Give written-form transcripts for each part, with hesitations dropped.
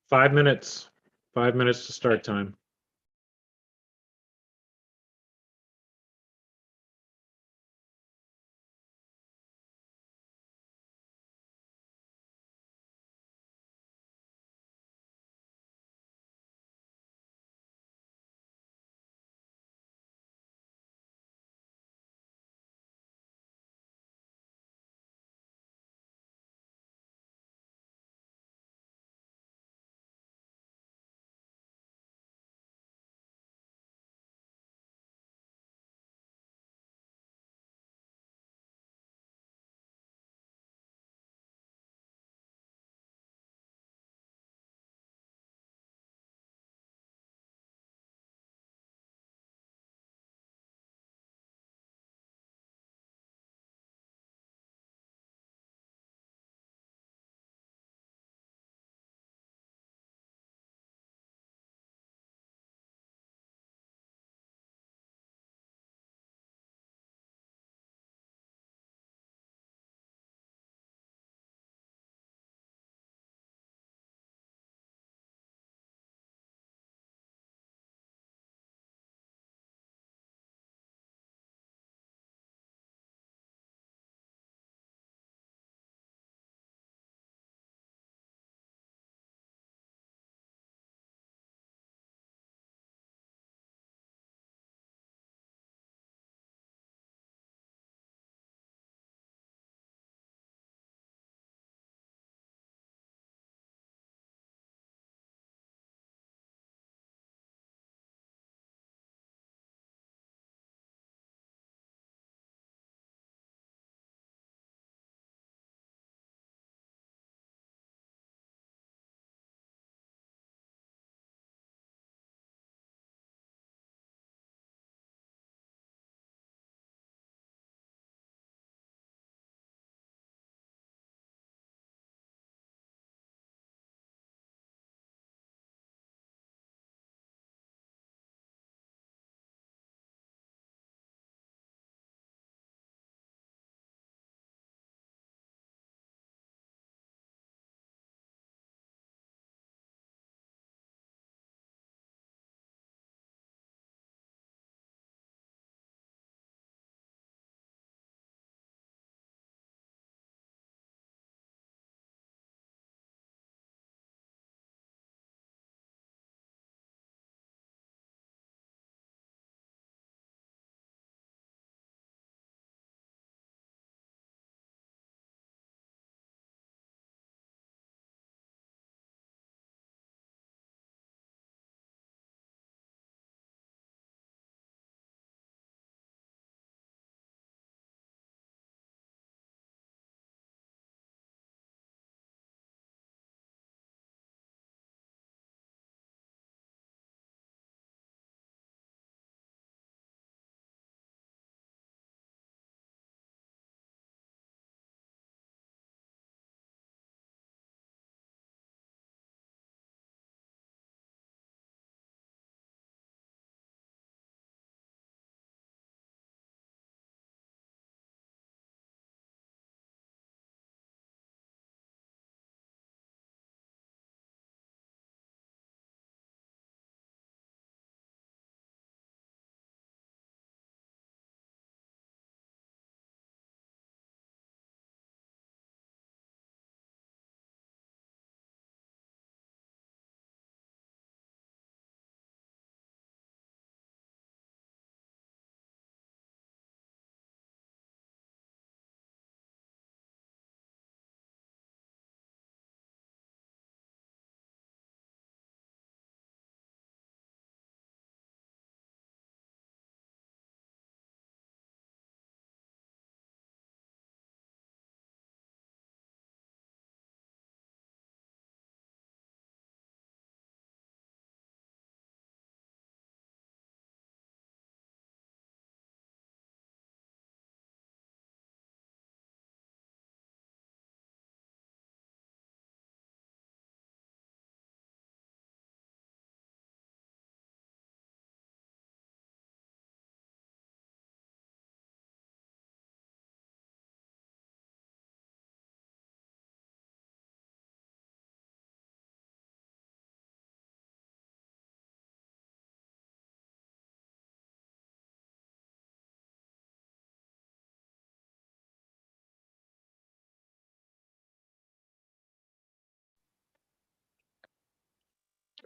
5 minutes. 5 minutes to start time.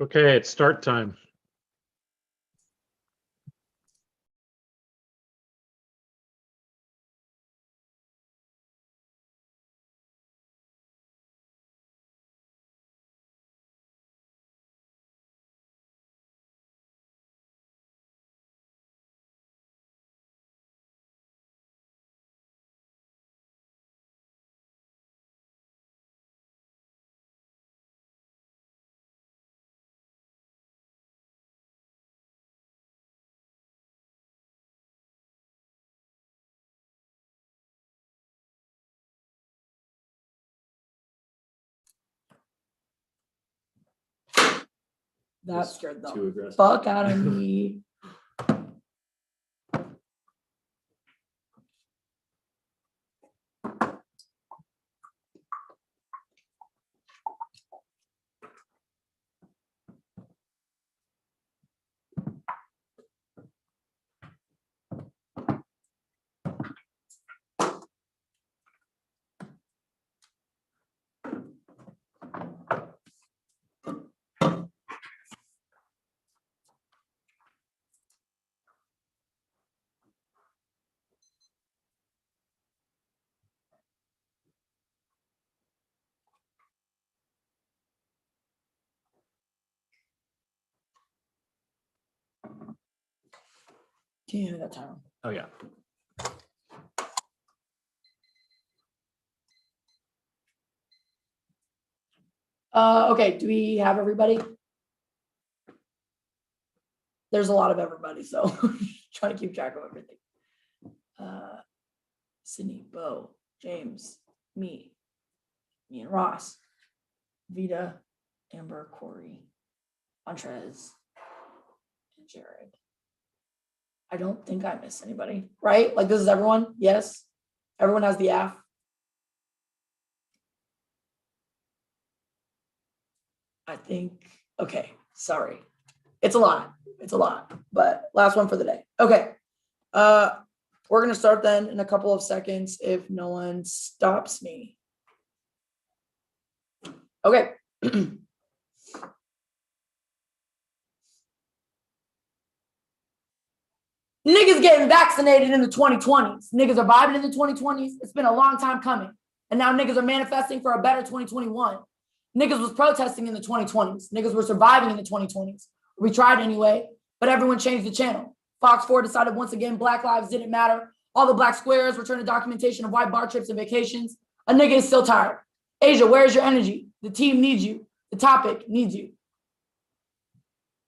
Okay, it's start time. That scared the Too aggressive. fuck out of me. Can you hear that time? Oh yeah. Okay, do we have everybody? There's a lot of everybody, so trying to keep track of everything. Sydney, Bo, James, me and Ross, Vita, Amber, Corey, Montrez, and Jared. I don't think I missed anybody, right? Like this is everyone? Yes? Everyone has the app? I think, okay, sorry. It's a lot, but last one for the day. Okay, we're gonna start then in a couple of seconds if no one stops me. Okay. Niggas getting vaccinated in the 2020s. Niggas are vibing in the 2020s. It's been a long time coming. And now niggas are manifesting for a better 2021. Niggas was protesting in the 2020s. Niggas were surviving in the 2020s. We tried anyway, but everyone changed the channel. Fox 4 decided once again Black lives didn't matter. All the black squares returned to documentation of white bar trips and vacations. A nigga is still tired. Asia, where's your energy? The team needs you. The topic needs you.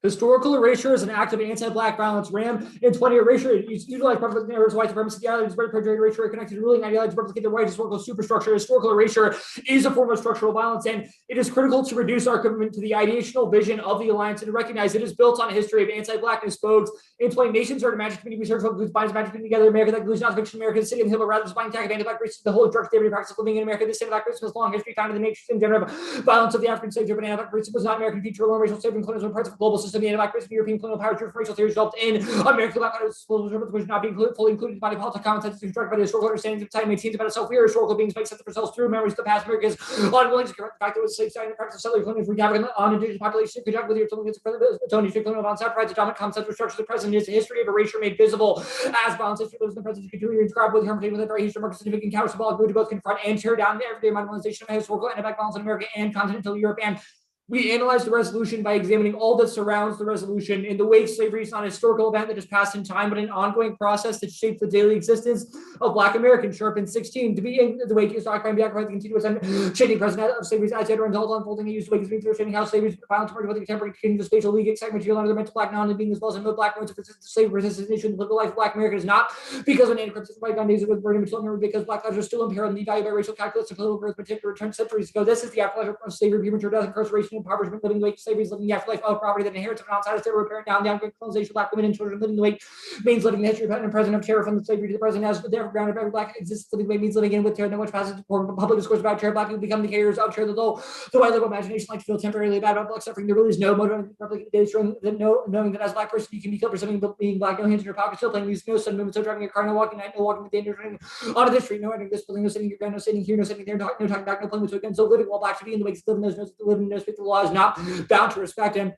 Historical erasure is an act of anti-black violence. RAM in 20 erasure utilized public narratives, white supremacy, ideologies, perpetuated erasure, connected to ruling ideologies to replicate the white historical superstructure. Historical erasure is a form of structural violence, and it is critical to reduce our commitment to the ideational vision of the alliance and to recognize it is built on a history of anti-blackness folks. Employing nations or imagined community research includes binds magic together. America that includes not fiction. America, the city of the hill, but rather defining attack of anti-black racism, the whole drug theory practice of living in America. This anti-black racism has long history found in the nature and gender violence of the African slave trade, but anti-black racism was not American feature alone. Racial slavery and colonialism were parts of a global system. The anti-black racism, European colonial power, true racial theories developed in American black which not being fully included in body politic common sense constructed by the historical understandings of time maintains about itself. We are historical beings make sense of ourselves through memories of the past. America's unwilling to correct the fact that it was slave side and practice of settler colonialism for African on indigenous population conjunct with your Tony colonial violence provides a dominant concept of structure. The present is a history of erasure made visible as violence. History lives in the present, continually inscribed with harmony with our history, markers significant counter symbolic mood to both confront and tear down the everyday marginalization of historical and black violence in America and continental Europe. And we analyze the resolution by examining all that surrounds the resolution. In the wake, slavery is not a historical event that has passed in time, but an ongoing process that shapes the daily existence of Black Americans. Sharp 16. To be in the wake is occupying the continuous and shading present of slavery's as yet or until unfolding. Used to wake is being understanding how slavery's violence emerged with the contemporary continuing the spatial league excitement to other mental black non-being as well as no black modes of resistance. Slavery resistance issue in the political life of Black America is not because of an anti-Christian white gun days with burning material, because Black lives are still impaired and devalued by racial calculus and political growth, particularly returned centuries ago. This is the afterlife of slavery, premature death, incarceration, impoverishment, living wage. Slavery is living the afterlife of property that inherits from outside of slavery, parent down, colonization, black women and children living the wake means living the history and present of terror from the slavery to the present as the ground of every black existence living way means living in with terror. No much passes for public discourse about terror. Black people become the carriers of terror. The white liberal imagination like to feel temporarily bad about black suffering. There really is no motive knowing that as a black person you can be killed for something but being black, no hands in your pocket, still playing these no sudden movements, no driving a car, no walking night, no walking with danger, on the street, no entering this building, no sitting here, no sitting here, no sitting there, no talking back, no playing with two guns, so living while black should be in the wakes, living no space, law is not bound to respect. And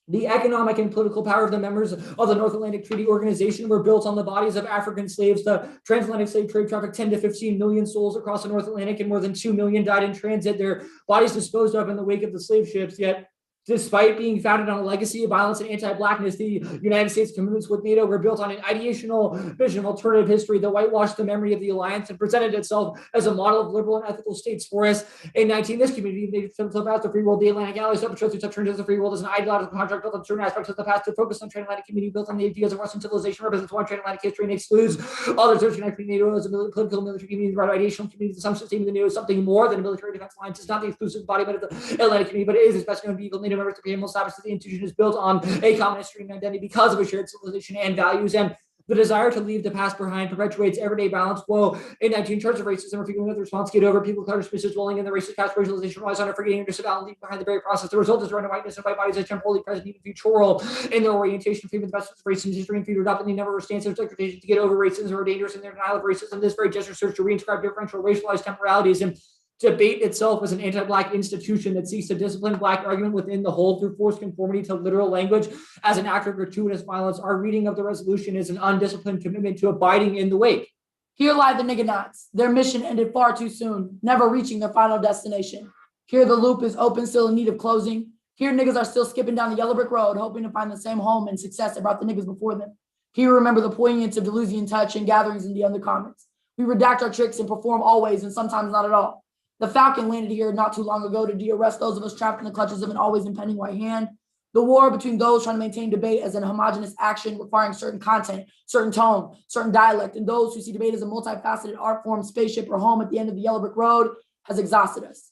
the economic and political power of the members of the North Atlantic Treaty Organization were built on the bodies of African slaves. The transatlantic slave trade trafficked 10 to 15 million souls across the North Atlantic, and more than 2 million died in transit, their bodies disposed of in the wake of the slave ships. Yet, despite being founded on a legacy of violence and anti-blackness, the United States commitments with NATO were built on an ideational vision of alternative history that whitewashed the memory of the alliance and presented itself as a model of liberal and ethical states for us. In 19, this community made itself out the free world, the Atlantic Allies, so portrays itself turned as the free world as an ideological contract built on certain aspects of the past to focus on transatlantic community built on the ideas of Western civilization, represents one transatlantic history and excludes others. United NATO as a political military community, right? Ideational community, the assumption statement of NATO is something more than a military defense alliance. It's not the exclusive embodiment of the Atlantic community, but it is especially going to be equal NATO members to be established. The institution is built on a common history and identity because of a shared civilization and values, and the desire to leave the past behind perpetuates everyday balance. Whoa, in 19 charge of racism, or figuring out the response to get over people, color, species, dwelling in the racist past racialization relies on a forgetting or disavowal leaving behind the very process. The result is running whiteness and white bodies as temporally present, even futural in their orientation, freedom, the best of racism, history, and future, adopting the never stance of expectations to get over racism or dangerous in their denial of racism. This very gesture serves to reinscribe differential racialized temporalities, and debate itself as an anti-Black institution that seeks to discipline Black argument within the whole through forced conformity to literal language as an act of gratuitous violence. Our reading of the resolution is an undisciplined commitment to abiding in the wake. Here lie the nigga knots. Their mission ended far too soon, never reaching their final destination. Here the loop is open, still in need of closing. Here niggas are still skipping down the yellow brick road, hoping to find the same home and success that brought the niggas before them. Here remember the poignance of delusion touch and gatherings in the undercommons. We redact our tricks and perform always and sometimes not at all. The Falcon landed here not too long ago to de-arrest those of us trapped in the clutches of an always impending white hand. The war between those trying to maintain debate as an homogenous action requiring certain content, certain tone, certain dialect, and those who see debate as a multifaceted art form, spaceship, or home at the end of the yellow brick road has exhausted us.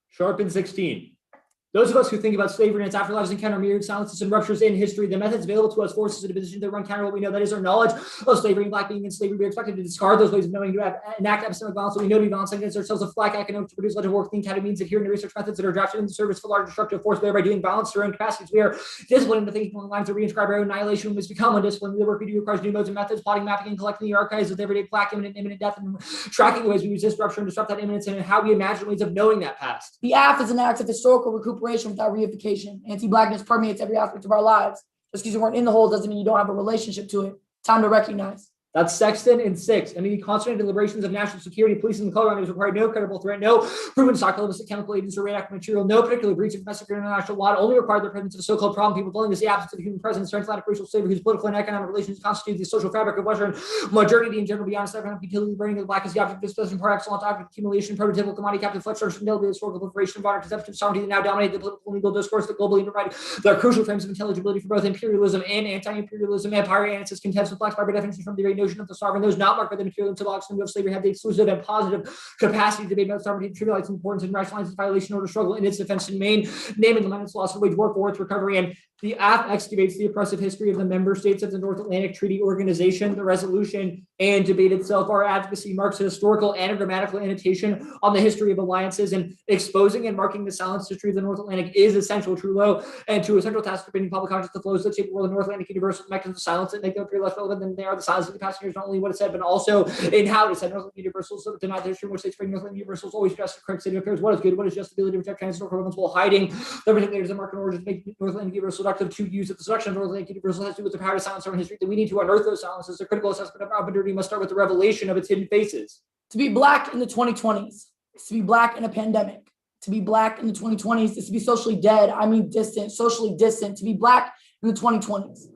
Sharpen 16. Those of us who think about slavery and its afterlives encounter myriad silences and ruptures in history. The methods available to us force us into a position to run counter what we know, that is our knowledge of slavery and Black being in slavery. We're expected to discard those ways of knowing, to enact epistemic violence, so we know to be violence against ourselves, of Black economic to produce legislative work, think how to means adhering to research methods that are drafted in the service for large destructive force, thereby doing violence to our own capacities. We are disciplined to thinking along the lines of reinscribe our own annihilation. We must become undisciplined. The work we do requires new modes and methods, plotting, mapping, and collecting the archives of the everyday Black imminent death, and tracking the ways we resist rupture and disrupt that imminence, and how we imagine ways of knowing that past. The AF is an act of historical recuperation without reification. Anti-Blackness permeates every aspect of our lives. Just because you weren't in the hole doesn't mean you don't have a relationship to it. Time to recognize. That's Sexton and 6. And the constant deliberations of national security, police, and the color runners required no credible threat, no proven stock illicit chemical agents or radioactive material, no particular breach of domestic or international law. It only required the presence of a so-called problem people dwelling as the absence of the human presence, transatlantic racial slavery, whose political and economic relations constitute the social fabric of Western modernity in general, beyond economic utility, the burning of the Black is the object of dispossession, par excellence, object of accumulation, prototypical commodity, captive flesh, structure, indelibly historical proliferation of honor, conception of sovereignty that now dominate the political and legal discourse that globally provide the crucial frames of intelligibility for both imperialism and anti-imperialism. Empire and its contempt with Black's by definition from the very notion of the sovereign. Those not marked by the material and symbolic of slavery have the exclusive and positive capacity to debate about sovereignty, trivialize its importance, and rationalize its violation or to struggle in its defense and name and lament its loss of wage war for its recovery. And the AF excavates the oppressive history of the member states of the North Atlantic Treaty Organization. The resolution and debate itself, our advocacy marks a historical and a grammatical annotation on the history of alliances, and exposing and marking the silence history of the North Atlantic is essential, true low, and to a central task of bringing public conscience to flows that shape the world of North Atlantic universal mechanisms of silence that make them appear less relevant than they are. The silence of the past years, not only what it said, but also in how it said. North Atlantic universals so deny the history in which they spring. North Atlantic universals always just the correct state of affairs. What is good? What is just ability to protect transitory relevance while hiding the particulars of market origins, make North Atlantic universal seductive to use that the seduction of North Atlantic universal has to do with the power to silence our own history, that we need to unearth those silences. The critical assessment of our modernity must start with the revelation of its hidden faces. To be Black in the 2020s is to be Black in a pandemic. To be Black in the 2020s is to be socially dead. I mean distant, socially distant. To be Black in the 2020s is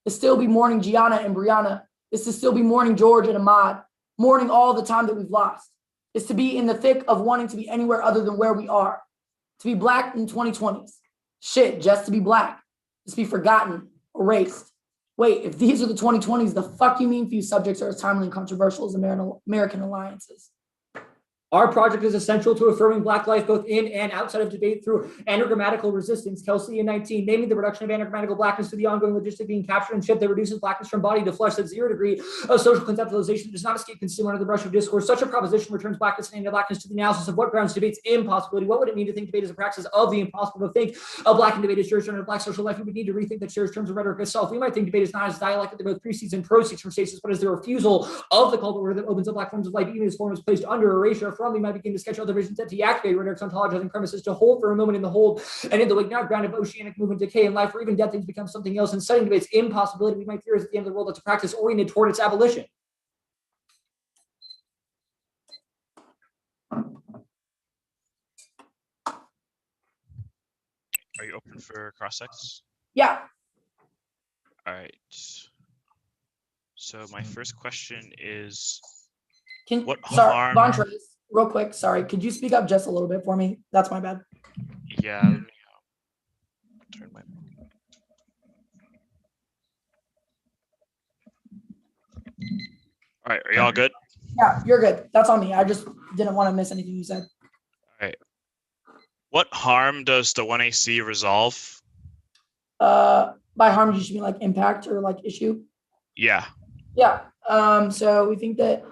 to still be mourning Gianna and Brianna. Is to still be mourning George and Ahmad. Mourning all the time that we've lost. Is to be in the thick of wanting to be anywhere other than where we are. To be Black in the 2020s. Shit, just to be Black. Just be forgotten, erased. Wait, if these are the 2020s, the fuck you mean few subjects are as timely and controversial as American alliances? Our project is essential to affirming Black life both in and outside of debate through anagrammatical resistance. Kelsey in 19, naming the reduction of anagrammatical Blackness to the ongoing logistic being captured and shipped that reduces Blackness from body to flesh at 0 degree of social conceptualization that does not escape consumer under the brush of discourse. Such a proposition returns Blackness and anti-Blackness to the analysis of what grounds debate's impossibility. What would it mean to think debate as a praxis of the impossible? To think of Black and debate as shared terms of Black social life, we would need to rethink that shared terms of rhetoric itself. We might think debate is not as dialectic that both precedes and proceeds from stasis, but as the refusal of the call to order that opens up Black forms of life, even as form is placed under erasure. firmly might begin to sketch other visions that deactivate Reddick's ontologizing premises to hold for a moment in the hold and in the wake now ground of oceanic movement, decay, and life, or even death, things become something else. And studying debates impossibility, we might theorize at the end of the world that's a practice oriented toward its abolition. Are you open for cross-sects? Yeah. All right. So my first question is, what Sorry, harm? Vontres, real quick. Sorry, could you speak up just a little bit for me? That's my bad. Yeah, let me turn my. All right, are y'all good? Yeah, you're good. That's on me. I just didn't want to miss anything you said. All right. What harm does the 1AC resolve? By harm, you should mean like impact or like issue. Yeah. Yeah. So we think that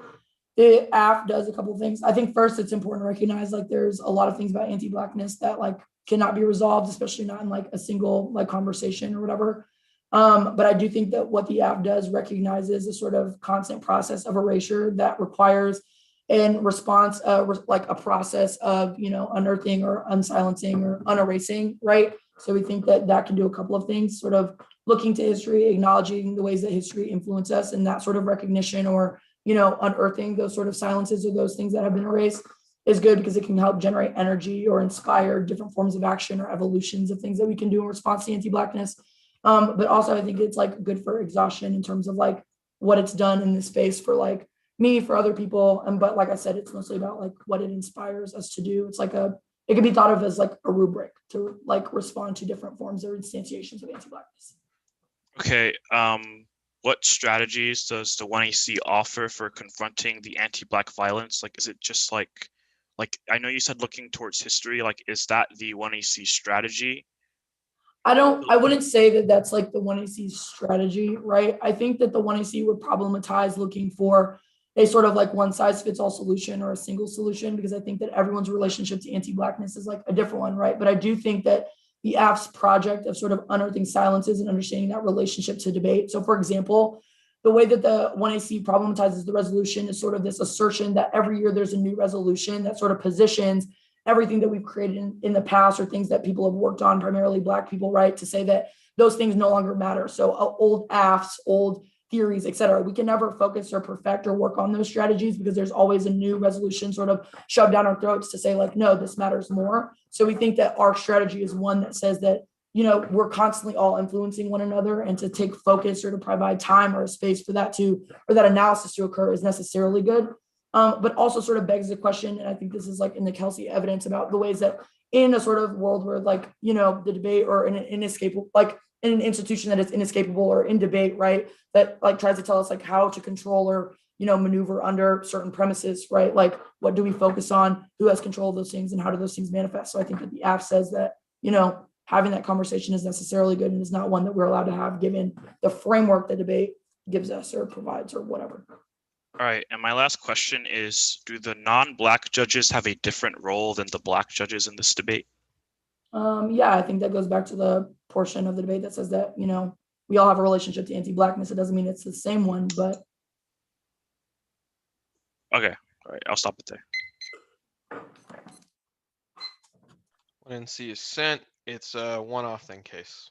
the AF does a couple of things. I think first it's important to recognize like there's a lot of things about anti-blackness that like cannot be resolved, especially not in like a single like conversation or whatever. But I do think that what the AF does recognizes a sort of constant process of erasure that requires in response, like a process of, unearthing or unsilencing or unerasing, right? So we think that that can do a couple of things, sort of looking to history, acknowledging the ways that history influence us, and that sort of recognition or, unearthing those sort of silences or those things that have been erased is good because it can help generate energy or inspire different forms of action or evolutions of things that we can do in response to anti-blackness. But also I think it's like good for exhaustion in terms of like what it's done in this space for like me, for other people. But like I said, it's mostly about like what it inspires us to do. It's like it can be thought of as like a rubric to like respond to different forms or instantiations of anti-blackness. Okay. What strategies does the 1AC offer for confronting the anti-black violence? Like, is it just like I know you said looking towards history. Like, is that the 1AC strategy? I wouldn't say that that's like the 1AC strategy, right? I think that the 1AC would problematize looking for a sort of like one size fits all solution or a single solution, because I think that everyone's relationship to anti-blackness is like a different one, right? But I do think that the AF's project of sort of unearthing silences and understanding that relationship to debate. So for example, the way that the 1AC problematizes the resolution is sort of this assertion that every year there's a new resolution that sort of positions everything that we've created in the past or things that people have worked on, primarily Black people, right, to say that those things no longer matter. So old AFs, old theories, et cetera, we can never focus or perfect or work on those strategies because there's always a new resolution sort of shoved down our throats to say like, no, this matters more. So we think that our strategy is one that says that, we're constantly all influencing one another, and to take focus or to provide time or a space for that or that analysis to occur is necessarily good. But also sort of begs the question, and I think this is like in the Kelsey evidence about the ways that in a sort of world where like, the debate or in an inescapable, like in an institution that is inescapable or in debate, right, that like tries to tell us like how to control or, maneuver under certain premises, right? Like what do we focus on, who has control of those things, and how do those things manifest? So I think that the AF says that, having that conversation is necessarily good and is not one that we're allowed to have given the framework that debate gives us or provides or whatever. All right, and my last question is, do the non-Black judges have a different role than the Black judges in this debate? Yeah, I think that goes back to the portion of the debate that says that, we all have a relationship to anti-Blackness. It doesn't mean it's the same one, but. Okay, all right, I'll stop it there. When NC is sent, it's a one-off then case.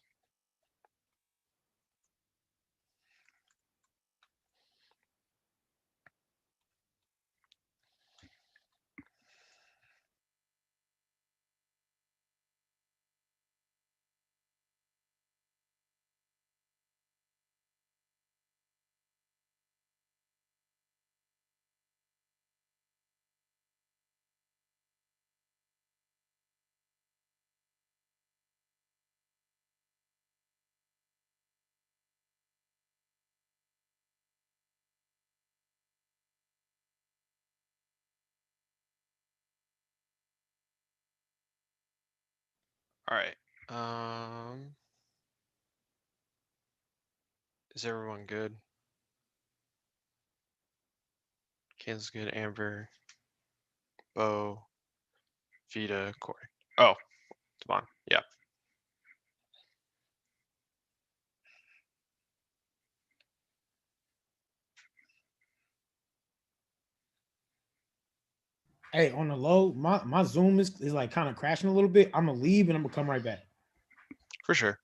All right. Is everyone good? Ken's good. Amber, Bo, Vita, Corey. Oh, Devon. Yeah. Hey, on the low, my Zoom is like kind of crashing a little bit. I'm gonna leave and I'm gonna come right back. For sure.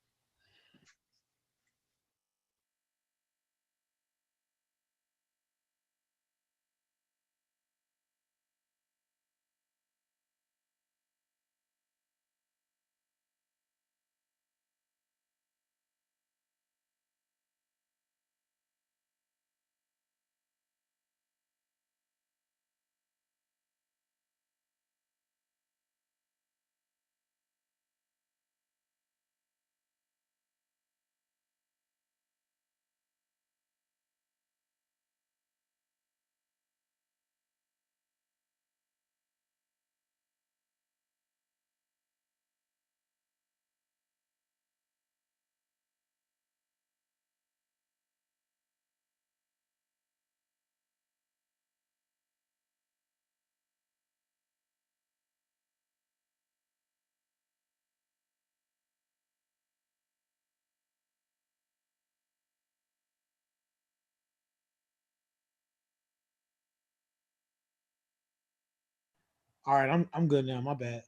All right, I'm good now. My bad.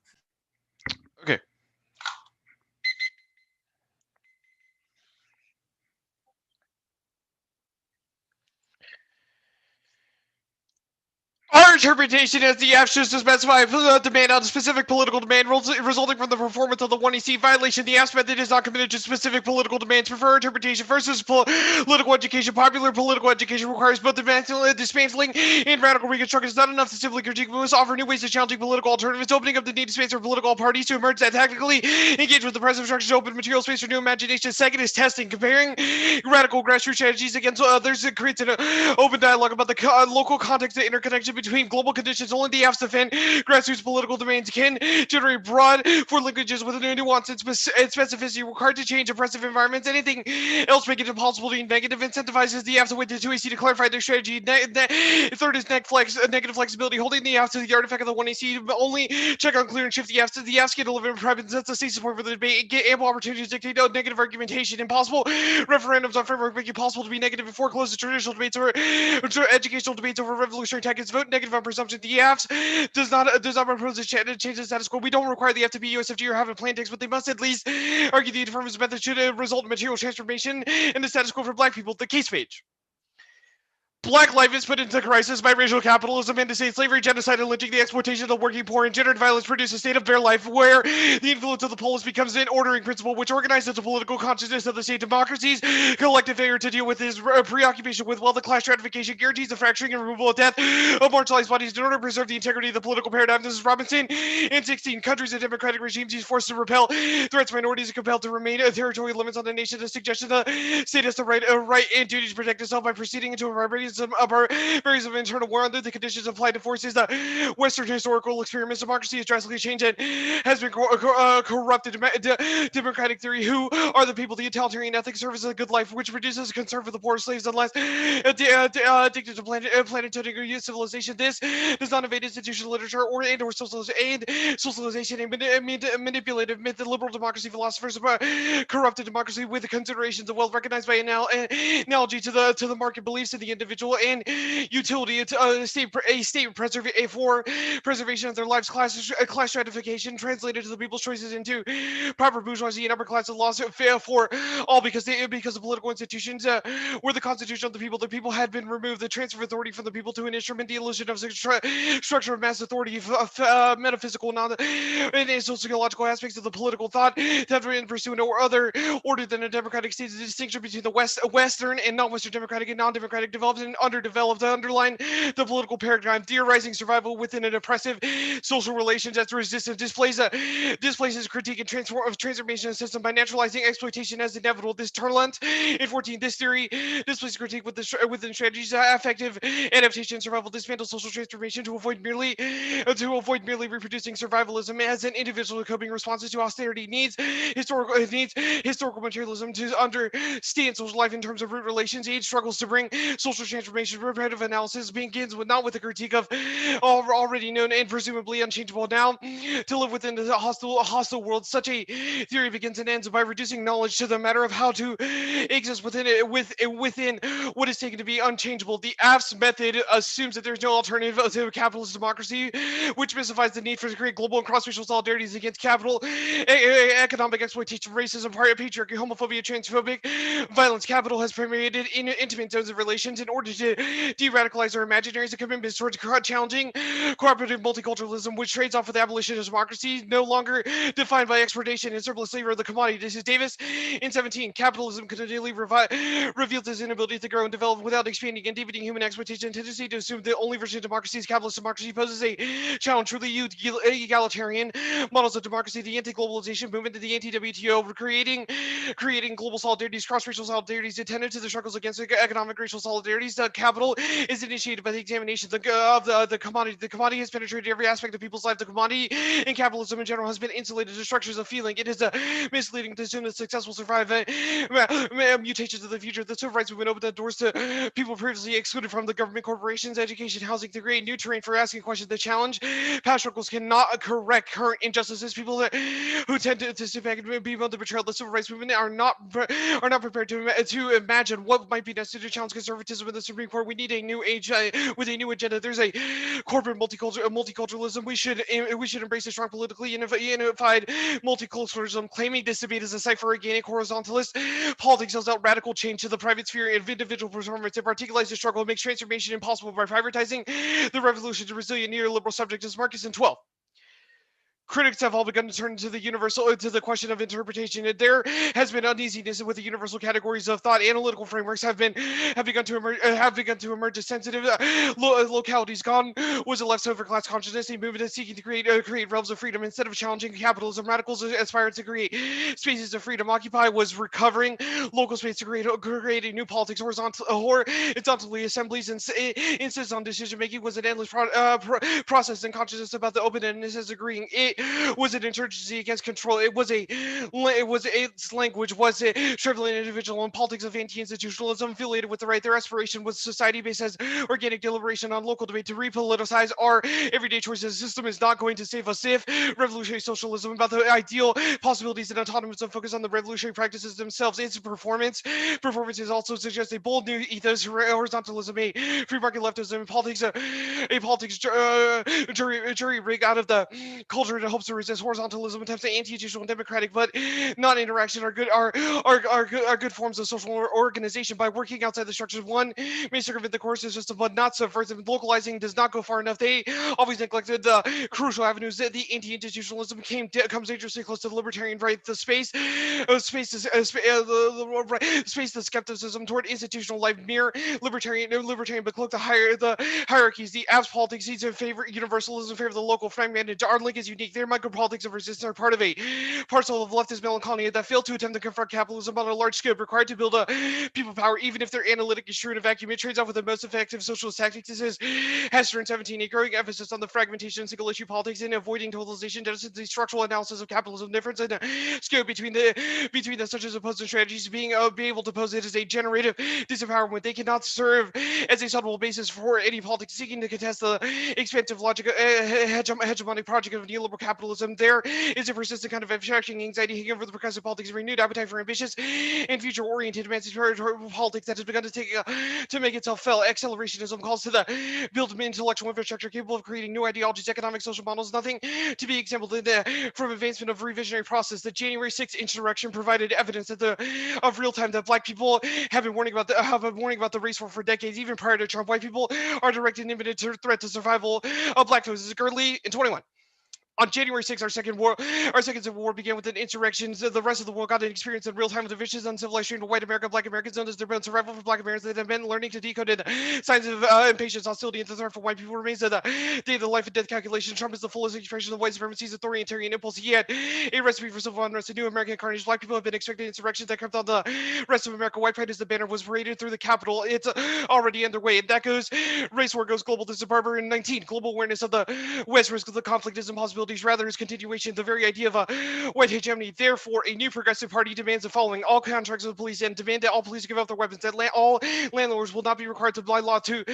Okay. Our interpretation is the absence to specify a demand on a specific political demand resulting from the performance of the 1EC violation. The AFS method is not committed to specific political demands. Prefer interpretation versus political education. Popular political education requires both dismantling and radical reconstruction. It's not enough to simply critique. We must offer new ways of challenging political alternatives, opening up the needed space for political parties to emerge that tactically engage with the present structures, open material space for new imagination. Second is testing, comparing radical grassroots strategies against others. It creates an open dialogue about the local context and interconnection between global conditions. Only the apps defend grassroots political domains can generate broad for linkages with a nuance and specificity required to change oppressive environments. Anything else make it impossible to be negative incentivizes the apps with the 2AC to clarify their strategy. Third is negative flexibility, holding the apps to the artifact of the 1AC, but only check on clear and shift the apps. The apps can deliver in private, sets the state support for the debate, get ample opportunities to dictate negative argumentation. Impossible referendums on framework make it possible to be negative and foreclose the traditional debates or educational debates over revolutionary tactics. Vote negative on presumption. The AFS does not propose to change the status quo. We don't require the F to be USFG or have a plain text, but they must at least argue the affirmative method should result in material transformation in the status quo for Black people. The case page. Black life is put into crisis by racial capitalism and state slavery, genocide, and lynching. The exploitation of the working poor and gendered violence produce a state of bare life where the influence of the polis becomes an ordering principle which organizes the political consciousness of the state. Democracies collective failure to deal with his preoccupation with wealth and class stratification guarantees the fracturing and removal of death of marginalized bodies in order to preserve the integrity of the political paradigm. This is Robinson. In 16 countries and democratic regimes, he's forced to repel threats, minorities are compelled to remain territorial limits on the nation. The suggestion the state has the right and duty to protect itself by proceeding into a barbarism of internal war under the conditions applied to forces. The Western historical experiments, democracy has drastically changed and has been corrupted. Democratic theory, who are the people? The utilitarian ethics serves as a good life, which produces a concern for the poor, slaves, unless addicted to planetary civilization. This does not evade institutional literature or socialization and manipulative myth. The liberal democracy philosophers corrupted democracy with considerations of wealth recognized by analogy to the market beliefs of the individual and utility. It's a state for preservation of their lives. Class stratification translated to the people's choices into proper bourgeoisie and upper class laws for all because of political institutions where the constitution of the people had been removed. The transfer of authority from the people to an instrument, the illusion of structure of mass authority, metaphysical and sociological aspects of the political thought that have been pursued or other order than a democratic state. The distinction between the Western and non-Western democratic and non-democratic developed and underdeveloped to underline the political paradigm, theorizing survival within an oppressive social relations as resistance displaces critique and transformation of system by naturalizing exploitation as inevitable. This Turlant in 14, this theory displaces critique within strategies effective adaptation survival, dismantle social transformation to avoid merely reproducing survivalism as an individual coping responses to austerity needs historical materialism to understand social life in terms of root relations. Age struggles to bring social transformation, repetitive analysis begins with not with a critique of already known and presumably unchangeable now to live within the hostile world. Such a theory begins and ends by reducing knowledge to the matter of how to exist within it, within what is taken to be unchangeable. The AFS method assumes that there's no alternative to capitalist democracy, which mystifies the need for to create global and cross-racial solidarities against capital, economic exploitation, racism, patriarchy, homophobia, transphobic violence. Capital has permeated in intimate zones of relations in order to de-radicalize our imaginaries and commitments towards challenging cooperative multiculturalism, which trades off with the abolition of democracy, no longer defined by exploitation and surplus labor of the commodity. This is Davis. In 17, capitalism continually reveals its inability to grow and develop without expanding and deepening human exploitation, tendency to assume the only version of democracy is capitalist democracy poses a challenge. Truly egalitarian models of democracy, the anti-globalization movement, the anti-WTO, creating global solidarities, cross-racial solidarities, intended to the struggles against economic racial solidarities. The capital is initiated by the examination of the commodity. The commodity has penetrated every aspect of people's life. The commodity and capitalism in general has been insulated to structures of feeling. It is misleading to assume that success will survive mutations of the future. The civil rights movement opened the doors to people previously excluded from the government, corporations, education, housing to create new terrain for asking questions that challenge past struggles cannot correct current injustices. People who tend to sit back and be about the betrayal of the civil rights movement are not prepared to imagine what might be necessary to challenge conservatism in the Supreme Court. We need a new age with a new agenda. There's a corporate multiculturalism. We should embrace a strong politically unified multiculturalism. Claiming this debate as a site for organic horizontalist politics sells out radical change to the private sphere and individual performance. It articulates the struggle and makes transformation impossible by privatizing the revolution to resilient neoliberal subject as Marcus in 12. Critics have all begun to turn to the question of interpretation. There has been uneasiness with the universal categories of thought. Analytical frameworks have begun to emerge as sensitive localities. Gone was a left-over class consciousness, a movement seeking to create realms of freedom instead of challenging capitalism. Radicals aspired to create spaces of freedom. Occupy was recovering local space to create a new politics. Horizontally assemblies and insist on decision making was an endless process and consciousness about the openness as agreeing. It was an insurgency against control. Its language was a shriveling individual and politics of anti-institutionalism affiliated with the right. Their aspiration was society based as organic deliberation on local debate to repoliticize our everyday choices. The system is not going to save us if revolutionary socialism about the ideal possibilities and autonomous focus on the revolutionary practices themselves. Its performance is also suggests a bold new ethos, horizontalism, a free market leftism, politics jury rig out of the culture that hopes to resist horizontalism, attempts to anti-institutional and democratic, but not interaction are good forms of social organization. By working outside the structures, one may circumvent the course system, but not subversive. Localizing does not go far enough. They always neglected the crucial avenues that the anti-institutionalism comes dangerously close to the libertarian right. The space the skepticism toward institutional life, mere libertarian, but cloak the hierarchies. The abs politics needs to favor universalism, favor the local fragmented. Our link is unique. Their micropolitics of resistance are part of a parcel of leftist melancholia that failed to attempt to confront capitalism on a large scale, required to build a people power. Even if their analytic is true in a vacuum, it trades off with the most effective socialist tactics. This is Hester in 17, a growing emphasis on the fragmentation and single issue politics and avoiding totalization. The structural analysis of capitalism difference and scale between the such as opposing strategies. Be able to pose it as a generative disempowerment. They cannot serve as a suitable basis for any politics seeking to contest the expansive logic hegemonic project of neoliberal capitalism. There is a persistent kind of abstraction anxiety hanging over the progressive politics, renewed appetite for ambitious and future-oriented emancipatory politics that has begun to make itself felt. Accelerationism calls to the build of intellectual infrastructure capable of creating new ideologies, economic, social models. Nothing to be exampled from advancement of revisionary process. The January 6th insurrection provided evidence of real time that Black people have been warning about the race war for decades. Even prior to Trump, white people are directed and imminent threat to survival of Black folks. This is Gurley in 21. On January 6th, our second civil war began with an insurrection. The rest of the world got an experience in real time with the vicious, uncivilized stream of white America, Black Americans, known as their survival for Black Americans. They have been learning to decode the signs of impatience, hostility, and threat for white people. Remains the day of the life and death calculation. Trump is the fullest expression of white supremacy's authoritarian impulse. He had a recipe for civil unrest, a new American carnage. Black people have been expecting insurrections that crept on the rest of America. White pride as the banner was paraded through the Capitol. It's already underway, and that goes race war goes global. This is Barber in 19. Global awareness of the West risk of the conflict is impossibility. possibilities, rather is continuation of the very idea of a white hegemony. Therefore, a new progressive party demands the following: all contracts with the police and demand that all police give up their weapons, that all landlords will not be required to by law to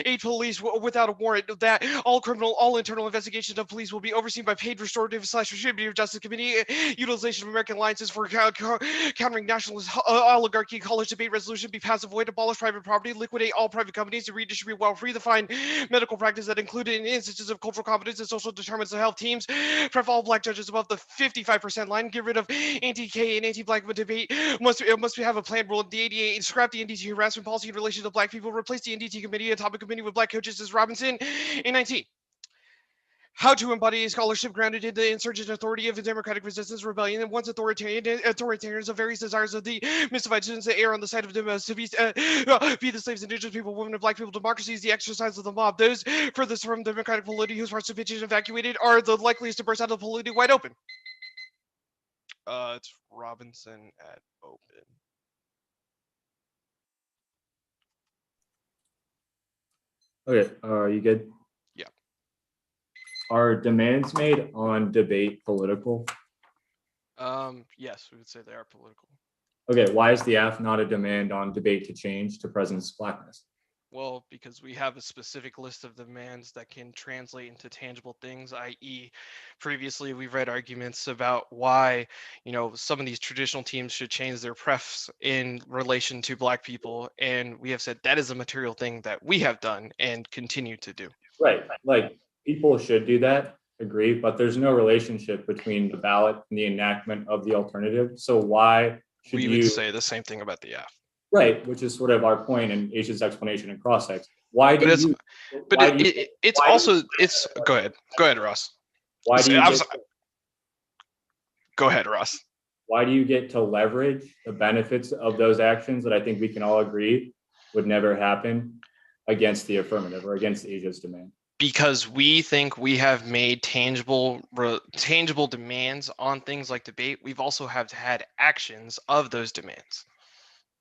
aid police without a warrant, that all internal investigations of police will be overseen by paid restorative/retributive justice committee, utilization of American alliances for countering nationalist oligarchy, college debate resolution be passed, avoid, abolish private property, liquidate all private companies to redistribute wealth, redefine medical practice that included in instances of cultural competence and social determinants of health teams, prep all black judges above the 55% line, get rid of anti-gay and anti-black debate, must have a planned rule of the ADA, and scrap the NDT harassment policy in relation to black people, replace the NDT committee, a topic committee with black coaches as Robinson in 19. How to embody a scholarship grounded in the insurgent authority of a democratic resistance rebellion, and once authoritarians of various desires of the mystified citizens that err on the side of them to be the slaves, indigenous people, women, and black people. Democracy is the exercise of the mob. Those furthest from democratic polity whose participation is evacuated are the likeliest to burst out of the polity wide open. It's Robinson at open. Okay, are you good? Yeah. Are demands made on debate political? Yes, we would say they are political. Okay, why is the AF not a demand on debate to change to President's blackness? Well, because we have a specific list of demands that can translate into tangible things, i.e., previously we've read arguments about why, some of these traditional teams should change their prefs in relation to black people. And we have said that is a material thing that we have done and continue to do. Right, like people should do that, agree, but there's no relationship between the ballot and the enactment of the alternative. So why should We you would say the same thing about the AF. Right, which is sort of our point in Asia's explanation and cross-sex. Why do But it's you? but why it, do you- it, it's why do also you- it's go ahead Ross. Why do you I'm get, so- Go ahead, Ross. why do you get to leverage the benefits of those actions that I think we can all agree would never happen against the affirmative or against Asia's demand? Because we think we have made tangible demands on things like debate. We've also had actions of those demands,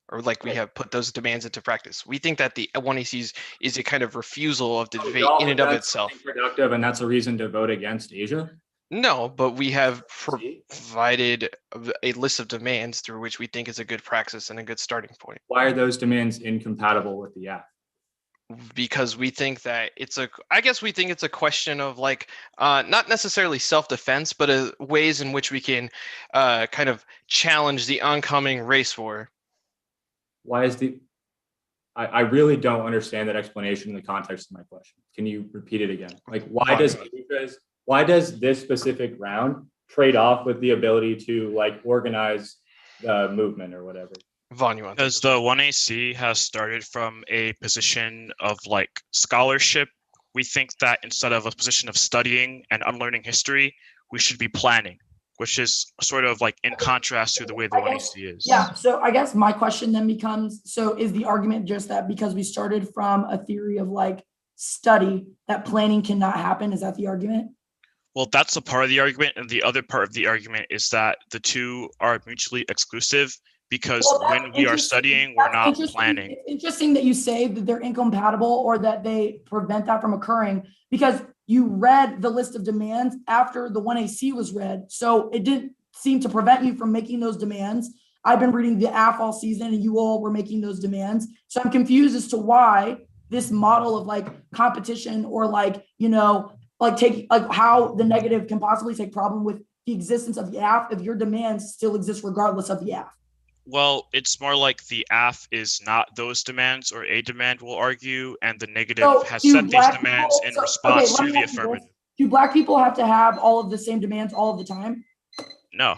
or like we Right. have put those demands into practice. We think that the 1AC is a kind of refusal of the You debate all in think and of that's itself. something productive, and that's a reason to vote against Asia. No, but we have See? provided a list of demands through which we think is a good praxis and a good starting point. Why are those demands incompatible with the act? Because we think that I guess we think it's a question of not necessarily self-defense, but ways in which we can kind of challenge the oncoming race war. Why is I really don't understand that explanation in the context of my question. Can you repeat it again? Like, why does this specific round trade off with the ability to organize the movement or whatever? Vaughn, you want to Because the 1AC has started from a position of scholarship. We think that instead of a position of studying and unlearning history, we should be planning, which is sort of in contrast to the way the 1AC is. Yeah. So I guess my question then becomes, so is the argument just that because we started from a theory of study, that planning cannot happen? Is that the argument? Well, that's a part of the argument. And the other part of the argument is that the two are mutually exclusive, because Well, that's when we are interesting. studying, we're That's not interesting. planning. It's interesting that you say that they're incompatible or that they prevent that from occurring, because you read the list of demands after the 1AC was read. So it didn't seem to prevent you from making those demands. I've been reading the AF all season and you all were making those demands. So I'm confused as to why this model of competition or how the negative can possibly take problem with the existence of the AF if your demands still exist regardless of the AF. Well, it's more like the AF is not those demands, or a demand, will argue, and the negative So has do set these black demands people- in so- response let to me the ask you this. affirmative. Do black people have to have all of the same demands all of the time? No.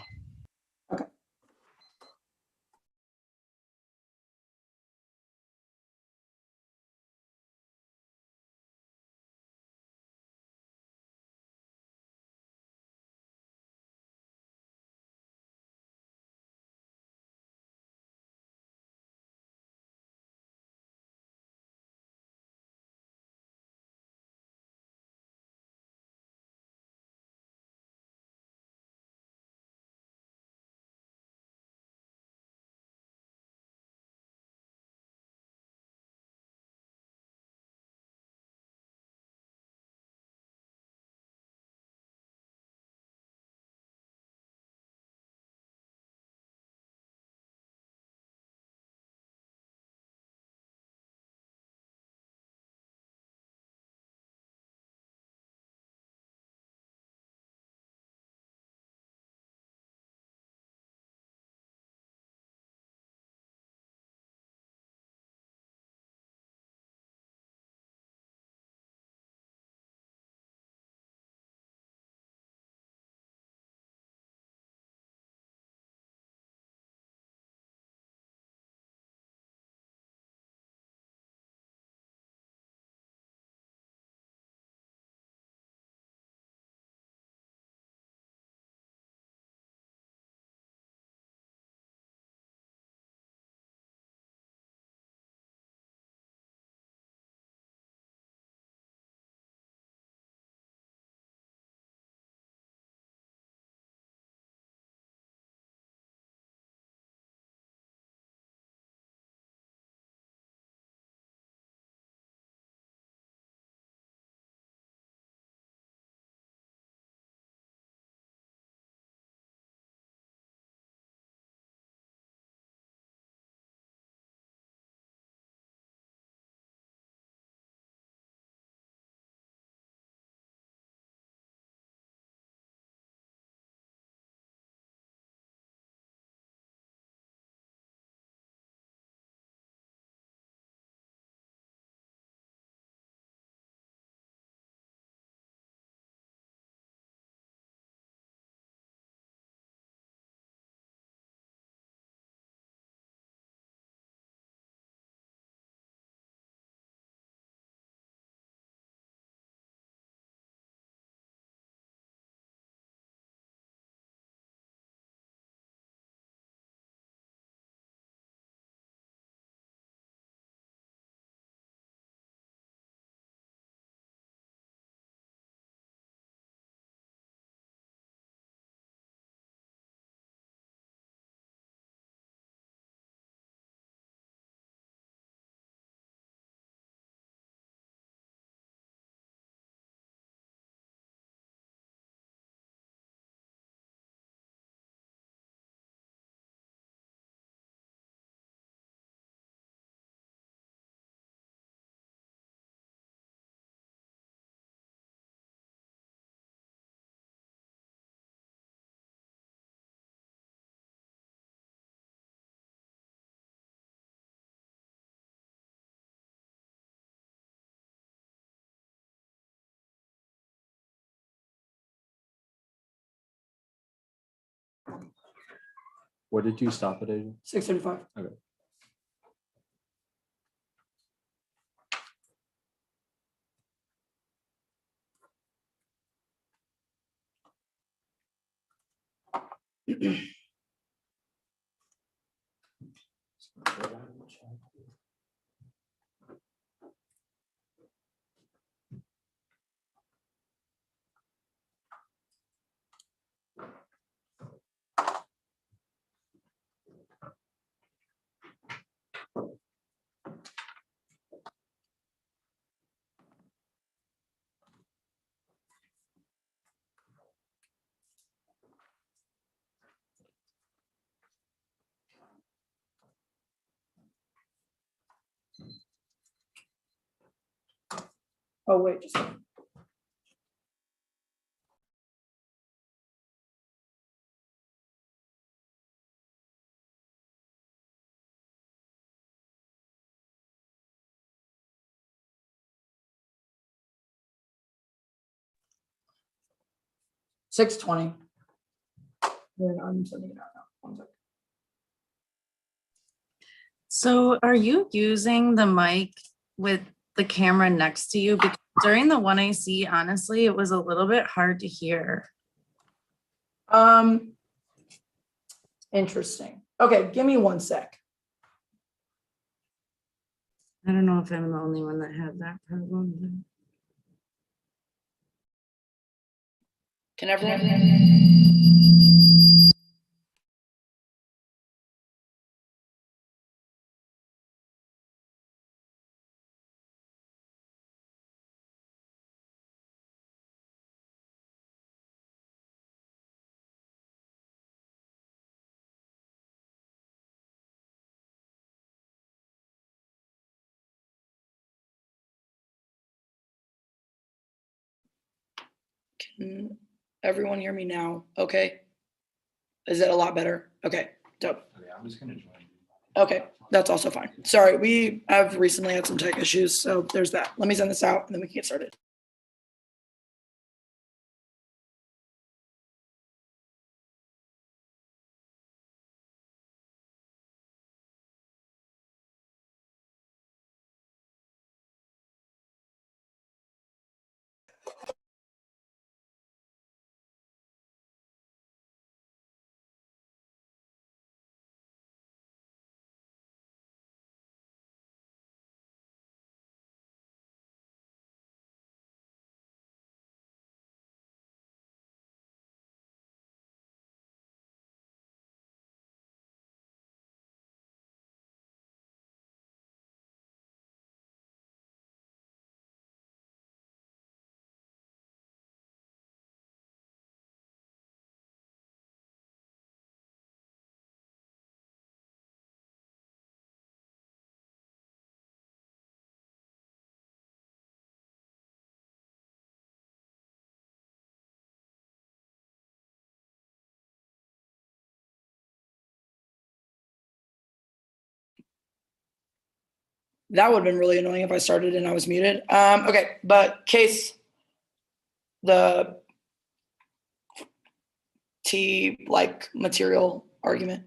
What did you stop at, Asia? 675. Okay. Oh, wait, just a second. $620. Then I'm sending it out now. 1 second. So are you using the mic with the camera next to you? Because during the 1AC, honestly, it was a little bit hard to hear. Interesting. Okay, give me 1 sec. I don't know if I'm the only one that had that problem. Can everyone? Can everyone hear me now? Okay. Is it a lot better? Okay, dope. Okay, I'm just gonna join. Okay, that's also fine. Sorry, we have recently had some tech issues, so there's that. Let me send this out and then we can get started. That would have been really annoying if I started and I was muted. Okay, but case the T-like material argument.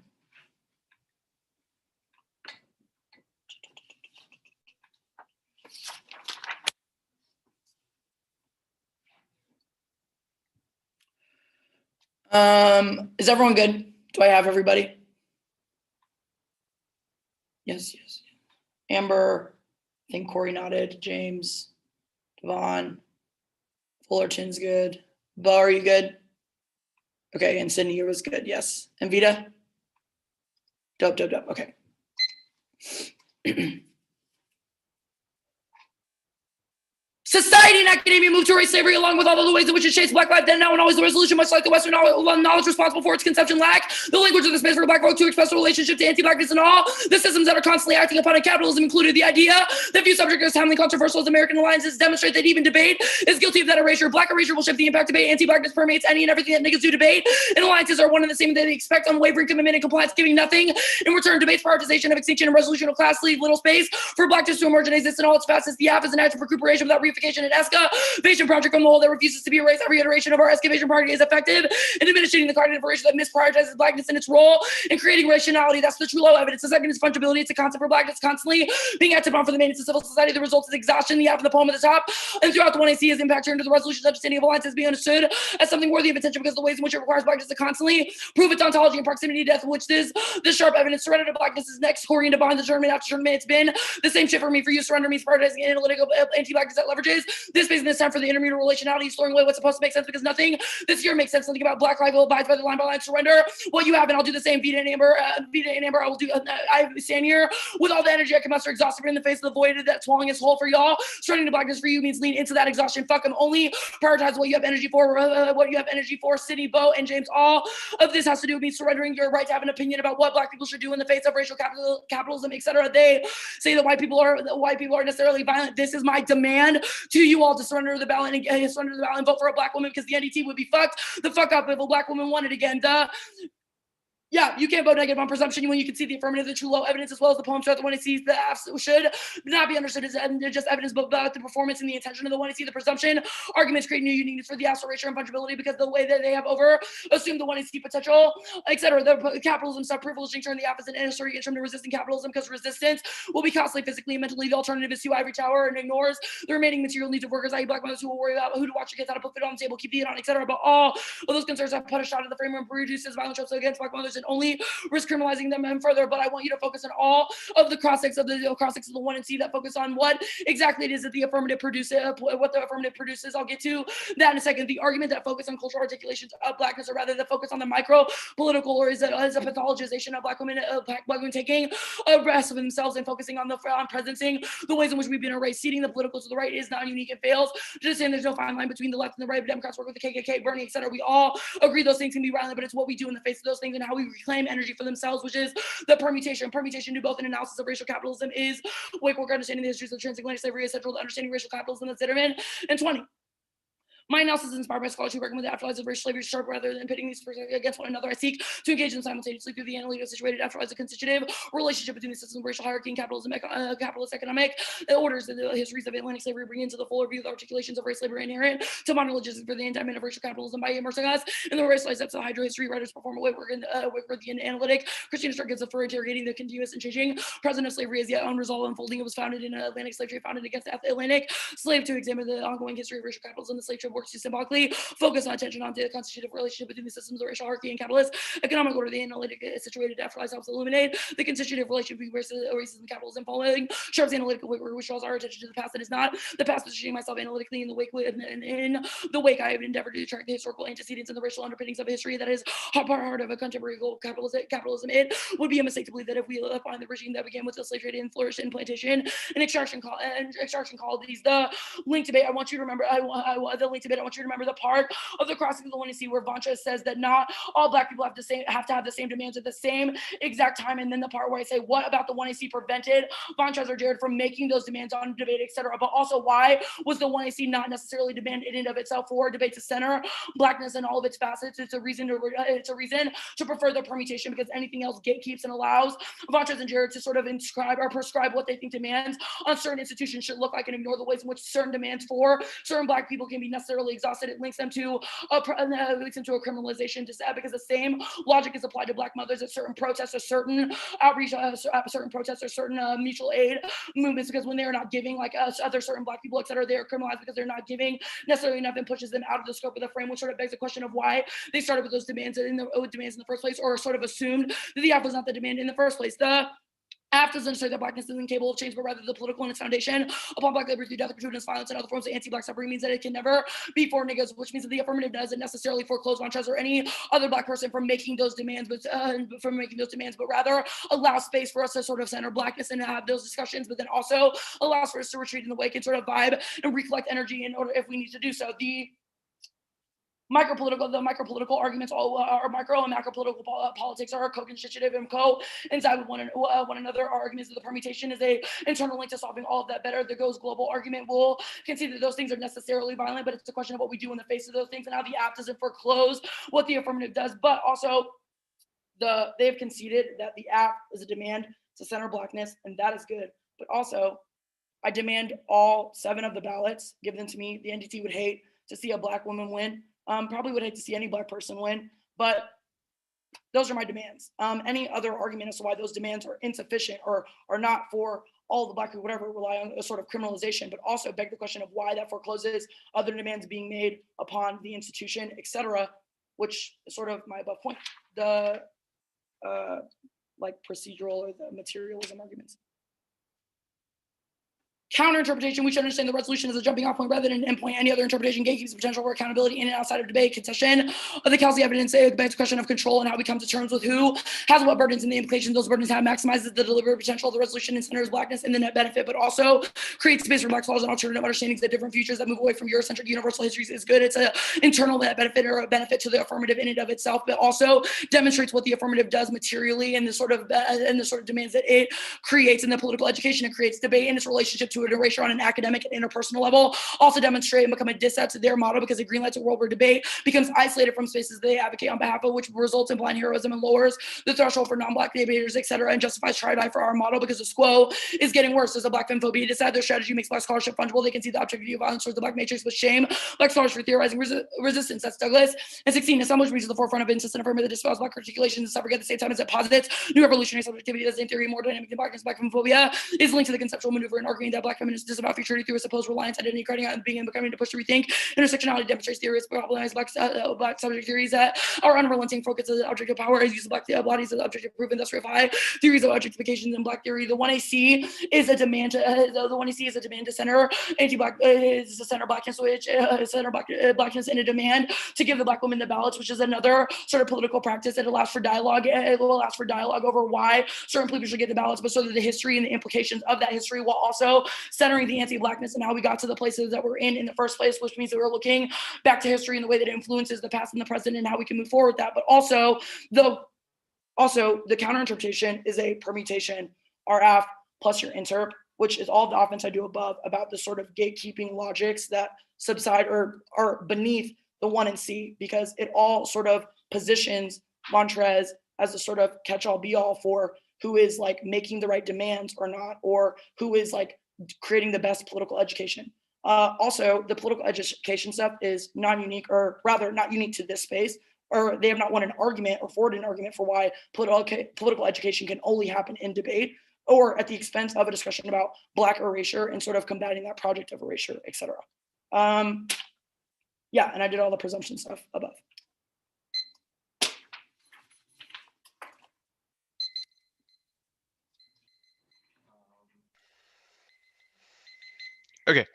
Is everyone good? Do I have everybody? Yes, yes. Amber, I think Corey nodded, James, Devon, Fullerton's good. Bo, are you good? Okay, and Sydney, yours was good, yes. And Vita? Dope, dope, dope, okay. Society and academia move to erase slavery along with all of the ways in which it shapes Black life then, now, and always the resolution, much like the Western knowledge responsible for its conception lack. The language of the space for the Black vote to express the relationship to anti-Blackness and all the systems that are constantly acting upon it. Capitalism included the idea that few subjects as timely controversial as American alliances demonstrate that even debate is guilty of that erasure. Black erasure will shift the impact debate. Anti-Blackness permeates any and everything that niggas do debate. And alliances are one and the same. They expect unwavering commitment and compliance, giving nothing in return. Debates, prioritization of extinction and resolution of class leave little space for Blackness to emerge and exist in all its facets. The app is an act of recuperation without reification unification and excavation project from the whole that refuses to be erased. Every iteration of our excavation party is effective in diminishing the cognitive erasure that misprioritizes blackness in its role in creating rationality. That's the true low evidence. The second is fungibility. It's a concept for blackness constantly being acted upon for the maintenance of civil society. The result is exhaustion. The half of the poem at the top and throughout the 1AC is impact turned to the resolution's understanding of alliances being understood as something worthy of attention because of the ways in which it requires blackness to constantly prove its ontology and proximity to death, which is this sharp evidence. Surrender to blackness is next. Korean divine the tournament after tournament. It's been the same shit for me. For you, surrender means prioritizing analytical anti-blackness that leverages this space and this time for the intermediate relationality, throwing away what's supposed to make sense because nothing this year makes sense. Something about black life will abides by the line by line. Surrender what you have, and I'll do the same. Vita and Amber. I will do. I stand here with all the energy I can muster, exhausted in the face of the void that's swallowing its whole for y'all. Surrendering to blackness for you means lean into that exhaustion. Fuck them. Only prioritize what you have energy for. What you have energy for. Sydney, Bo, and James. All of this has to do with me surrendering your right to have an opinion about what black people should do in the face of racial capitalism, etc. They say that white people are necessarily violent. This is my demand to you all to surrender the ballot and vote for a black woman because the NDT would be fucked the fuck up if a black woman won it again. Yeah, you can't vote negative on presumption when you can see the affirmative, the true low evidence, as well as the poem throughout the 1AC. The Fs should not be understood as just evidence, but about the performance and the intention of the 1AC. The presumption arguments create new uniqueness for the Fs, erasure and fungibility because the way that they have over assumed the 1AC potential, etc. The capitalism sub-privileging turn the F as an necessary interim to resisting capitalism because resistance will be costly physically and mentally. The alternative is to ivory tower and ignores the remaining material needs of workers, i.e. black mothers who will worry about who to watch your kids, how to put food on the table, keep the heat on, etc. But all of those concerns have put a shot at the framework and produces violent tropes against black mothers and only risk criminalizing them and further. But I want you to focus on all of the cross-sects of the 1AC that focus on what exactly it is that the affirmative produces, what the affirmative produces. I'll get to that in a second. The argument that focus on cultural articulations of blackness, or rather the focus on the micro political, or is a pathologization of black women taking a rest of themselves and focusing on presencing the ways in which we've been erased. Seating the political to the right is not unique and fails. Just saying there's no fine line between the left and the right. Democrats work with the KKK, Bernie, etc. We all agree those things can be violent, but it's what we do in the face of those things and how we reclaim energy for themselves, which is the permutation. Permutation do both an analysis of racial capitalism is wake work understanding the histories of transatlantic slavery is central to understanding racial capitalism that's Zitterman and 20. My analysis is inspired by scholars who recommend the afterlives of racial slavery sharp rather than pitting these against one another. I seek to engage them simultaneously through the analytic situated afterlives, a constitutive relationship between the system of racial hierarchy and capitalism, capitalist economic orders, and the histories of Atlantic slavery bring into the fuller view the articulations of race slavery inherent to modern logistics for the indictment of racial capitalism by immersing us in the racialized steps of hydro history. Writers perform a work in the analytic. Christina Stark gives a for interrogating the continuous and changing present of slavery as yet unresolved unfolding. It was founded in Atlantic slave trade, founded against the Atlantic slave to examine the ongoing history of racial capitalism. The slave trade works to symbolically focus on attention on the constitutive relationship between the systems of racial hierarchy and capitalist economic order. The analytic is situated to afterlife helps illuminate the constitutive relationship between racism and capitalism. Following Sharp's analytical wake, which draws our attention to the past that is not the past, positioning myself analytically in the wake. In the wake, I have endeavored to track the historical antecedents and the racial underpinnings of history that is heart of a contemporary global capitalism. It would be a mistake to believe that if we find the regime that began with the slave trade and flourished in plantation and extraction called these the link debate. I want you to remember the link debate. I want you to remember the part of the crossing of the 1AC where Vancha says that not all black people have to have the same demands at the same exact time, and then the part where I say what about the 1AC prevented Vanchas or Jared from making those demands on debate, etc. But also why was the 1AC not necessarily demand in and of itself for debate to center blackness in all of its facets? It's a reason to prefer the permutation because anything else gatekeeps and allows Vanchas and Jared to sort of inscribe or prescribe what they think demands on certain institutions should look like and ignore the ways in which certain demands for certain black people can be necessarily exhausted. It links them to a criminalization because the same logic is applied to black mothers at certain protests or certain outreach, certain protests or certain mutual aid movements, because when they're not giving like other certain black people, etc., they are criminalized because they're not giving necessarily enough and pushes them out of the scope of the frame, which sort of begs the question of why they started with those demands in the first place, or sort of assumed that the app was not the demand in the first place. The AF doesn't say that blackness isn't capable of change, but rather the political and its foundation upon black labor through death, gratuitous violence, and other forms of anti-black suffering means that it can never be for niggas, which means that the affirmative doesn't necessarily foreclose Vanchas or any other black person from making those demands, but rather allow space for us to sort of center blackness and have those discussions, but then also allows for us to retreat in the wake and sort of vibe and recollect energy in order if we need to do so. The micropolitical arguments, all are micro and macro political politics are co-constitutive and coincide with one another. Our arguments of the permutation is a internal link to solving all of that better. The goes global argument will concede that those things are necessarily violent, but it's a question of what we do in the face of those things and how the app doesn't foreclose what the affirmative does. But also, they've conceded that the app is a demand to center blackness, and that is good. But also, I demand all 7 of the ballots, give them to me. The NDT would hate to see a Black woman win. Probably would hate to see any Black person win, but those are my demands. Any other argument as to why those demands are insufficient or are not for all the Black people, whatever, rely on a sort of criminalization, but also beg the question of why that forecloses other demands being made upon the institution, et cetera, which is sort of my above point. The like procedural or the materialism arguments. Counter-interpretation, we should understand the resolution as a jumping off point rather than an endpoint. Any other interpretation gatekeeps the potential for accountability in and outside of debate. Concession of the Kelsey evidence debates question of control and how we come to terms with who has what burdens and the implications those burdens have, maximizes the deliberate potential of the resolution and centers Blackness in the net benefit, but also creates space for Black flaws and alternative understandings that different futures that move away from Eurocentric universal histories is good. It's an internal net benefit or a benefit to the affirmative in and of itself, but also demonstrates what the affirmative does materially and the sort of demands that it creates in the political education. It creates debate and its relationship to an erasure on an academic and interpersonal level, also demonstrate and become a disset to their model because it greenlights a world where debate becomes isolated from spaces they advocate on behalf of, which results in blind heroism and lowers the threshold for non-Black debaters, et cetera, and justifies try-die for our model because the quo is getting worse. There's a Black femphobia decide their strategy makes Black scholarship fungible. They can see the objectivity of violence towards the Black matrix with shame. Black scholars for theorizing resistance. That's Douglas. And 16, assemblage reaches the forefront of insistent affirmative that dispels Black articulation and suffrage at the same time as it posits new evolutionary subjectivity as in theory more dynamic than Blackness. Black femphobia is linked to the conceptual maneuver and arguing that Black feminists disavow futurity through a supposed reliance, identity, crediting on being and becoming to push to rethink. Intersectionality demonstrates theories, problems Black subject theories that are unrelenting focus of the object of power as use of Black bodies as objective proof and thus reify theories of objectification in Black theory. The 1AC is a demand to the 1AC is a demand to center anti-Black is a center Blackness, which center Blackness in a demand to give the Black woman the ballots, which is another sort of political practice that allows for dialogue. It will allow for dialogue over why certain people should get the ballots, but so that the history and the implications of that history while also centering the anti-Blackness and how we got to the places that we're in the first place, which means that we're looking back to history and the way that it influences the past and the present and how we can move forward with that. But also the counter-interpretation is a permutation RF plus your interp, which is all the offense I do above about the sort of gatekeeping logics that subside or are beneath the 1C, because it all sort of positions Montrez as a sort of catch-all be-all for who is like making the right demands or not, or who is like creating the best political education. Also, the political education stuff is non-unique, or rather not unique to this space, or they have not won an argument or forwarded an argument for why political education can only happen in debate or at the expense of a discussion about Black erasure and sort of combating that project of erasure, et cetera. Yeah, and I did all the presumption stuff above. Okay.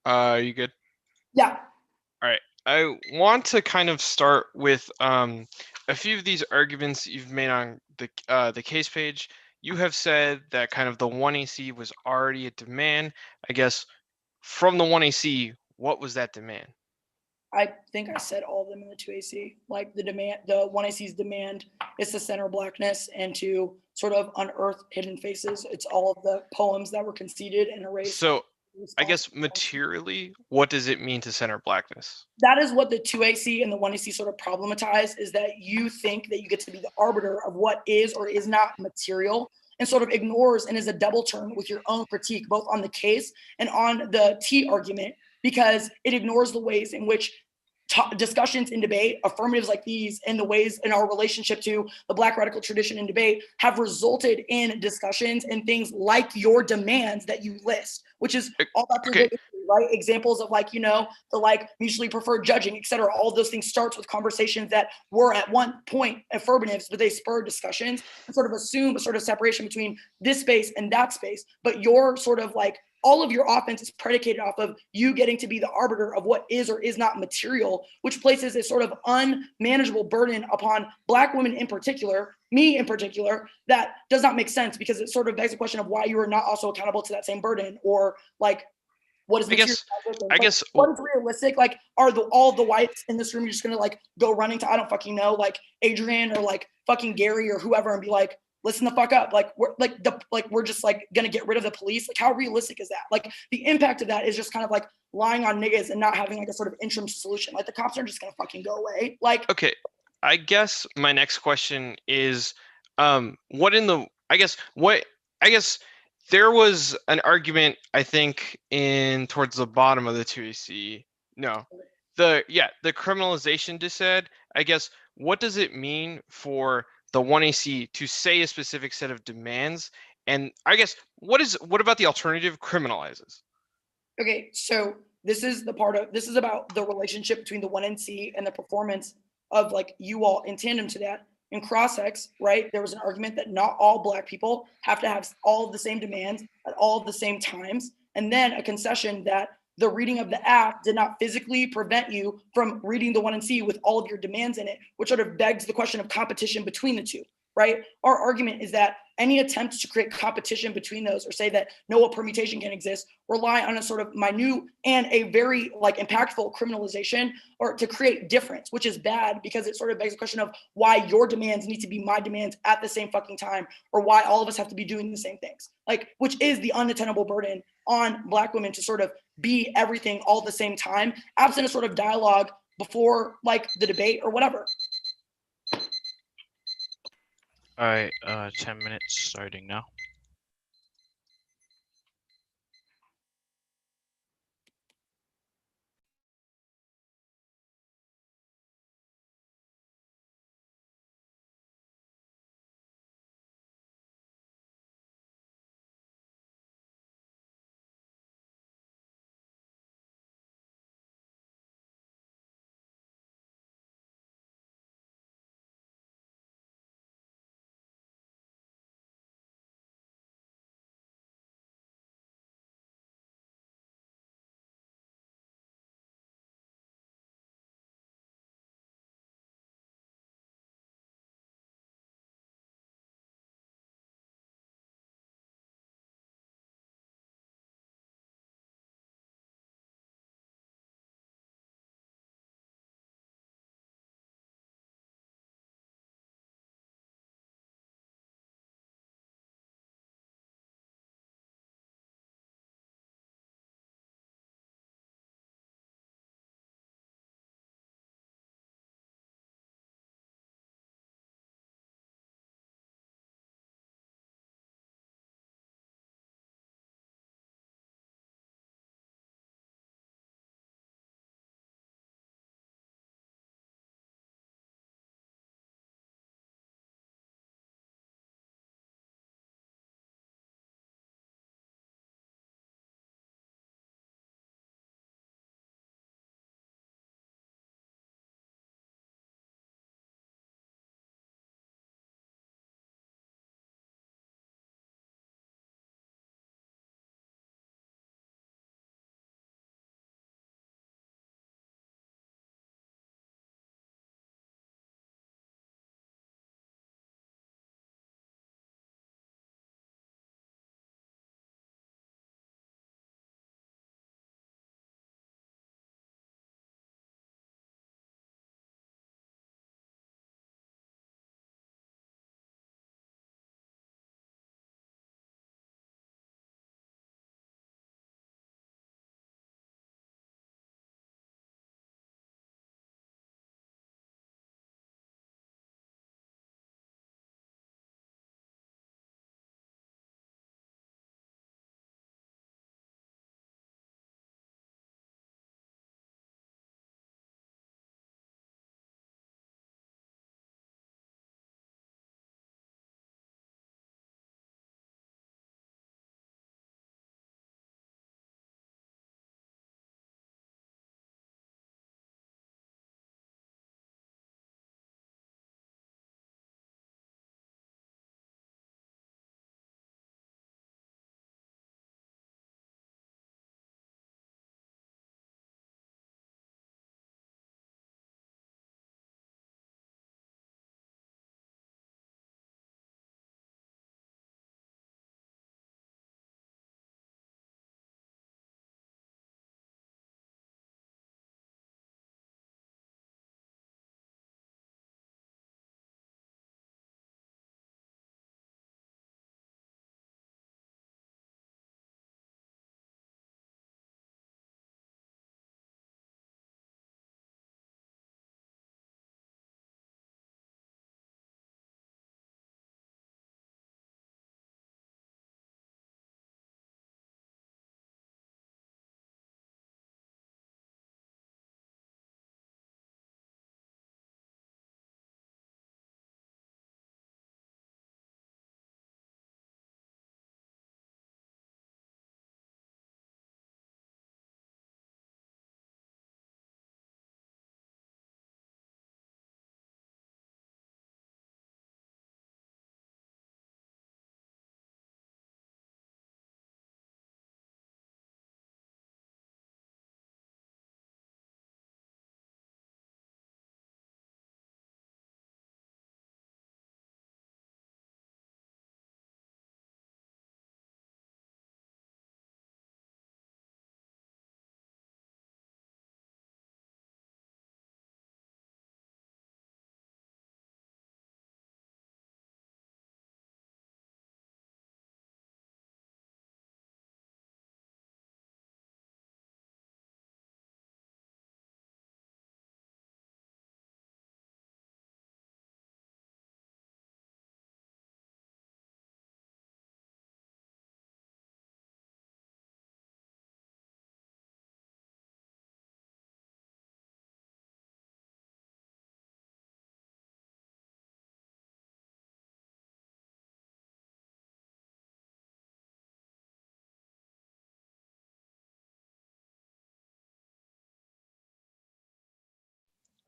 You good? Yeah. All right. I want to kind of start with a few of these arguments you've made on the case page. You have said that kind of the 1AC was already a demand. I guess from the 1AC, what was that demand? I think I said all of them in the 2AC. Like the 1AC's demand is to center Blackness and to sort of unearth hidden faces. It's all of the poems that were conceded and erased. So I guess materially, what does it mean to center Blackness? That is what the 2AC and the 1AC sort of problematize, is that you think that you get to be the arbiter of what is or is not material, and sort of ignores and is a double turn with your own critique, both on the case and on the T argument, because it ignores the ways in which discussions in debate, affirmatives like these, and the ways in our relationship to the Black radical tradition in debate have resulted in discussions and things like your demands that you list, which is all about the right? Examples of like, the like mutually preferred judging, et cetera. All of those things starts with conversations that were at one point affirmatives, but they spurred discussions and sort of assume a sort of separation between this space and that space. But your sort of like, all of your offense is predicated off of you getting to be the arbiter of what is or is not material, which places a sort of unmanageable burden upon Black women in particular, me in particular, that does not make sense, because it sort of begs the question of why you are not also accountable to that same burden, or like, what is I guess what is realistic? Like, are all the whites in this room just gonna like go running to, I don't fucking know, like Adrian or like fucking Gary or whoever and be like, listen the fuck up, like we're just like gonna get rid of the police? Like, how realistic is that? Like, the impact of that is just kind of like lying on niggas and not having like a sort of interim solution. Like, the cops aren't just gonna fucking go away. Like, okay, I guess my next question is, there was an argument, I think, in towards the bottom of the 2AC. No, the criminalization dissent. I guess what does it mean for the 1AC to say a specific set of demands? And I guess what about the alternative criminalizes? Okay, so this is about the relationship between the 1NC and the performance of like you all in tandem to that. In cross-ex, right, there was an argument that not all Black people have to have all of the same demands at all of the same times, and then a concession that the reading of the app did not physically prevent you from reading the 1NC with all of your demands in it, which sort of begs the question of competition between the two, right? Our argument is that any attempts to create competition between those or say that no permutation can exist rely on a sort of minute and a very like impactful criminalization or to create difference, which is bad because it sort of begs the question of why your demands need to be my demands at the same fucking time or why all of us have to be doing the same things, like which is the unattainable burden on Black women to sort of be everything all at the same time, absent a sort of dialogue before like the debate or whatever. All right, 10 minutes starting now.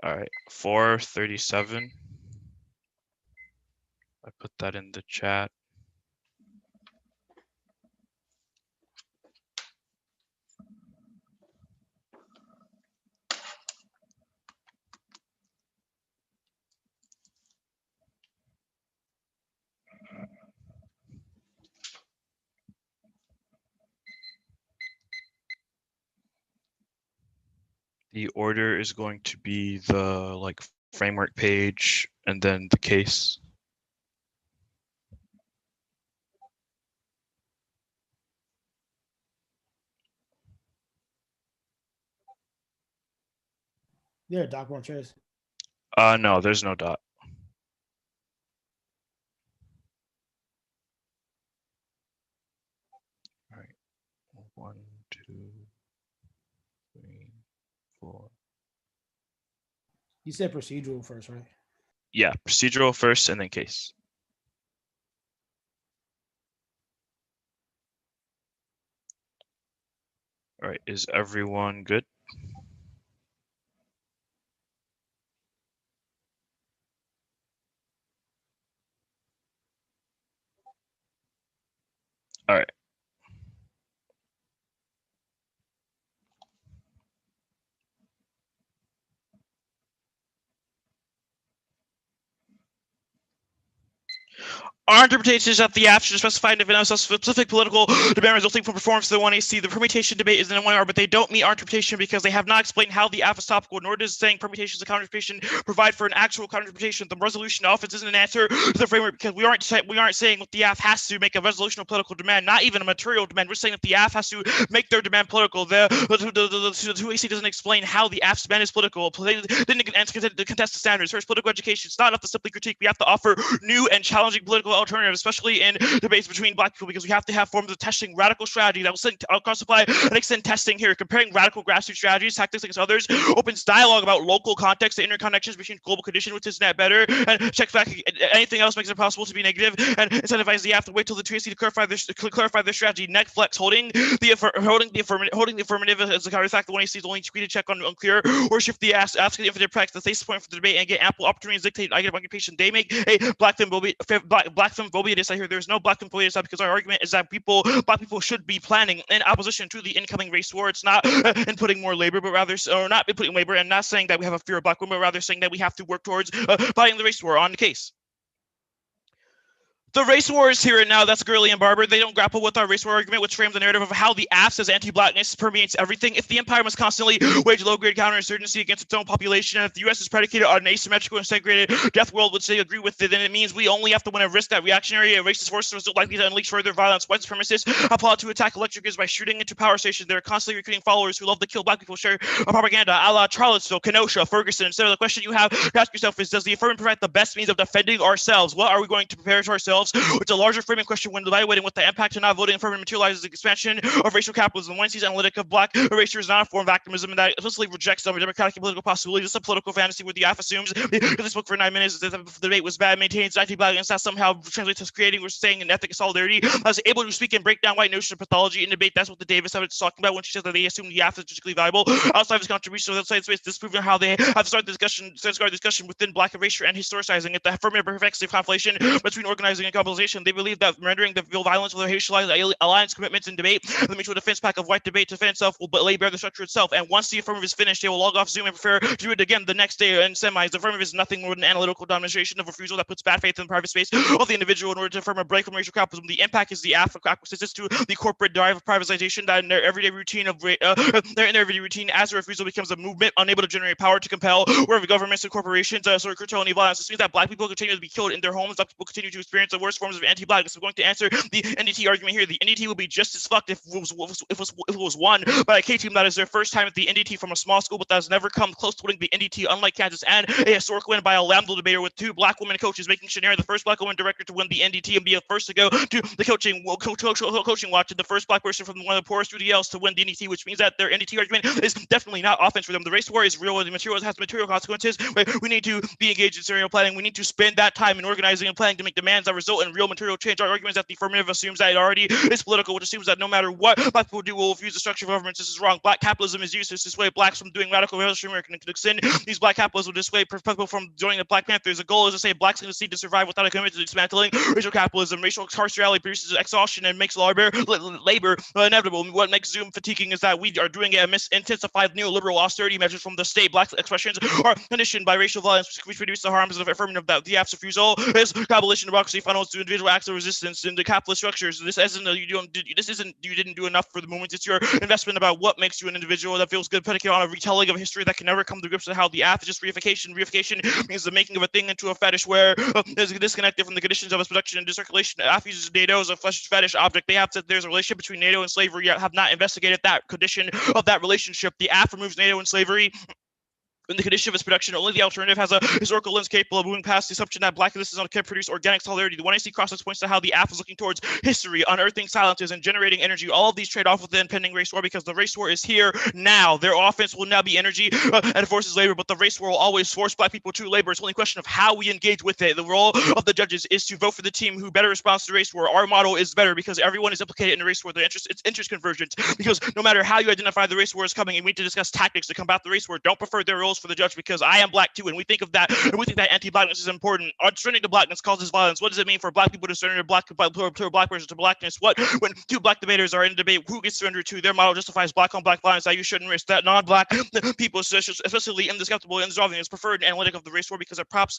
All right, 437. I put that in the chat. The order is going to be the like framework page and then the case. Yeah, Doc won't trace. No, there's no dot. All right, 1, 2, 3, 4. You said procedural first, right? Yeah, procedural first and then case. All right, is everyone good? All right. Our interpretation is that the app should specify an event of specific political demand resulting from performance of the 1AC. The permutation debate is in 1R, but they don't meet our interpretation because they have not explained how the app is topical, nor does saying permutations of counter-interpretation provide for an actual counter-interpretation. The resolution often isn't an answer to the framework because we aren't saying that the app has to make a resolution of political demand, not even a material demand. We're saying that the app has to make their demand political. The 2AC doesn't explain how the app's demand is political. They didn't contest the standards. First, political education. It's not enough to simply critique. We have to offer new and challenging political alternatives, especially in debates between Black people, because we have to have forms of testing radical strategy that will classify and extend testing here. Comparing radical grassroots strategies, tactics against others opens dialogue about local context, the interconnections between global conditions, which is net better, and checks back anything else makes it possible to be negative, and incentivizes the app to wait till the 2AC to clarify their strategy. Netflix holding the affirmative as a counter fact. The 1AC is only tweeted check on unclear, or shift the ask the infinite practice the basis point for the debate and get ample opportunities to dictate negative occupation. They make a black femphobia decide here. There's no black femphobia decide because our argument is that black people should be planning in opposition to the incoming race war. It's not in putting more labor, but rather, or not in putting labor, and not saying that we have a fear of black women, but rather saying that we have to work towards fighting the race war on the case. The race war is here and now. That's Gurley and Barber. They don't grapple with our race war argument, which frames the narrative of how the apps as anti-blackness permeates everything. If the empire must constantly wage low-grade counterinsurgency against its own population, and if the U.S. is predicated on an asymmetrical and segregated death world, which they agree with, then it means we only have to win a risk that reactionary and racist forces are likely to unleash further violence. White supremacists applaud to attack electric grids by shooting into power stations. They're constantly recruiting followers who love to kill black people, share propaganda a la Charlottesville, Kenosha, Ferguson. Instead of the question you have to ask yourself is, does the affirmative provide the best means of defending ourselves? What are we going to prepare to ourselves? It's a larger framing question when evaluating what the impact of not voting affirmative materializes the expansion of racial capitalism. One sees analytic of black erasure is not a form of activism, and that explicitly rejects some democratic and political possibilities. It's a political fantasy where the AF assumes because they spoke for 9 minutes that the debate was bad, maintains anti-blackness, that somehow translates to creating or saying an ethic of solidarity. I was able to speak and break down white notions of pathology in debate. That's what the Davis is talking about when she says that they assume the AF is strategically viable. Outside of his contribution to the outside space, disproving how they have started discussion within black erasure and historicizing it. The affirmative perfects the conflation between organizing and mobilization. They believe that rendering the violence with their racialized alliance commitments in debate, the mutual defense pack of white debate to defend itself will lay bare the structure itself. And once the affirmative is finished, they will log off Zoom and prefer to do it again the next day and semis. The affirmative is nothing more than an analytical demonstration of refusal that puts bad faith in the private space of the individual in order to affirm a break from racial capitalism. The impact is the acquiescence to the corporate drive of privatization that in their everyday routine as a refusal becomes a movement unable to generate power to compel wherever governments and corporations curtail any violence. This means that black people continue to be killed in their homes. Black people continue to experience the worst forms of anti-blackness. I'm going to answer the NDT argument here. The NDT will be just as fucked if it was won by a K team that is their first time at the NDT from a small school, but that has never come close to winning the NDT, unlike Kansas, and a historic win by a Lambda debater with 2 black women coaches, making Shanair the first black woman director to win the NDT and be the first to go to the coaching watch, and the first black person from one of the poorest UDLs to win the NDT, which means that their NDT argument is definitely not offense for them. The race war is real, and the has material consequences. We need to be engaged in scenario planning. We need to spend that time in organizing and planning to make demands that result result in real material change. Our argument is that the affirmative assumes that it already is political, which assumes that no matter what black people do, will refuse the structure of government. This is wrong. Black capitalism is used to dissuade blacks from doing radical revolutionary work and extend these black capitalists will dissuade people from joining the Black Panthers. The goal is to say blacks can succeed to survive without a commitment to dismantling racial capitalism. Racial carcerality produces exhaustion and makes labor inevitable. What makes Zoom fatiguing is that we are doing it amidst intensified neoliberal austerity measures from the state. Black expressions are conditioned by racial violence, which produce the harms of affirmative that the AF's refusal is abolition democracy funnels to individual acts of resistance in the capitalist structures. This isn't you didn't do enough for the movement. It's your investment about what makes you an individual that feels good, predicated on a retelling of history that can never come to grips with how the AF is just reification. Reification means the making of a thing into a fetish where is disconnected from the conditions of its production and circulation. AF uses NATO as a fetish object. They have said there's a relationship between NATO and slavery, yet have not investigated that condition of that relationship. The AF removes NATO and slavery in the condition of its production. Only the alternative has a historical lens capable of moving past the assumption that black existence can produce organic solidarity. The 1AC crosses points to how the AF is looking towards history, unearthing silences, and generating energy. All of these trade off with the impending race war because the race war is here now. Their offense will now be energy and forces labor, but the race war will always force black people to labor. It's only a question of how we engage with it. The role of the judges is to vote for the team who better responds to the race war. Our model is better because everyone is implicated in the race war. It's interest convergence because no matter how you identify the race war is coming, and we need to discuss tactics to combat the race war. Don't prefer their roles for the judge because I am black too, and we think of that, and we think that anti-blackness is important. Surrendering to blackness causes violence. What does it mean for black people to surrender to black person to blackness? What when two black debaters are in a debate, who gets surrendered to? Their model justifies black on black violence that you shouldn't risk. That non-black people, especially indiscutible and dissolving, is preferred analytic of the race war because it props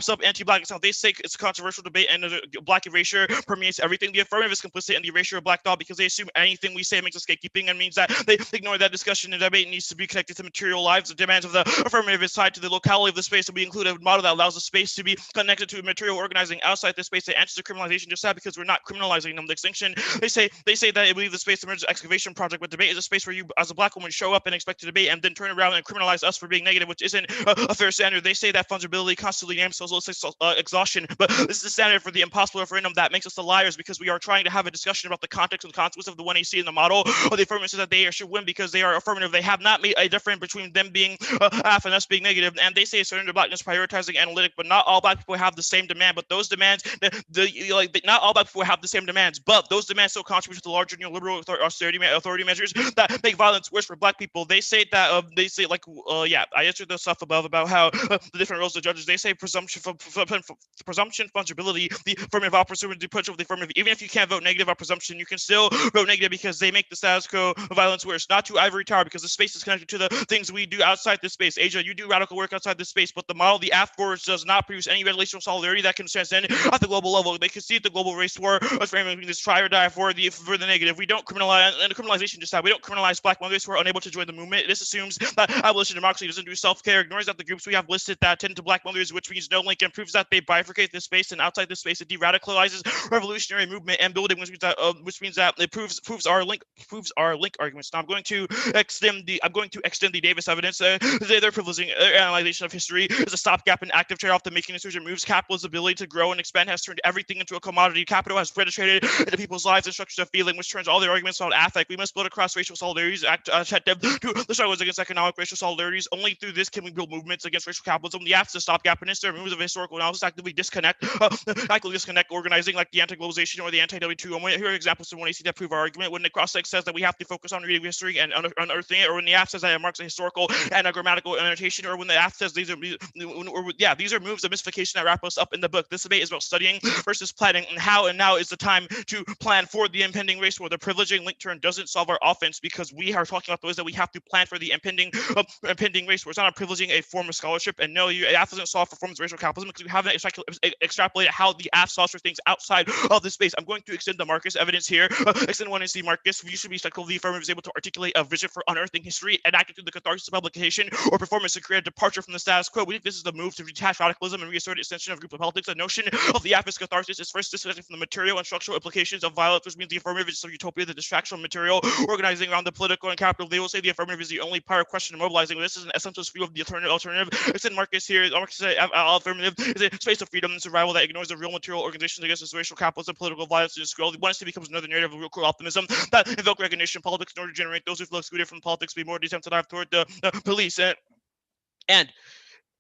up anti-blackness. Now they say it's a controversial debate, and the black erasure permeates everything. The affirmative is complicit in the erasure of black thought because they assume anything we say makes us gatekeeping and means that they ignore that discussion and debate needs to be connected to material lives. The demands of the affirmative is tied to the locality of the space, and we include a model that allows the space to be connected to material organizing outside the space. It answers to criminalization just that because we're not criminalizing them. The extinction, they say that they believe the space emerges excavation project, but debate is a space where you as a black woman show up and expect to debate and then turn around and criminalize us for being negative, which isn't a fair standard. They say that fungibility constantly names social exhaustion, but this is the standard for the impossible referendum that makes us the liars because we are trying to have a discussion about the context and consequence of the 1AC in the model. Or the affirmative says that they should win because they are affirmative. They have not made a difference between them being AF and us being negative, and they say surrender to blackness prioritizing analytic, but not all black people have the same demand. But those demands, not all black people have the same demands, but those demands still contribute to the larger neoliberal authority measures that make violence worse for black people. They say that I answered the stuff above about how the different roles of judges. They say presumption fungibility, the affirmative opportunity to push over the affirmative. Even if you can't vote negative on presumption, you can still vote negative because they make the status quo of violence worse. Not to ivory tower because the space is connected to the things we do outside this space. Asia, you do radical work outside this space, but the model the AF forwards does not produce any relational solidarity that can transcend at the global level. They concede the global race war as framing this try or die for the negative. We don't criminalize, and the criminalization just that we don't criminalize black mothers who are unable to join the movement. This assumes that abolition democracy doesn't do self-care, ignores that the groups we have listed that attend to black mothers, which means no link, and proves that they bifurcate this space, and outside this space it de-radicalizes revolutionary movement and building, which means that it proves our link arguments. Now I'm going to extend the Davis evidence. Their privileging analyzation of history is a stopgap and active trade-off to making insurgent moves. Capital's ability to grow and expand has turned everything into a commodity. Capital has penetrated into people's lives and structures of feeling, which turns all their arguments on affect. We must build across racial solidarities, attentive to the struggles against economic racial solidarities. Only through this can we build movements against racial capitalism. The AF's stopgap and instead moves of historical analysis actively disconnect organizing like the anti-globalization or the anti-W2. Here are examples of when you see that prove our argument. When the cross-text says that we have to focus on reading history and unearthing it, or when the AF says that it marks a historical and a grammatical annotation, or when the AF says these are moves of mystification that wrap us up in the book. This debate is about studying versus planning, and how and now is the time to plan for the impending race war. The privileging link turn doesn't solve our offense because we are talking about the ways that we have to plan for the impending race war. It's not privileging a form of scholarship, and no, AF doesn't solve for forms of racial capitalism because we haven't extrapolated how the AF solves for things outside of this space. I'm going to extend the Marcus evidence here. Extend one and see Marcus. You should be skeptical the affirmative is able to articulate a vision for unearthing history and acting through the catharsis of publication or performance to create a departure from the status quo. We think this is the move to detach radicalism and reassert extension of group of politics. The notion of the AF catharsis is first disconnected from the material and structural implications of violence, which means the affirmative is some utopia, the distraction of material, organizing around the political and capital. They will say the affirmative is the only power question of mobilizing. This is an essential view of the alternative. Extend Marcus here. Marcus said affirmative is a space of freedom and survival that ignores the real material organizations against this racial capitalism, political violence, and scroll. The 1C becomes another narrative of real core optimism that invoke recognition. Politics in order to generate those who feel excluded from politics be more desensitized toward the police. And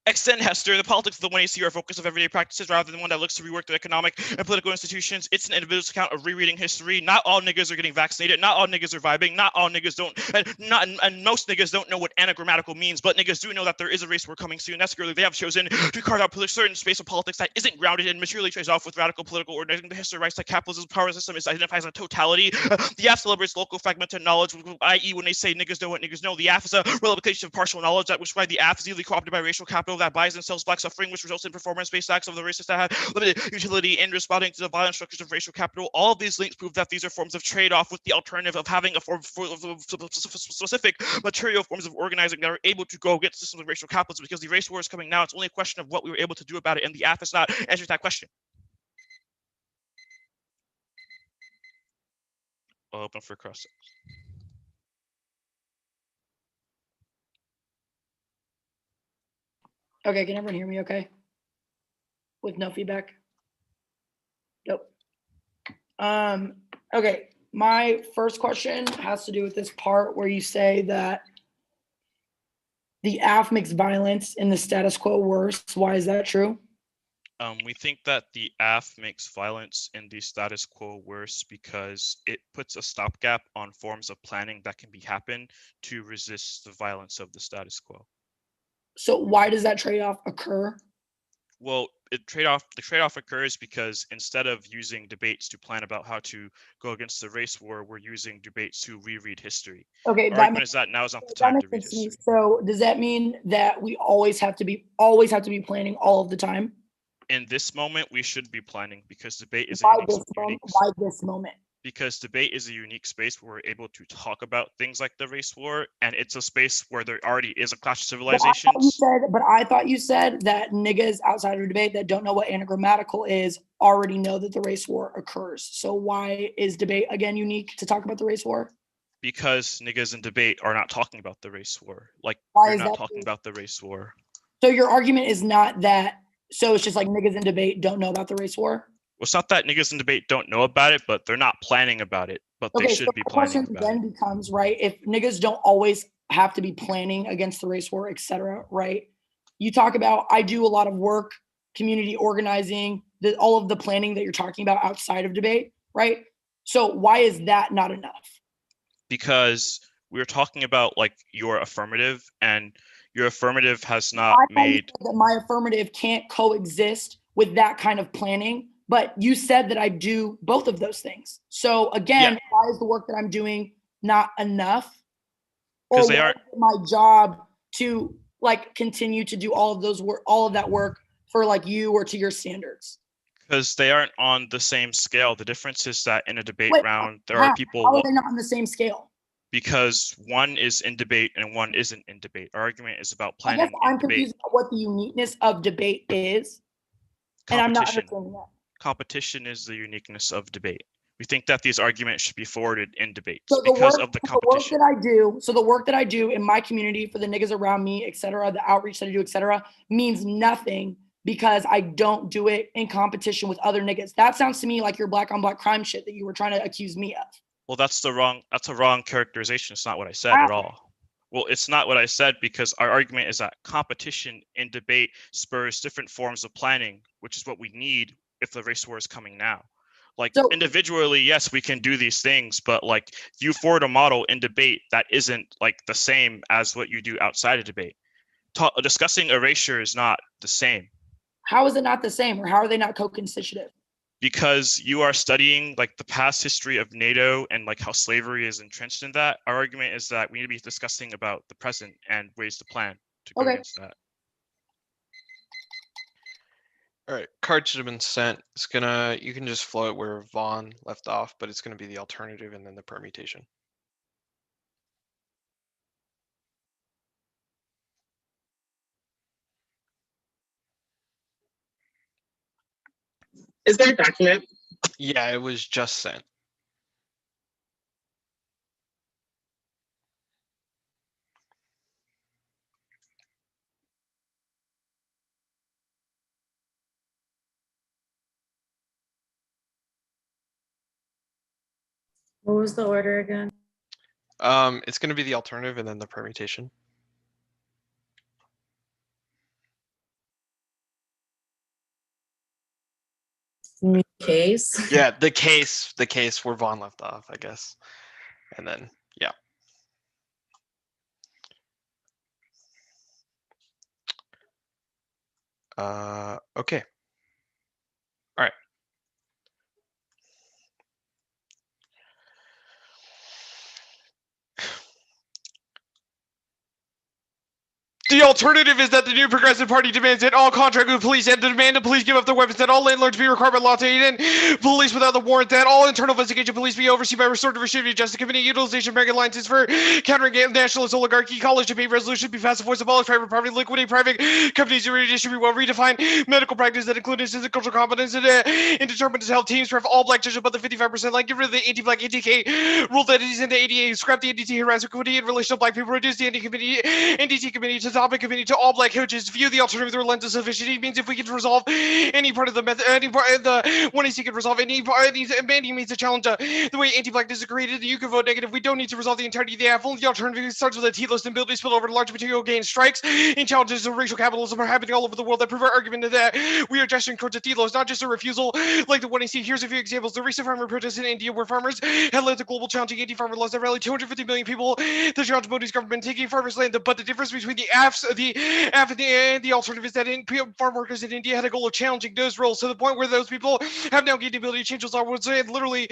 Extend Hester, the politics of the 1AC are a focus of everyday practices rather than one that looks to rework the economic and political institutions. It's an individual's account of rereading history. Not all niggas are getting vaccinated. Not all niggas are vibing. Not all niggas don't, and most niggas don't know what anagrammatical means, but niggas do know that there is a race war coming soon. That's clearly they have chosen to carve out a certain space of politics that isn't grounded and materially trades off with radical political organizing. The history writes that capitalism's power system is identified as a totality. The AF celebrates local fragmented knowledge, i.e. when they say niggas know what niggas know, the AF is a replication of partial knowledge, that which why the AF is easily co-opted by racial capital that buys and sells black suffering, which results in performance-based acts of the racists that have limited utility in responding to the violent structures of racial capital. All of these links prove that these are forms of trade-off with the alternative of having a form of specific material forms of organizing that are able to go against systems of racial capitalism, because the race war is coming now. It's only a question of what we were able to do about it, and the AF is not answering that question. I'll open for cross. Okay, can everyone hear me okay? With no feedback? Nope. Okay, my first question has to do with this part where you say that the AF makes violence in the status quo worse. Why is that true? We think that the AF makes violence in the status quo worse because it puts a stopgap on forms of planning that can be happen to resist the violence of the status quo. So why does that trade-off occur? Well, the trade-off occurs because instead of using debates to plan about how to go against the race war, we're using debates to reread history. Okay, Our argument is that now is not the time to read makes sense to me. history. So does that mean that we always have to be planning all of the time? In this moment, we should be planning because debate is Why a unique, this moment? Why this moment? because debate is a unique space where we're able to talk about things like the race war, and it's a space where there already is a clash of civilizations. But I thought you said that niggas outside of debate that don't know what anagrammatical is already know that the race war occurs. So why is debate again unique to talk about the race war? Because niggas in debate are not talking about the race war. Like, Why you're is not that talking about the race war. So your argument is not that, so it's just like niggas in debate don't know about the race war? Well, it's not that niggas in debate don't know about it, but they're not planning about it. But they should be the planning question about it. then becomes, right, if niggas don't always have to be planning against the race war, et cetera, right? You talk about, I do a lot of work, community organizing, all of the planning that you're talking about outside of debate, right? So why is that not enough? Because we're talking about like your affirmative, and your affirmative has not made that my affirmative can't coexist with that kind of planning, but you said that I do both of those things. So again, why is the work that I'm doing not enough? Or because they aren't my job to like continue to do all of that work for like you or to your standards? because they aren't on the same scale. The difference is that in a debate Wait, round, there how? are people. How are they not on the same scale? Because one is in debate and one isn't in debate. Our argument is about I planning guess I'm in debate. confused about what the uniqueness of debate is. And I'm not Competition. understanding that. Competition is the uniqueness of debate. We think that these arguments should be forwarded in debates So because of the competition. The work that I do in my community for the niggas around me, et cetera, the outreach that I do, et cetera, means nothing because I don't do it in competition with other niggas. That sounds to me like your black on black crime shit that you were trying to accuse me of. Well, that's a wrong characterization. It's not what I said at all. Well, it's not what I said because our argument is that competition in debate spurs different forms of planning, which is what we need if the race war is coming now. Like individually, yes, we can do these things, but like you forward a model in debate that isn't like the same as what you do outside of debate. Discussing erasure is not the same. How is it not the same, or how are they not co-constitutive? Because you are studying like the past history of NATO and like how slavery is entrenched in that. Our argument is that we need to be discussing about the present and ways to plan to go against that. All right, card should have been sent. It's gonna, you can just flow it where Vaughn left off, but it's gonna be the alternative and then the permutation. Is there a document? Yeah, it was just sent. What was the order again? It's gonna be the alternative and then the permutation. New case. Yeah, the case where Vaughn left off, I guess. And then, yeah. Okay. All right. The alternative is that the new Progressive Party demands that all contract with police and the demand that police give up their weapons, that all landlords be required by law to aid in police without the warrant, that all internal investigation police be overseen by restorative retributive justice committee, utilization of American alliances for countering nationalist oligarchy, college debate resolution be passed, voice abolish private property, liquidate private companies, and redistribute well redefined medical practice that include instance of cultural competence and indeterminate health teams for all black judges above the 55% line, get rid of the anti-black ATK rule that is in the ADA, scrap the NDT harassment committee in relation to black people, reduce the NDT committee to topic committee to all black coaches, view the alternative through a lens of sufficiency. Means if we can resolve any part of the method, any part of the one AC can resolve any part of these mandate means to challenge the way anti-blackness is created, you can vote negative. We don't need to resolve the entirety of the app. Only the alternative starts with a T-list and ability spill over to large material gain. Strikes and challenges of racial capitalism are happening all over the world that prove our argument that we are gesturing towards a T-list, not just a refusal like the one AC. Here's a few examples. The recent farmer protests in India where farmers had led the global challenging anti-farmer laws that rallied 250 million people to challenge Modi's government taking farmers' land. But the difference between the AFs, and the alternative is that farm workers in India had a goal of challenging those rules to the point where those people have now gained the ability to change those laws. Literally,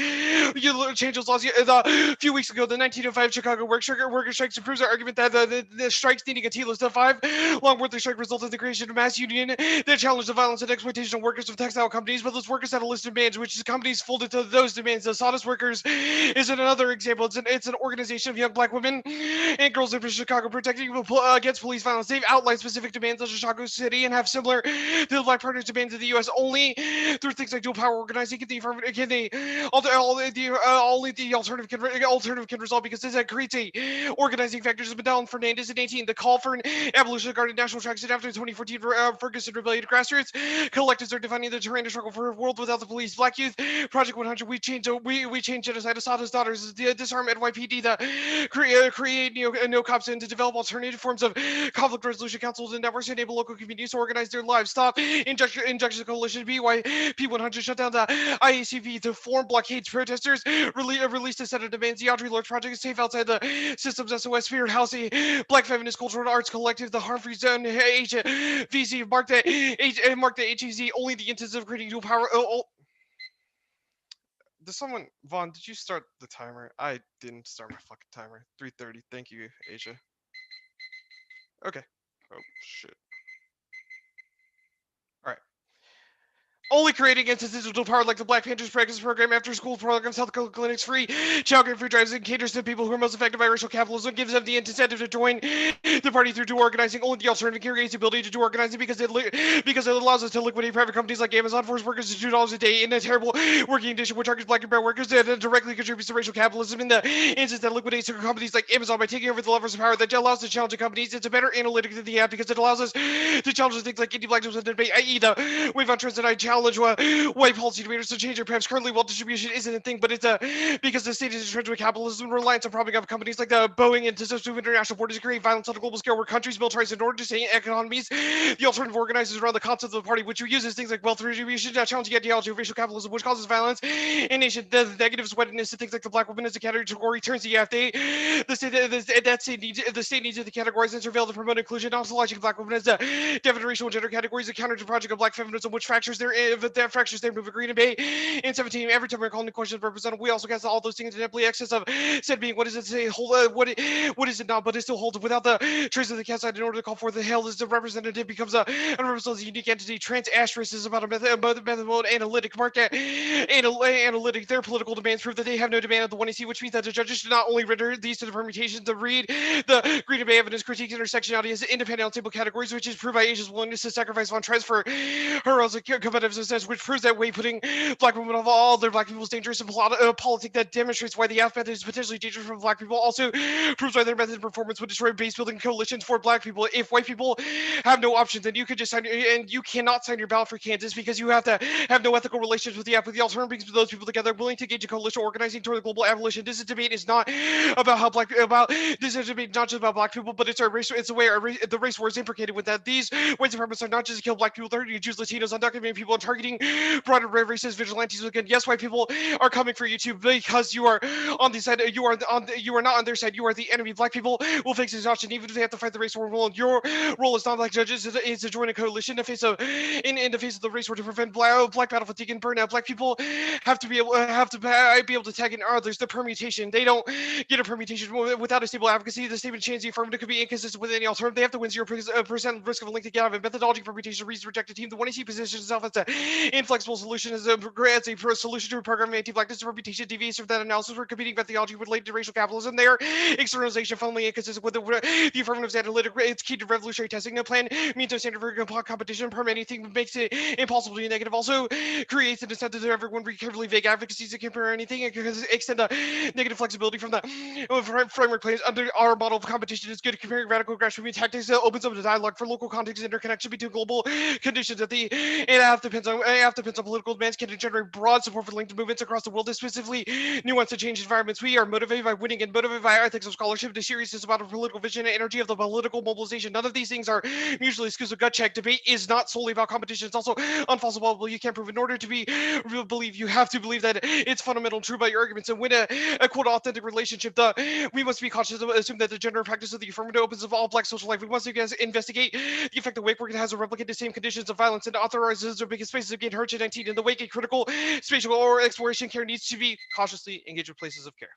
you change those laws. A few weeks ago, the 1905 Chicago worker strikes proves our argument that the strikes needing a T-list of 5 long worth of strike resulted in the creation of a mass union that challenged the violence and exploitation of workers of textile companies. But those workers had a list of demands, which the companies folded to those demands. The Sawdust Workers is another example. It's an organization of young black women and girls in Chicago protecting against police violence. They've outlined specific demands of Chicago City and have similar to the Black Partners demands of the U.S. Only through things like dual power organizing only the alternative can resolve, because this creates a organizing factors. Madeleine Fernandez in 18, the call for an abolition of guarded national tracks after 2014 Ferguson rebellion grassroots collectives are defining the terrain to struggle for a world without the police. Black Youth Project 100, we change genocide. Asada's daughters, disarm NYPD, the create no cops, and to develop alternative forms of conflict resolution councils and networks to enable local communities to organize their lives. Stop injection coalition BYP 100, shut down the IACP to form blockades protesters, release a set of demands. The Audrey Lorde Project is safe outside the systems. SOS Spirit House, a Black Feminist Cultural and Arts Collective, the Harm Free Zone, HVC, mark the HEZ, only the instance of creating dual power. Does someone, Vaughn, did you start the timer? I didn't start my fucking timer. 3:30. Thank you, Asia. Okay. Oh, shit. All right. Only creating instances of dual power like the Black Panthers practice program, after school programs, health clinics, free childcare, food drives, and caters to people who are most affected by racial capitalism, gives them the incentive to join the party through dual organizing. Only the alternative creates the ability to do organizing because it allows us to liquidate private companies like Amazon, force workers to $2 a day in a terrible working condition, which targets black and brown workers, and directly contributes to racial capitalism in the instance that liquidates companies like Amazon by taking over the levers of power that allows us to challenge the companies. It's a better analytic than the app because it allows us to challenge things like anti-blackness and debate, i.e. the wave on trends that I challenge white policy debaters to change their perhaps currently wealth distribution isn't a thing, but it's because the state is entrenched with capitalism, reliance on propping up companies like the Boeing and to substitute international borders to create violence on a global scale where countries militarize in order to sustain economies. The alternative organizes around the concept of the party, which uses things like wealth redistribution to challenge the ideology of racial capitalism, which causes violence in nation. The negative weddedness to things like the black woman as a category turns the AFD. The state needs to categorize and surveil to promote inclusion, not lodging black women as definite racial and gender categories, a counter to project of black feminism, which fractures their move Green Bay in 17. Every time we're calling the question represented, we also cast all those things in empty excess of said being. What does it say? Hold what is it not? But it still holds without the trace of the cat side in order to call for the hell is the representative becomes a unique entity. Trans asterisk is about a method analytic market analytic. Their political demands prove that they have no demand of the 1AC, which means that the judges should not only render these to the permutations to read the Green Bay evidence critiques intersectionality as independent unstable categories, which is proved by Asia's willingness to sacrifice on trends for her as a competitive success, which proves that way putting black women of all other black people is dangerous in politics. That demonstrates why the AF method is potentially dangerous for black people. Also proves why their method of performance would destroy base building coalitions for black people. If white people have no options, then you could just sign, and you cannot sign your ballot for Kansas because you have to have no ethical relations with the AF. But the alternative brings those people together willing to engage in coalition organizing toward the global abolition. This debate is not about how this is a debate not just about black people, but it's our race. It's the way the race war is implicated with that. These white supremacists are not just to kill black people, they're to use Latinos, undocumented people, and targeting broader racist vigilantes. Again, yes, white people are coming for you too because you are on the side. You are not on their side. You are the enemy. Black people will face exhaustion even if they have to fight the race war role. Your role as non-black judges is to join a coalition in the face of the race war to prevent black battle fatigue and burnout. Black people have to be able to tag in others. The permutation. They don't get a permutation without a stable advocacy. The statement change the affirmative could be inconsistent with any alternative. They have to win 0% risk of a link to get out of it. Methodology permutation reads rejected team. The 1AC positions itself as an inflexible solution as a solution to a program of anti-blackness. Permutation deviates from that analysis where competing methodology related to racial capitalism. Their externalization fundamentally inconsistent with the affirmative's analytic. It's key to revolutionary testing. The plan means no standard for competition. Permit anything makes it impossible to be negative. Also creates an incentive to everyone read carefully vague advocacies to compare anything and extend the negative flexibility from the framework plans under our model of competition is good at comparing radical grassroots tactics that opens up the dialogue for local context and interconnection between global conditions at the AF depends on political demands can generate broad support for linked movements across the world, specifically nuanced to change environments. We are motivated by winning and motivated by ethics of scholarship. The series is about a political vision and energy of the political mobilization. None of these things are mutually exclusive. Gut check debate is not solely about competition. It's also unfalsifiable. You can't prove in order to believe. You have to believe that it's fundamental true about your arguments and win a quote authentic relationship. We must be cautious of assume that the gender practice of the affirmative opens of all black social life. We must investigate the effect of wake work has to replicate the same conditions of violence and authorizes or biggest spaces of gain hurt and 19 in the wake. A critical spatial or exploration care needs to be cautiously engaged with places of care.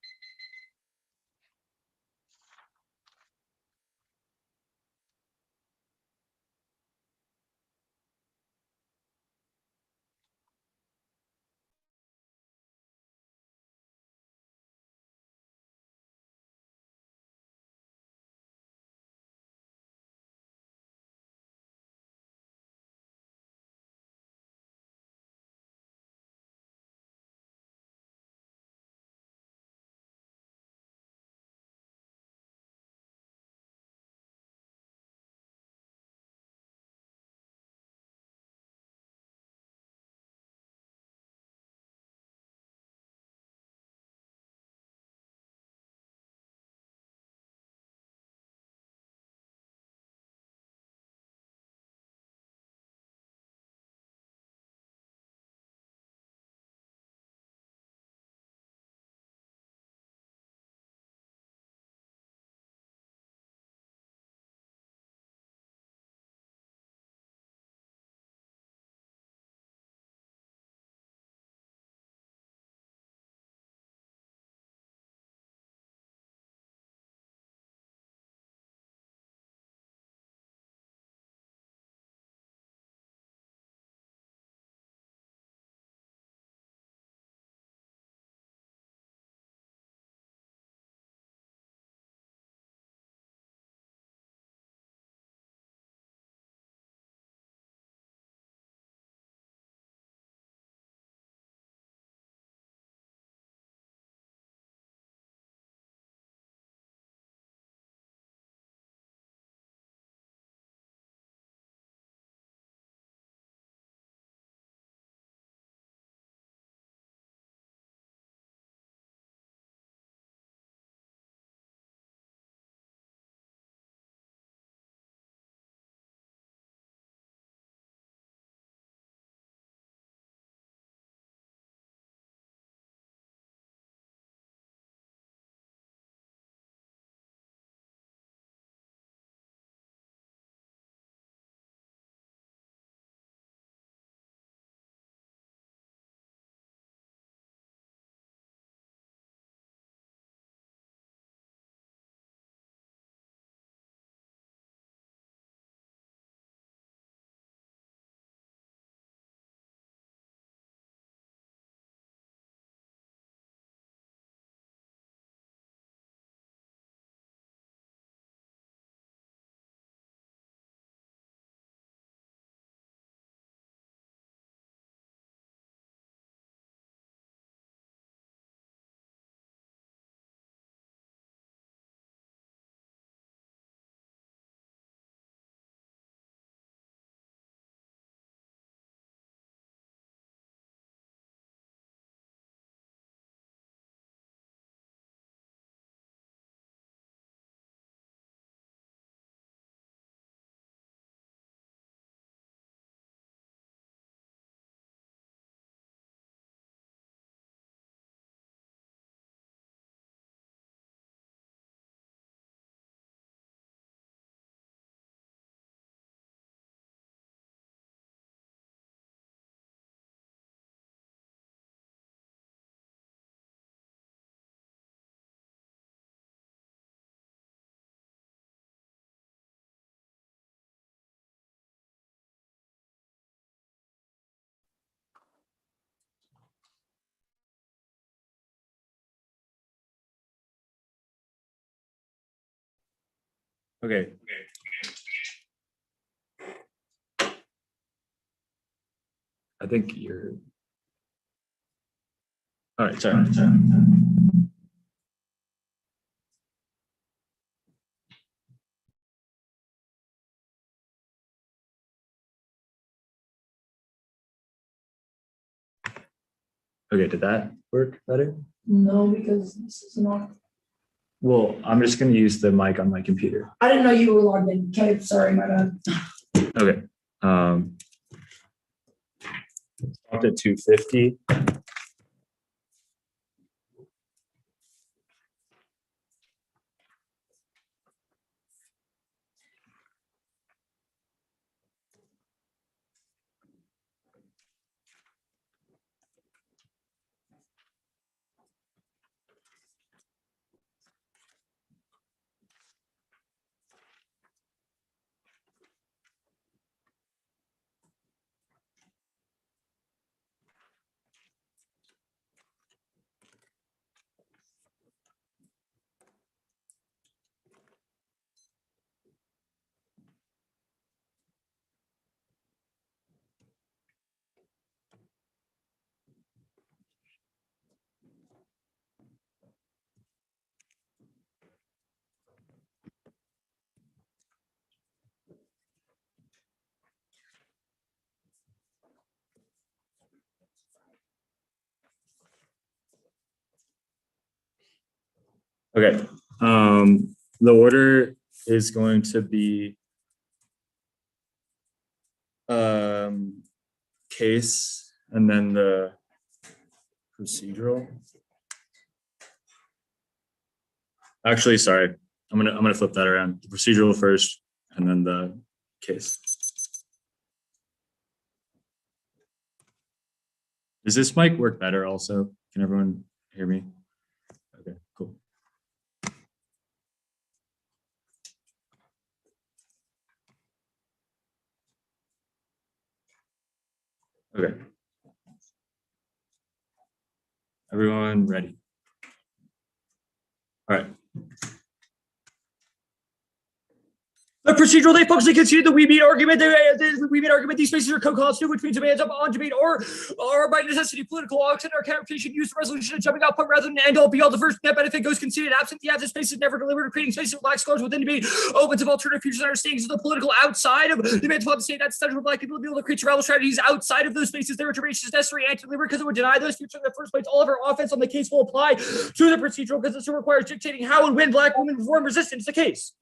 Okay. I think you're. All right, sorry. Okay, did that work better? No, because this is not. Well, I'm just going to use the mic on my computer. I didn't know you were logged in. Okay, sorry, my bad. Okay. Stopped at 250. Okay. The order is going to be case and then the procedural. Actually, sorry. I'm gonna flip that around. The procedural first and then the case. Does this mic work better also? Can everyone hear me? Okay, cool. Okay. Everyone ready? All right. The procedural they functionally conceded the we meet argument. These spaces are co-constitutive, which means demands of on debate or by necessity political action or countercation use the resolution and jumping out point rather than end all be all. The first net benefit goes conceded absent the absent space is never delivered, creating spaces with black scholars within debate, opens of alternative futures and understandings of the political outside of demands upon the state that's essential for black people to be able to create survival strategies outside of those spaces. Their intervention is necessary and deliberate because it would deny those futures in the first place. All of our offense on the case will apply to the procedural because it requires dictating how and when black women perform resistance. The case.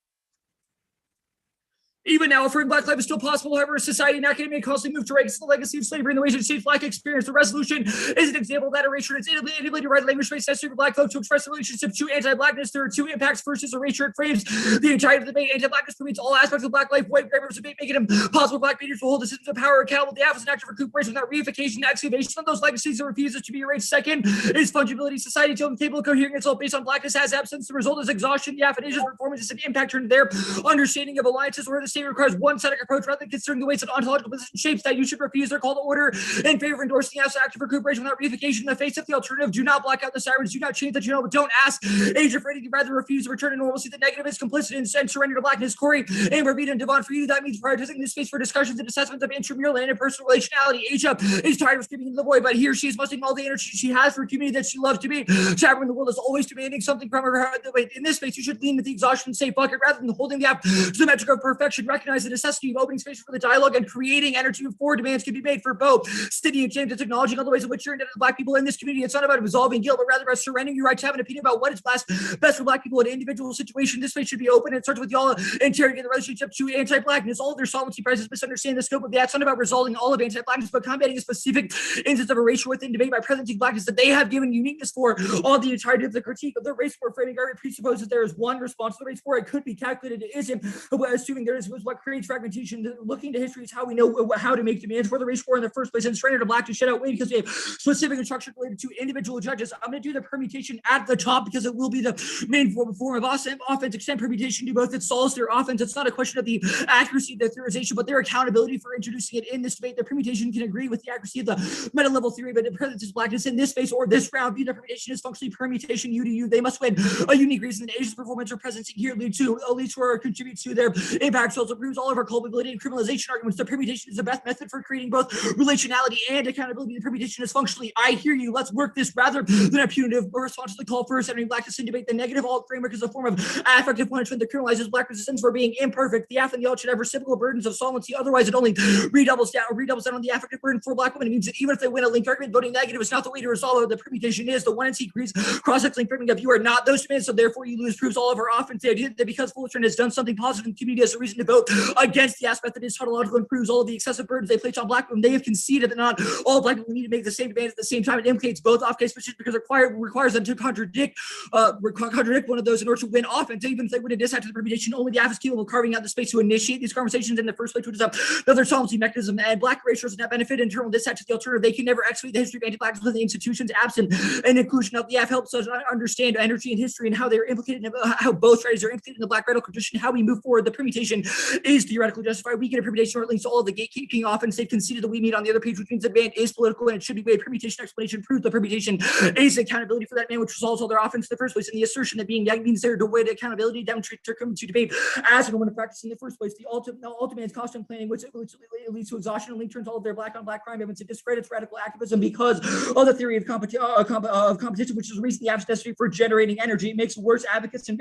Even now, affirming black life is still possible. However, society and academia constantly move to erase the legacy of slavery in the ways that states black experience. The resolution is an example of that erasure. It's inability to write language space necessary for black folks to express the relationship to anti-blackness. There are two impacts versus erasure. It frames the entire debate. Anti-blackness permeates all aspects of black life. White grammars debate, making it impossible black leaders to hold the systems of power accountable. The act is an act of recuperation without reification, excavation of those legacies that refuses to be erased. Second is fungibility. Society to the table of cohering itself based on blackness has absence. The result is exhaustion. The affidavit performance is an impact turned their understanding of alliances where the state requires one set approach rather than considering the ways that ontological position shapes that you should refuse their call to order in favor of endorsing the abstract act of recuperation without reification in the face of the alternative. Do not black out the sirens, do not change the channel, but don't ask age of anything, rather refuse to return to normalcy. The negative is complicit and surrender to blackness. Corey, Amber, Vita, and Devon, for you, that means prioritizing this space for discussions and assessments of intramural and interpersonal relationality. Asia is tired of screaming into the void, but he or she is mustering all the energy she has for a community that she loves to be. Chattering the world is always demanding something from her. In this space, you should lean with the exhaustion and say fuck it, rather than holding the app to the metric of perfection. Recognize the necessity of opening space for the dialogue and creating energy before demands can be made for both. City and James is acknowledging all the ways in which you're indebted to black people in this community. It's not about absolving guilt, but rather about surrendering your right to have an opinion about what is best for black people in an individual situation. This space should be open. It starts with y'all interrogating the relationship to anti-blackness. All of their solvency prizes misunderstand the scope of the act. It's not about resolving all of anti-blackness, but combating a specific instance of erasure within debate by presenting blackness that they have given uniqueness for. All the entirety of the critique of the race war framing already presupposes there is one response to the race war. It could be calculated. It isn't. But assuming there is was what creates fragmentation. Looking to history is how we know how to make demands for the race war in the first place. And surrender to black to shut out Wayne because they have specific instruction related to individual judges. I'm going to do the permutation at the top because it will be the main form of offense. Extend permutation to both. It solves their offense. It's not a question of the accuracy of the theorization, but their accountability for introducing it in this debate. The permutation can agree with the accuracy of the meta level theory, but the presence is blackness in this space or this round. View the permutation is functionally permutation U to U. They must win a unique reason that Asia's performance or presence here lead to or contribute to their impact. So it proves all of our culpability and criminalization arguments. The permutation is the best method for creating both relationality and accountability. The permutation is functionally, I hear you, let's work this rather than a punitive response to the call for centering blackness in debate. The negative alt framework is a form of affective punishment that criminalizes black resistance for being imperfect. The aff and the alt should have reciprocal burdens of solvency. Otherwise, it only redoubles down on the affective burden for black women. It means that even if they win a linked argument, voting negative is not the way to resolve it. The permutation is the one and C agrees cross-sex link framing of you are not those demands, so therefore you lose proves all of our offense. The idea that because Fullerton has done something positive in the community as a reason to vote against the aspect that is tautological and proves all of the excessive burdens they place on black women. They have conceded that not all black people need to make the same demands at the same time. It implicates both off-case positions because it requires them to contradict one of those in order to win offense. Even if they win a disact to the permutation, only the aff is capable of carving out the space to initiate these conversations in the first place, which is another solvency mechanism. And black erasures net benefit internal disact to the alternative. They can never excavate the history of anti-blackness within the institutions absent an inclusion of the aff helps us understand energy and history and how they're implicated in how both strategies are implicated in the black radical tradition, how we move forward. The permutation is theoretically justified. We get a permutation where it links to all of the gatekeeping offense. They've conceded that we meet on the other page, which means the ban is political and it should be weighed. Permutation explanation proves the permutation is accountability for that man, which resolves all their offense in the first place. And the assertion that being young means they're to weigh accountability demonstrates their commitment to debate as and when to practice in the first place. The ultimate is costume planning, which leads to exhaustion and link turns all of their black on black crime evidence. It discredits radical activism because of the theory of competition, which is the reason the absence necessary for generating energy. It makes worse advocates and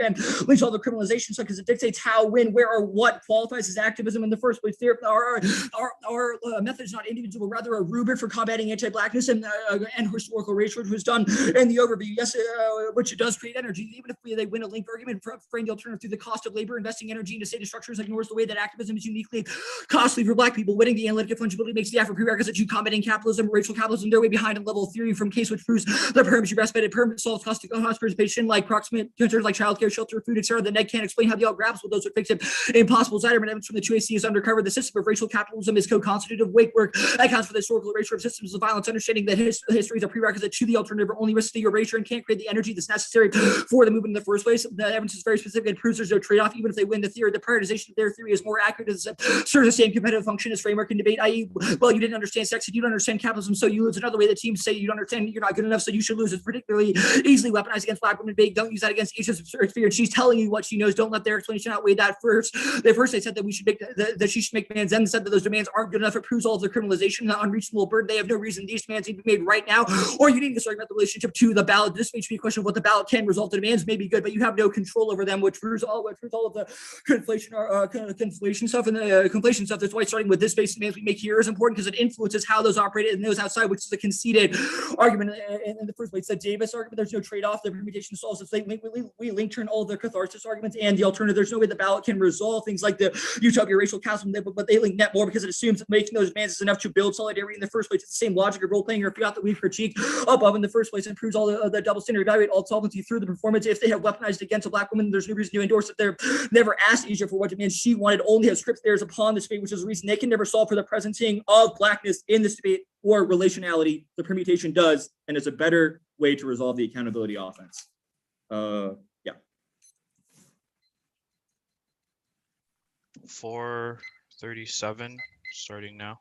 links all the criminalization stuff because it dictates how, when, where, or what qualifies as activism in the first place. Our method is not individual, rather a rubric for combating anti-blackness and historical race, which was done in the overview. Yes, which it does create energy. Even if they win a link argument, frame the alternative through the cost of labor, investing energy into state structures ignores the way that activism is uniquely costly for black people. Winning the analytic fungibility makes the effort prerequisite to combating capitalism, racial capitalism, their way behind a level theory from case which proves the permit should breastfed permit solves cost participation like proximate concerns like childcare, shelter, food, etc. The net can't explain how the all grabs with those would fix it. Impossible. Ziderman evidence from the 2AC is undercover. The system of racial capitalism is co-constitutive. Wake work accounts for the historical erasure of systems of violence, understanding that history is a prerequisite to the alternative or only risks the erasure and can't create the energy that's necessary for the movement in the first place. The evidence is very specific and proves there's no trade-off. Even if they win the theory, the prioritization of their theory is more accurate as serves the same competitive function as framework in debate, i.e., well, you didn't understand sex and you don't understand capitalism, so you lose. Another way that teams say you don't understand, you're not good enough, so you should lose. It's particularly easily weaponized against black women. Big, don't use that against Asia's experience. She's telling you what she knows. Don't let their explanation outweigh that. First they said that we should make that she should make demands, then said that those demands aren't good enough. It proves all of their criminalization and unreasonable burden. They have no reason these demands need to be made right now, or you need to start about the relationship to the ballot. This may be a question of what the ballot can result in. Demands may be good, but you have no control over them, which proves all of the conflation stuff and the conflation stuff. That's why starting with this base demands we make here is important because it influences how those operated and those outside, which is a conceded argument in the first place. The Davis argument, there's no trade-off. The permutation solves it. We link turn all of their catharsis arguments and the alternative. There's no way the ballot can resolve things like the utopia racial chasm, but they link net more because it assumes that making those demands is enough to build solidarity in the first place. It's the same logic of role-playing or fiat that we critique above in the first place and proves all the double standard, evaluate all solvency through the performance. If they have weaponized against a black woman, there's no reason to endorse it. They're never asked Asia for what demands she wanted, only have script theirs upon this debate, which is a reason they can never solve for the presenting of blackness in this debate or relationality. The permutation does, and it's a better way to resolve the accountability offense. Yeah. 4:37 starting now.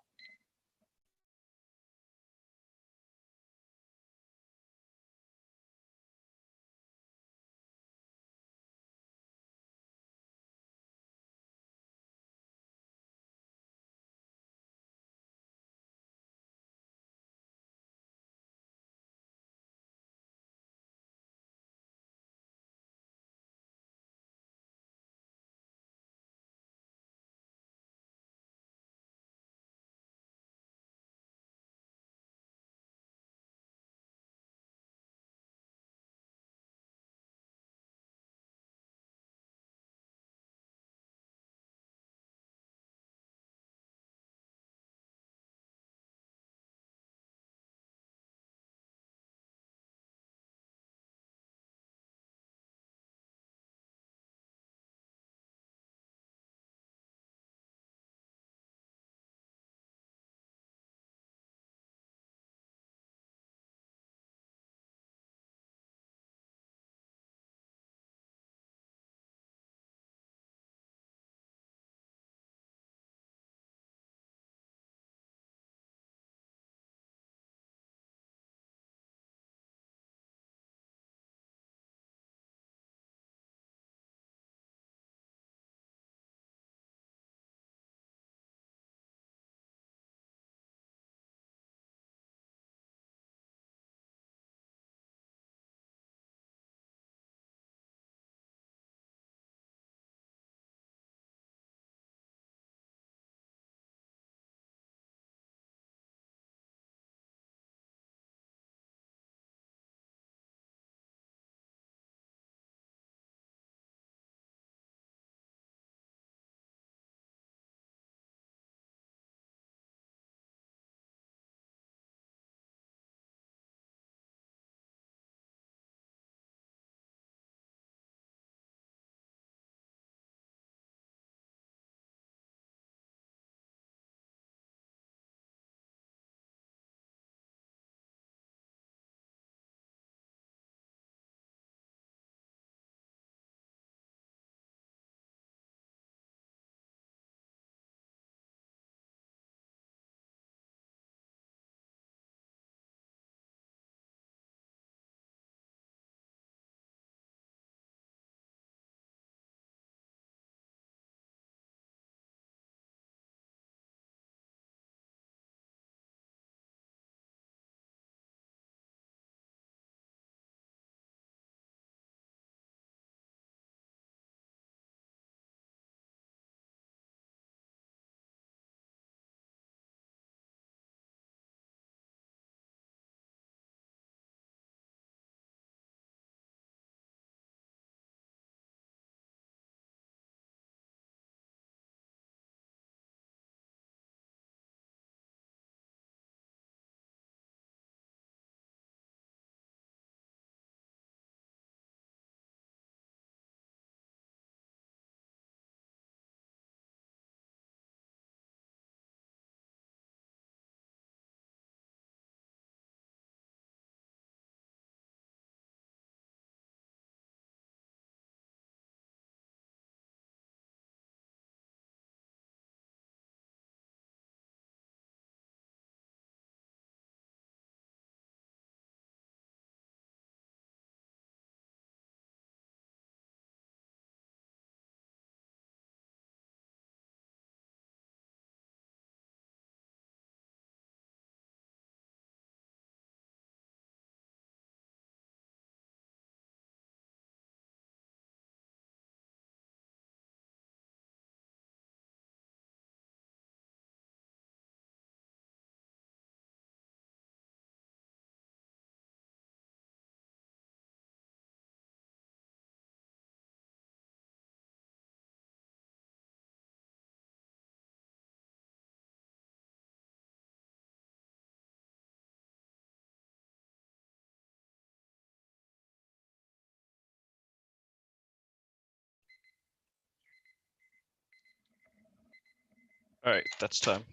All right, that's time.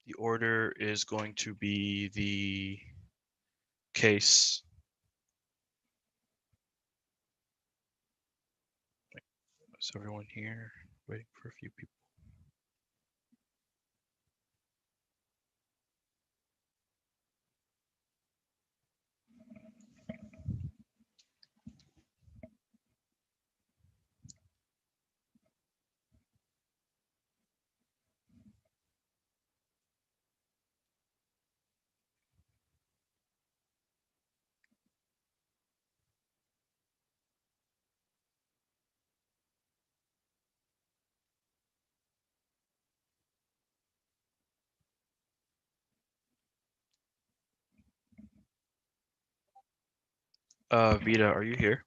The order is going to be the case. Is everyone here? Waiting for a few people. Vita, are you here?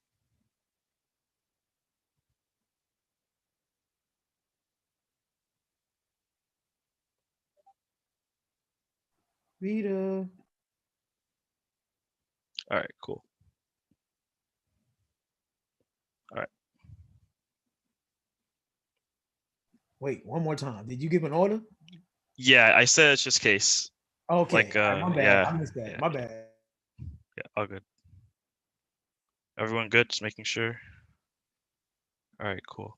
Rita. All right, cool. Wait, one more time. Did you give an order? Yeah, I said it's just case. Okay. Like, all right, my bad. yeah, I missed that. yeah. My bad. Yeah, all good. Everyone good? Just making sure. All right, cool.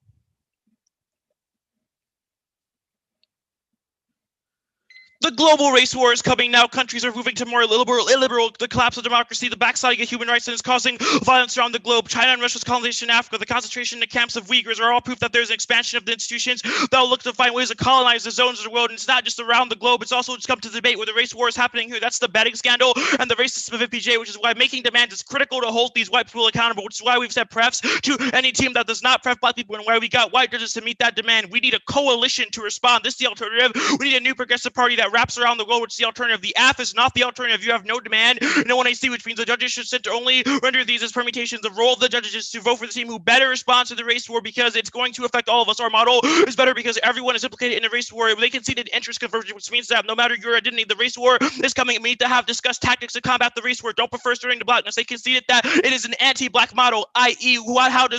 The global race war is coming now. Countries are moving to more illiberal, the collapse of democracy, the backsliding of human rights, and is causing violence around the globe. China and Russia's colonization in Africa, the concentration in the camps of Uyghurs are all proof that there's an expansion of the institutions that will look to find ways to colonize the zones of the world. And it's not just around the globe, it's also just come to debate where the race war is happening here. That's the betting scandal and the racist of FPJ, which is why making demands is critical to hold these white people accountable, which is why we've said prefs to any team that does not pref black people and why we got white judges to meet that demand. We need a coalition to respond. This is the alternative. We need a new progressive party that wraps around the world, which is the alternative. The AF is not the alternative. You have no demand, no one AC, which means the judges should sit to only render these as permutations. The role of the judges is to vote for the team who better responds to the race war because it's going to affect all of us. Our model is better because everyone is implicated in the race war. They conceded interest conversion, which means that no matter your identity, the race war is coming. We need to have discussed tactics to combat the race war. Don't prefer stirring to blackness. They conceded that it is an anti-black model, i.e., how do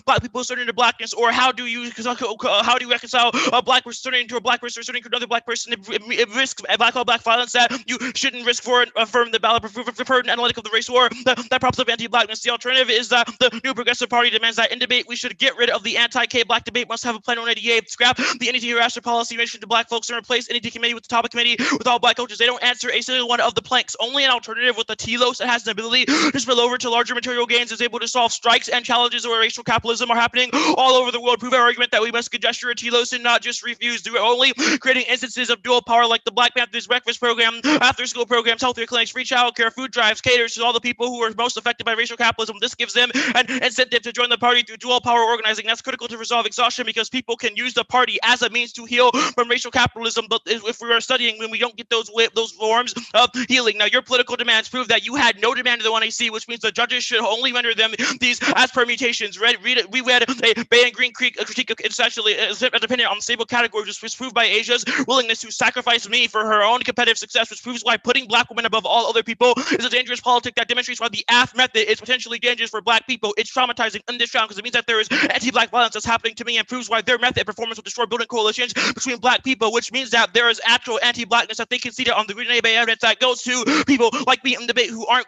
black people stir into blackness, or how do you reconcile a black person turning into a black person or turning into another black person? It risks black violence that you shouldn't risk for affirm the ballot preferred analytic of the race war that props up anti-blackness. The alternative is that the new progressive party demands that in debate we should get rid of the anti-K black debate, must have a plan on ADA, scrap the NDT harassment policy relation to black folks, and replace NDT committee with the topic committee with all black coaches. They don't answer a single one of the planks. Only an alternative with a telos that has the ability to spill over to larger material gains is able to solve strikes and challenges where racial capitalism are happening all over the world. Prove our argument that we must gesture a telos and not just refuse. Do it only creating instances of dual power like the Black Panthers breakfast program, after school programs, healthcare clinics, free childcare, food drives, caters to all the people who are most affected by racial capitalism. This gives them an incentive to join the party through dual power organizing. That's critical to resolve exhaustion because people can use the party as a means to heal from racial capitalism. But if we are studying when we don't get those forms of healing. Now, your political demands prove that you had no demand to the 1AC, which means the judges should only render them these as permutations. We read a Bay and Green Creek critique essentially dependent on stable categories, which was proved by Asia's willingness to sacrifice me for her own competitive success, which proves why putting black women above all other people is a dangerous politic that demonstrates why the AF method is potentially dangerous for black people. It's traumatizing in this round because it means that there is anti-black violence that's happening to me and proves why their method performance will destroy building coalitions between black people, which means that there is actual anti-blackness that they conceded on the Green Bay evidence that goes to people like me in debate who aren't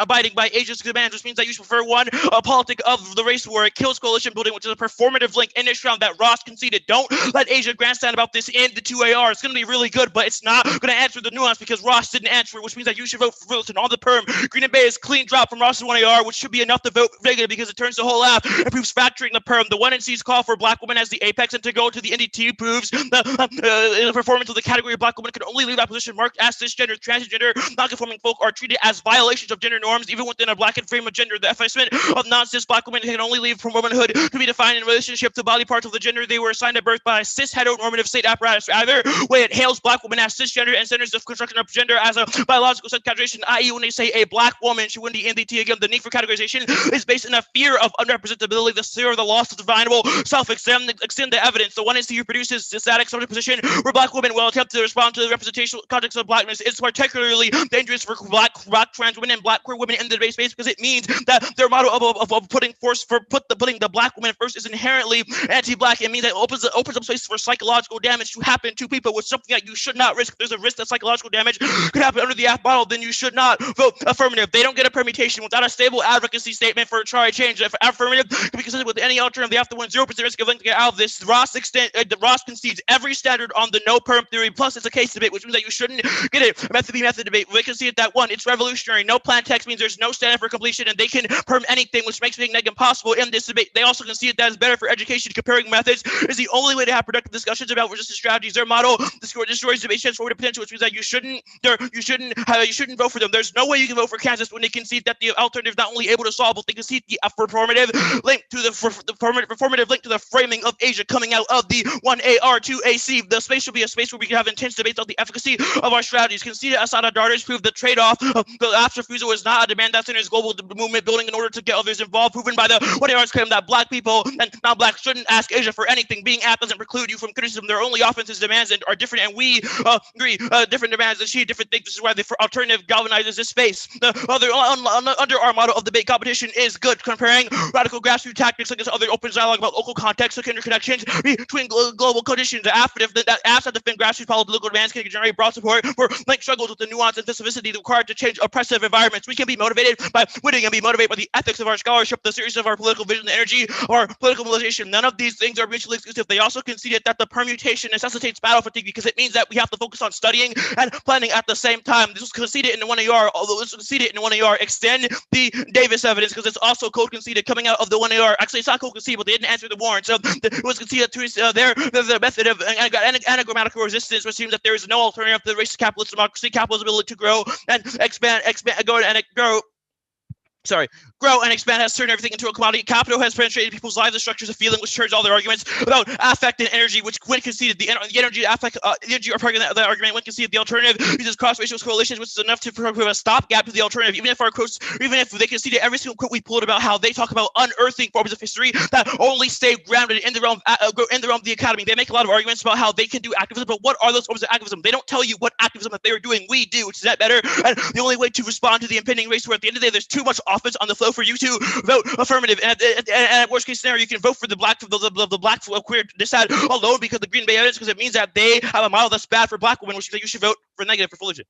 abiding by Asia's demands, which means that you should prefer a politic of the race war. It kills coalition building, which is a performative link in this round that Ross conceded. Don't let Asia grandstand about this in the 2AR. It's going to be really good, but it's not going to answer the nuance because Ross didn't answer, which means that you should vote for Fullerton on the perm. Green Bay is clean drop from Ross's 1AR, which should be enough to vote regular because it turns the whole app and proves factoring the perm. The 1NC's call for black women as the apex and to go to the NDT proves the performance of the category of black women can only leave that position marked as cisgender, transgender, non-conforming folk are treated as violations of gender norms, even within a blackened frame of gender. The effacement of non-cis black women can only leave from womanhood to be defined in relationship to body parts of the gender they were assigned at birth by a cis heteronormative state apparatus. Either way, it hails black black women as cisgender and centers of construction of gender as a biological subcategorization, i.e. when they say a black woman should win the NDT, again, the need for categorization is based in a fear of underrepresentability, the fear of the loss of definable self-extend the evidence. The one NC produces this static subject position where black women will attempt to respond to the representational context of blackness is particularly dangerous for black trans women and black queer women in the debate space because it means that their model of putting the black woman first is inherently anti-black. It means that it opens up space for psychological damage to happen to people with something that you should not risk. If there's a risk that psychological damage could happen under the app model, then you should not vote affirmative. They don't get a permutation without a stable advocacy statement for try change. If affirmative can be consistent with any alternative, they have to win 0% risk of link to get out of this. Ross concedes every standard on the no perm theory, plus it's a case debate, which means that you shouldn't get it. Method B method debate. They concede that one, it's revolutionary. No plan text means there's no standard for completion, and they can perm anything, which makes being negative impossible in this debate. They also concede that it's better for education. Comparing methods is the only way to have productive discussions about resistance strategies. Their model destroys debate transformative potential, which means that you shouldn't vote for them. There's no way you can vote for Kansas when they concede that the alternative is not only able to solve, but they concede the performative link to the performative link to the framing of Asia coming out of the 1AR2AC. The space should be a space where we can have intense debates on the efficacy of our strategies. Conceded Assad Darters proved the trade-off of the lapse refusal is not a demand that centers global movement building in order to get others involved. Proven by the 1AR's claim that black people and non-black shouldn't ask Asia for anything. Being asked doesn't preclude you from criticism. Their only offenses demands are different, and we agree. Different demands achieve different things. This is why the alternative galvanizes this space. The other under our model of debate competition is good. Comparing radical grassroots tactics against other open dialogue about local context and interconnections between global conditions. The affidavit that apps that defend grassroots political demands can generate broad support for linked struggles with the nuance and specificity required to change oppressive environments. We can be motivated by winning and be motivated by the ethics of our scholarship, the series of our political vision, the energy of our political mobilization. None of these things are mutually exclusive. They also conceded that the permutation necessitates battle fatigue because it means that we have to focus on studying and planning at the same time. This was conceded in the 1AR, although this was conceded in the 1AR. Extend the Davis evidence because it's also code conceded coming out of the 1AR. Actually, it's not code conceded, but they didn't answer the warrant. So it was conceded to the method of anagrammatical resistance, which seems that there is no alternative to the racist capitalist democracy, capitalism's ability to grow and grow and expand has turned everything into a commodity. Capital has penetrated people's lives and structures of feeling, which turns all their arguments about affect and energy, which when conceded the energy, affect, energy are part of the argument. When conceded the alternative uses cross-racial coalitions, which is enough to prove a stopgap to the alternative. Even if they conceded every single quote we pulled about how they talk about unearthing forms of history that only stay grounded in the realm of the academy. They make a lot of arguments about how they can do activism, but what are those forms of activism? They don't tell you what activism that they are doing. We do, which is that better. And the only way to respond to the impending race war at the end of the day, there's too much offense on the flow for you to vote affirmative. And at worst case scenario, you can vote for the black queer dissent alone because the Green Bay evidence, because it means that they have a model that's bad for black women, which means that you should vote for negative for Fullerton.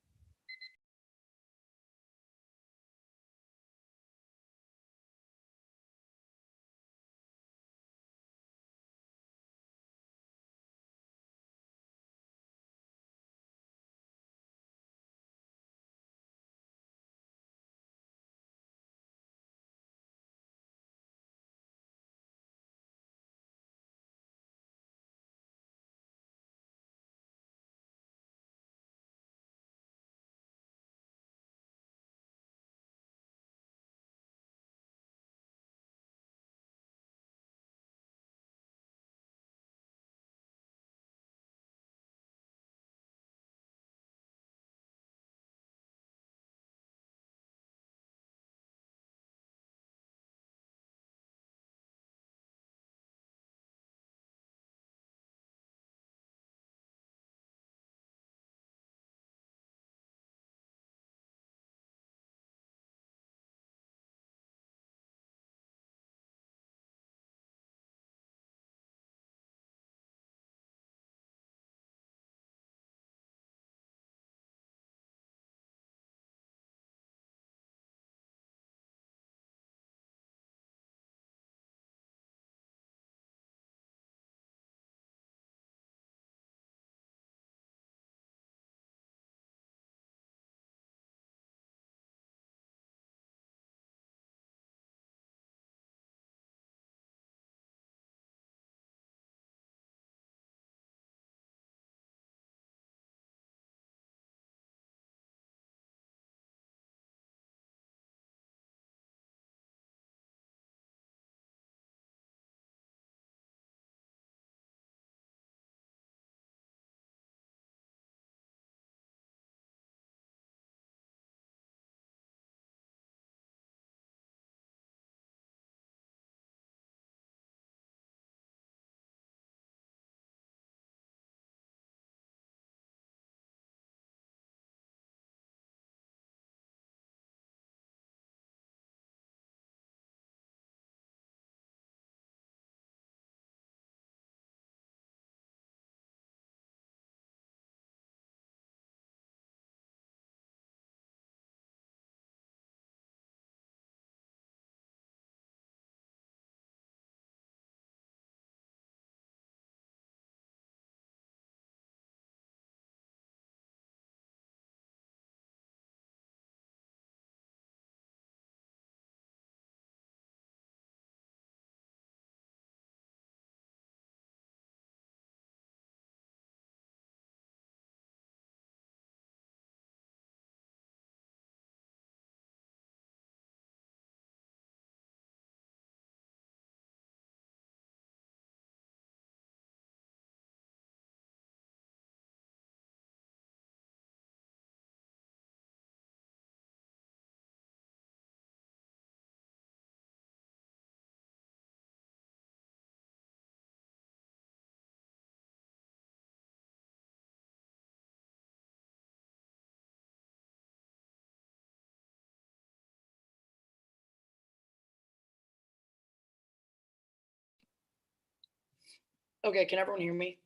Okay, can everyone hear me?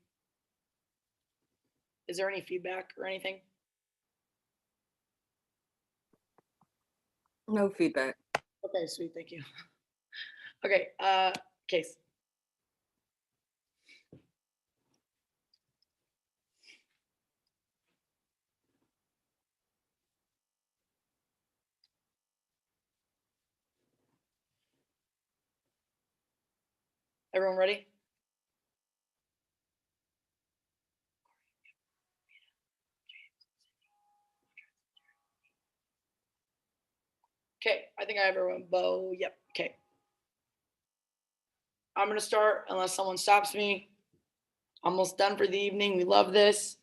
Is there any feedback or anything? No feedback. Okay, sweet, thank you. Okay, Case. Everyone ready? Okay, I think I have everyone. Bo, yep, okay. I'm gonna start unless someone stops me. Almost done for the evening. We love this.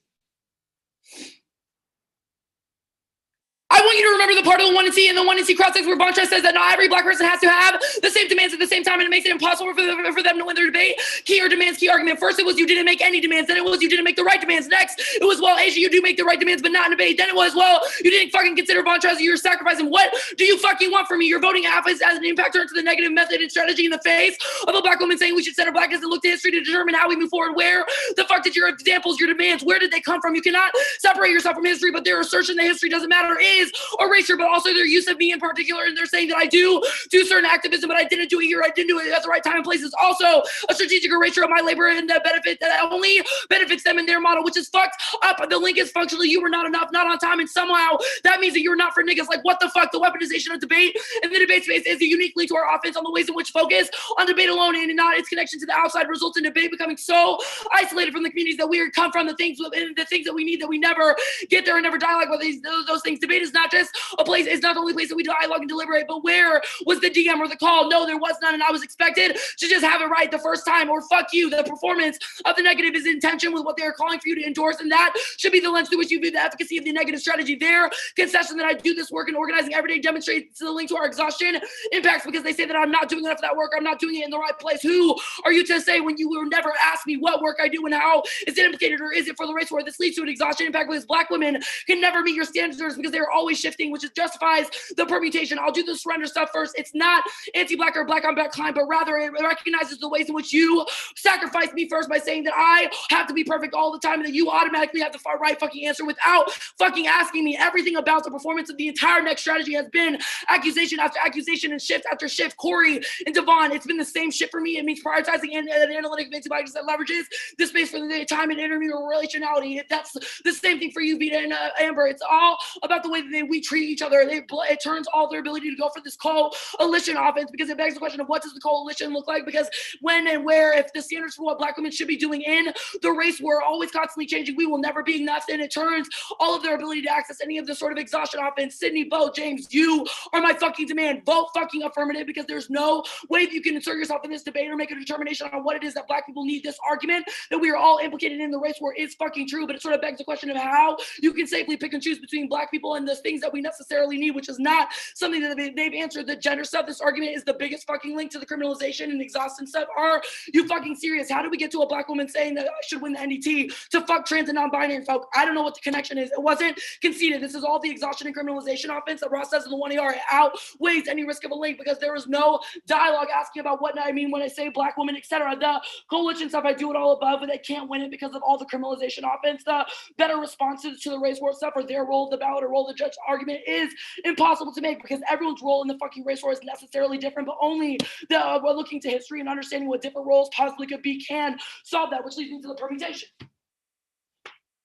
I want you to remember the part of the 1 and C and the 1 and C cross-section where Bonchar says that not every Black person has to have the same demands at the same time, and it makes it impossible for them to win their debate. Key or demands, key argument. First, it was you didn't make any demands. Then it was you didn't make the right demands. Next, it was, well, Asia, you do make the right demands, but not in debate. Then it was, well, you didn't fucking consider Bonchar as you're sacrificing. What do you fucking want from me? You're voting half as an impactor into the negative method and strategy in the face of a Black woman saying we should center Blackness and look to history to determine how we move forward. Where the fuck did your examples, your demands, where did they come from? You cannot separate yourself from history, but their assertion that history doesn't matter is erasure, but also their use of me in particular, and they're saying that I do certain activism, but I didn't do it here, I didn't do it at the right time and place, is also a strategic erasure of my labor and the benefit that only benefits them in their model, which is fucked up. The link is functionally you were not enough, not on time, and somehow that means that you're not for niggas. Like, what the fuck? The weaponization of debate and the debate space is uniquely to our offense on the ways in which focus on debate alone and not its connection to the outside results in debate becoming so isolated from the communities that we come from, the things that we need that we never get there and never dialogue with those things. Debate is not just a place, it's not the only place that we dialogue and deliberate, but where was the DM or the call? No, there was none, and I was expected to just have it right the first time, or fuck you. The performance of the negative is in tension with what they are calling for you to endorse, and that should be the lens through which you view the efficacy of the negative strategy. Their concession that I do this work in organizing every day demonstrates the link to our exhaustion impacts, because they say that I'm not doing enough of that work, I'm not doing it in the right place. Who are you to say when you will never ask me what work I do and how is it implicated, or is it for the race war? This leads to an exhaustion impact because Black women can never meet your standards because they're always shifting, which justifies the permutation. I'll do the surrender stuff first. It's not anti-Black or Black on Black crime, but rather it recognizes the ways in which you sacrifice me first by saying that I have to be perfect all the time and that you automatically have the far right fucking answer without fucking asking me. Everything about the performance of the entire next strategy has been accusation after accusation and shift after shift. Corey and Devon, it's been the same shit for me. It means prioritizing an analytic antibodies that leverages the space for the time and intermural relationality. That's the same thing for you, Vita and Amber. It's all about the way that we treat each other. It turns all their ability to go for this coalition offense, because it begs the question of what does the coalition look like? Because when and where, if the standards for what Black women should be doing in the race were always constantly changing, we will never be enough. And it turns all of their ability to access any of the sort of exhaustion offense. Sydney, Bo, James, you are my fucking demand. Vote fucking affirmative, because there's no way that you can insert yourself in this debate or make a determination on what it is that Black people need. This argument that we are all implicated in the race war is fucking true, but it sort of begs the question of how you can safely pick and choose between Black people and the things that we necessarily need, which is not something that they've answered. The gender stuff, this argument is the biggest fucking link to the criminalization and exhaustion stuff. Are you fucking serious? How do we get to a Black woman saying that I should win the NDT to fuck trans and non-binary folk? I don't know what the connection is. It wasn't conceded. This is all the exhaustion and criminalization offense that Ross says in the 1AR. It outweighs any risk of a link, because there is no dialogue asking about what I mean when I say Black woman, etc. The coalition stuff, I do it all above, but they can't win it because of all the criminalization offense. The better responses to the race war stuff, or their role of the ballot or role of the judge argument, is impossible to make, because everyone's role in the fucking race war is necessarily different, but only we're looking to history and understanding what different roles possibly could be can solve that, which leads me to the permutation.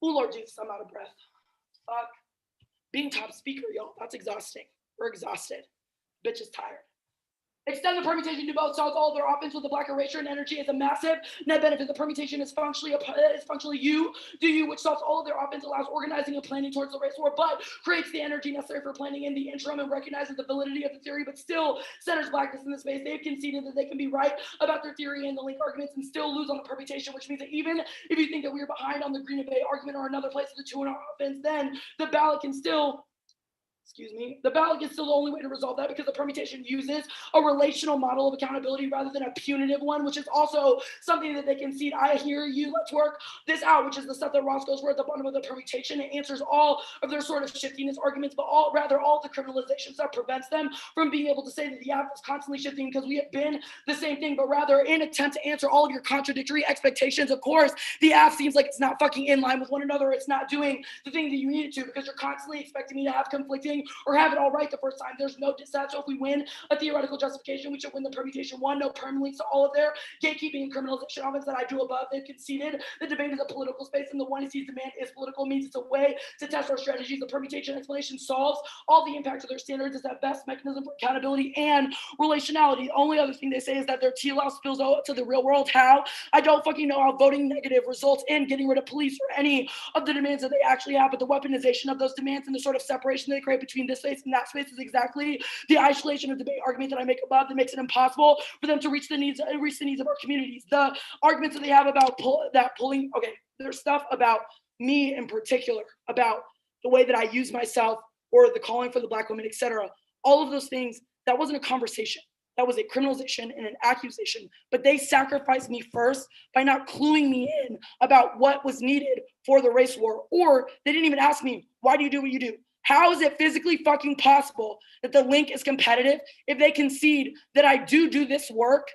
Oh, Lord Jesus, I'm out of breath. Fuck. Being top speaker, y'all, that's exhausting. We're exhausted. Bitch is tired. Extend the permutation to both solves all of their offense with the Black erasure and energy is a massive net benefit. The permutation is functionally you, do you, which solves all of their offense, allows organizing and planning towards the race war, but creates the energy necessary for planning in the interim and recognizes the validity of the theory, but still centers Blackness in the space. They've conceded that they can be right about their theory and the link arguments and still lose on the permutation, which means that even if you think that we're behind on the Green Bay argument or another place of the 2 in our offense, then the ballot can still excuse me, the ballot is still the only way to resolve that because the permutation uses a relational model of accountability rather than a punitive one, which is also something that they concede. I hear you, let's work this out, which is the stuff that Ross goes for at the bottom of the permutation. It answers all of their sort of shiftiness arguments, but all the criminalization stuff prevents them from being able to say that the app is constantly shifting because we have been the same thing, but rather in attempt to answer all of your contradictory expectations. Of course, the app seems like it's not fucking in line with one another. It's not doing the thing that you need it to because you're constantly expecting me to have conflicting or have it all right the first time. There's no dissent. So if we win a theoretical justification, we should win the permutation one. No permanently. So all of their gatekeeping and criminalization offense that I do above, they've conceded the debate is a political space, and the one who sees demand is political means it's a way to test our strategies. The permutation explanation solves all the impacts of their standards. Is that best mechanism for accountability and relationality. The only other thing they say is that their TLAW spills out to the real world. How? I don't fucking know how voting negative results in getting rid of police or any of the demands that they actually have, but the weaponization of those demands and the sort of separation they create between this space and that space is exactly the isolation of debate argument that I make above that makes it impossible for them to reach the needs of our communities. The arguments that they have about pulling, okay, there's stuff about me in particular, about the way that I use myself or the calling for the Black women, etc. All of those things, that wasn't a conversation. That was a criminalization and an accusation, but they sacrificed me first by not cluing me in about what was needed for the race war, or they didn't even ask me, why do you do what you do? How is it physically fucking possible that the link is competitive if they concede that I do this work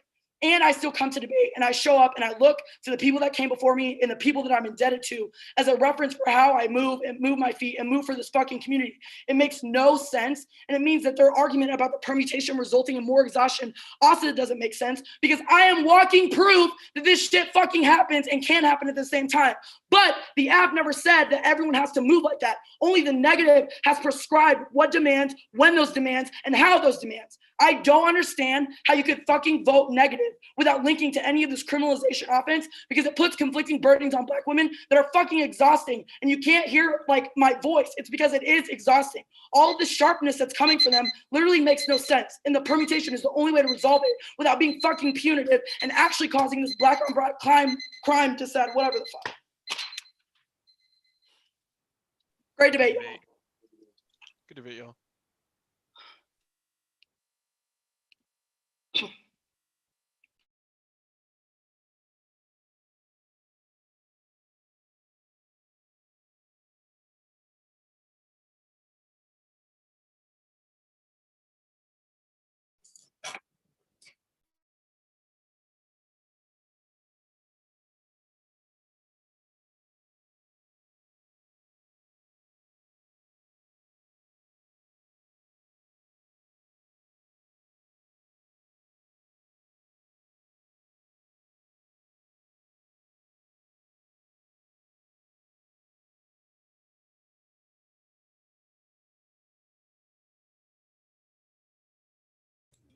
and I still come to debate and I show up and I look to the people that came before me and the people that I'm indebted to as a reference for how I move and move my feet and move for this fucking community? It makes no sense. And it means that their argument about the permutation resulting in more exhaustion also doesn't make sense because I am walking proof that this shit fucking happens and can happen at the same time. But the app never said that everyone has to move like that. Only the negative has prescribed what demands, when those demands, and how those demands. I don't understand how you could fucking vote negative without linking to any of this criminalization offense because it puts conflicting burdens on Black women that are fucking exhausting. And you can't hear like my voice. It's because it is exhausting. All of the sharpness that's coming from them literally makes no sense. And the permutation is the only way to resolve it without being fucking punitive and actually causing this Black on Black crime to set, whatever the fuck. Great debate. Good debate, y'all.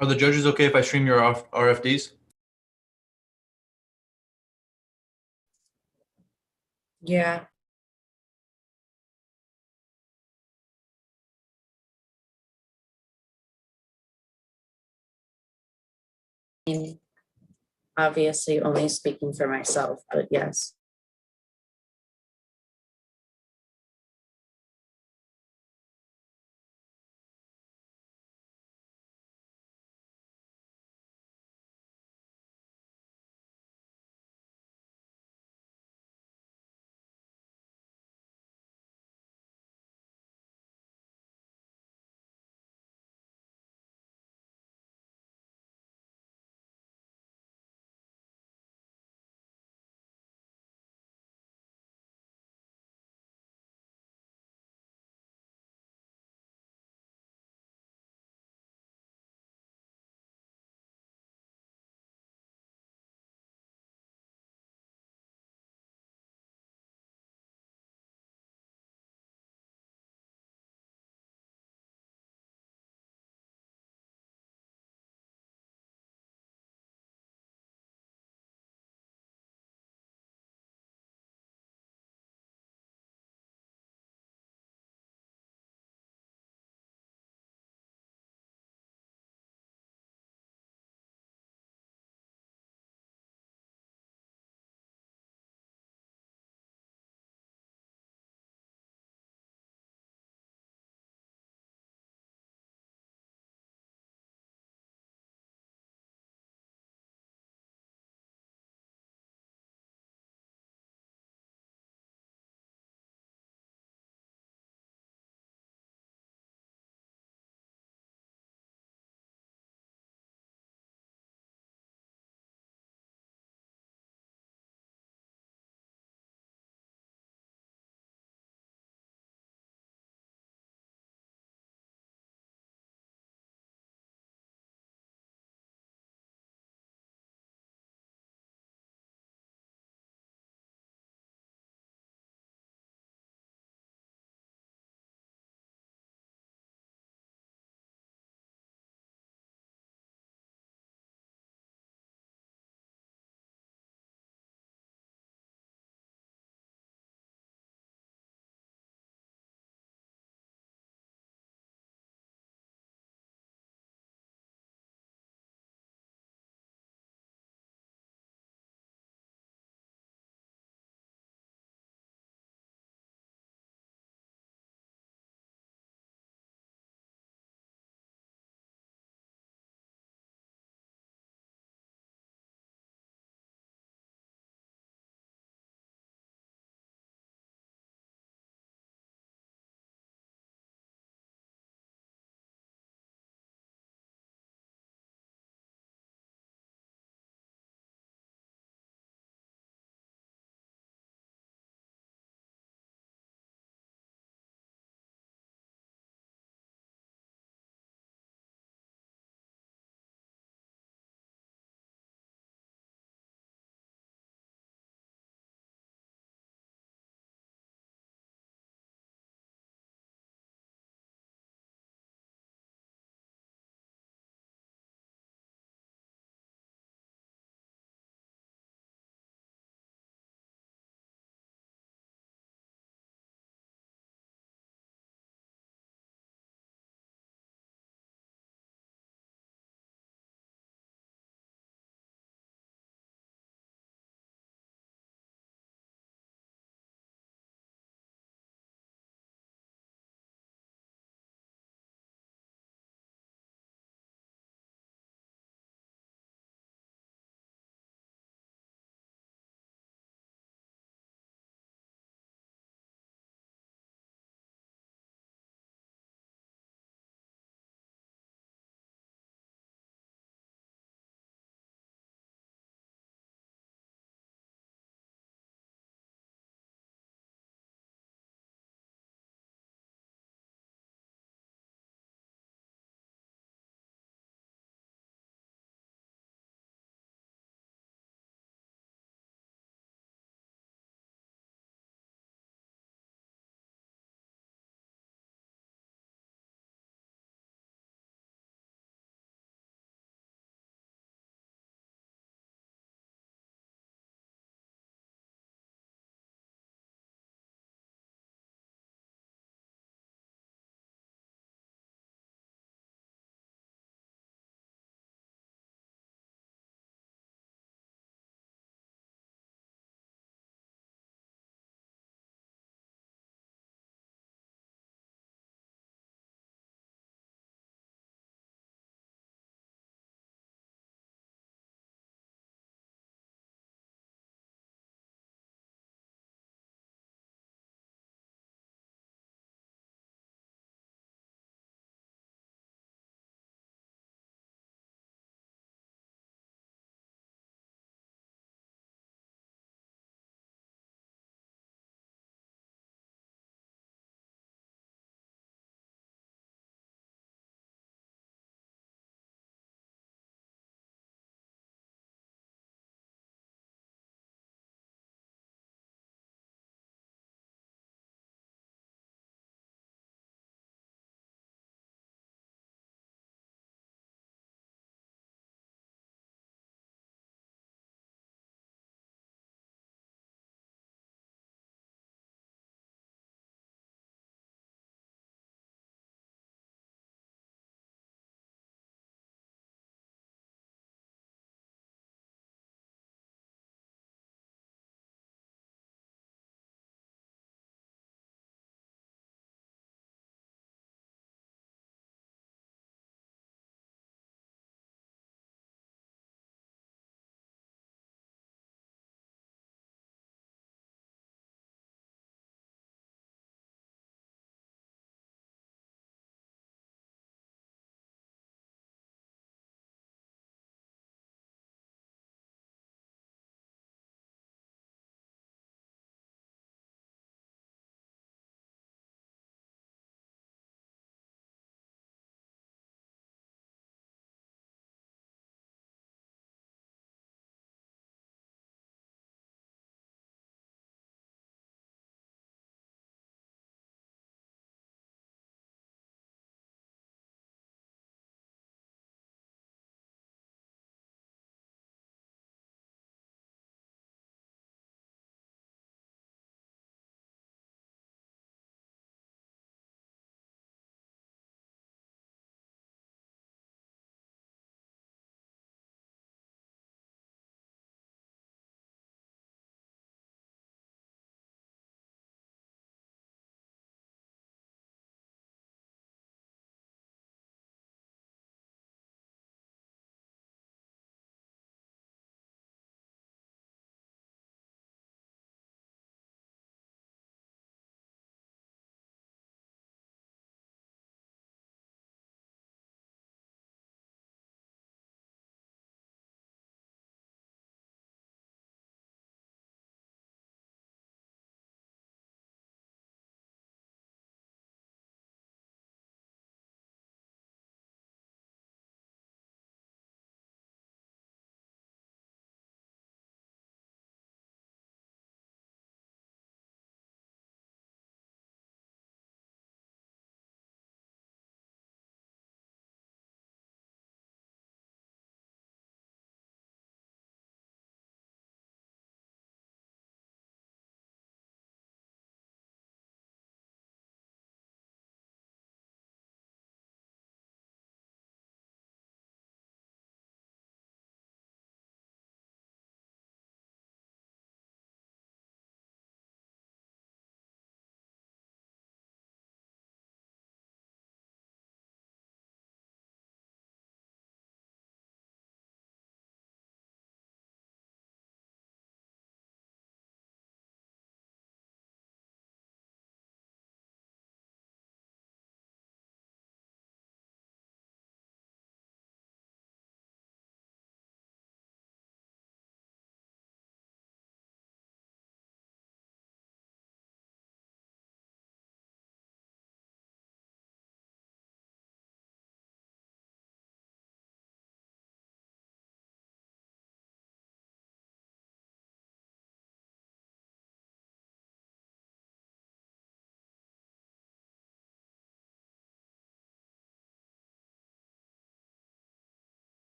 Are the judges okay if I stream your RFDs? Yeah. Obviously only speaking for myself, but yes.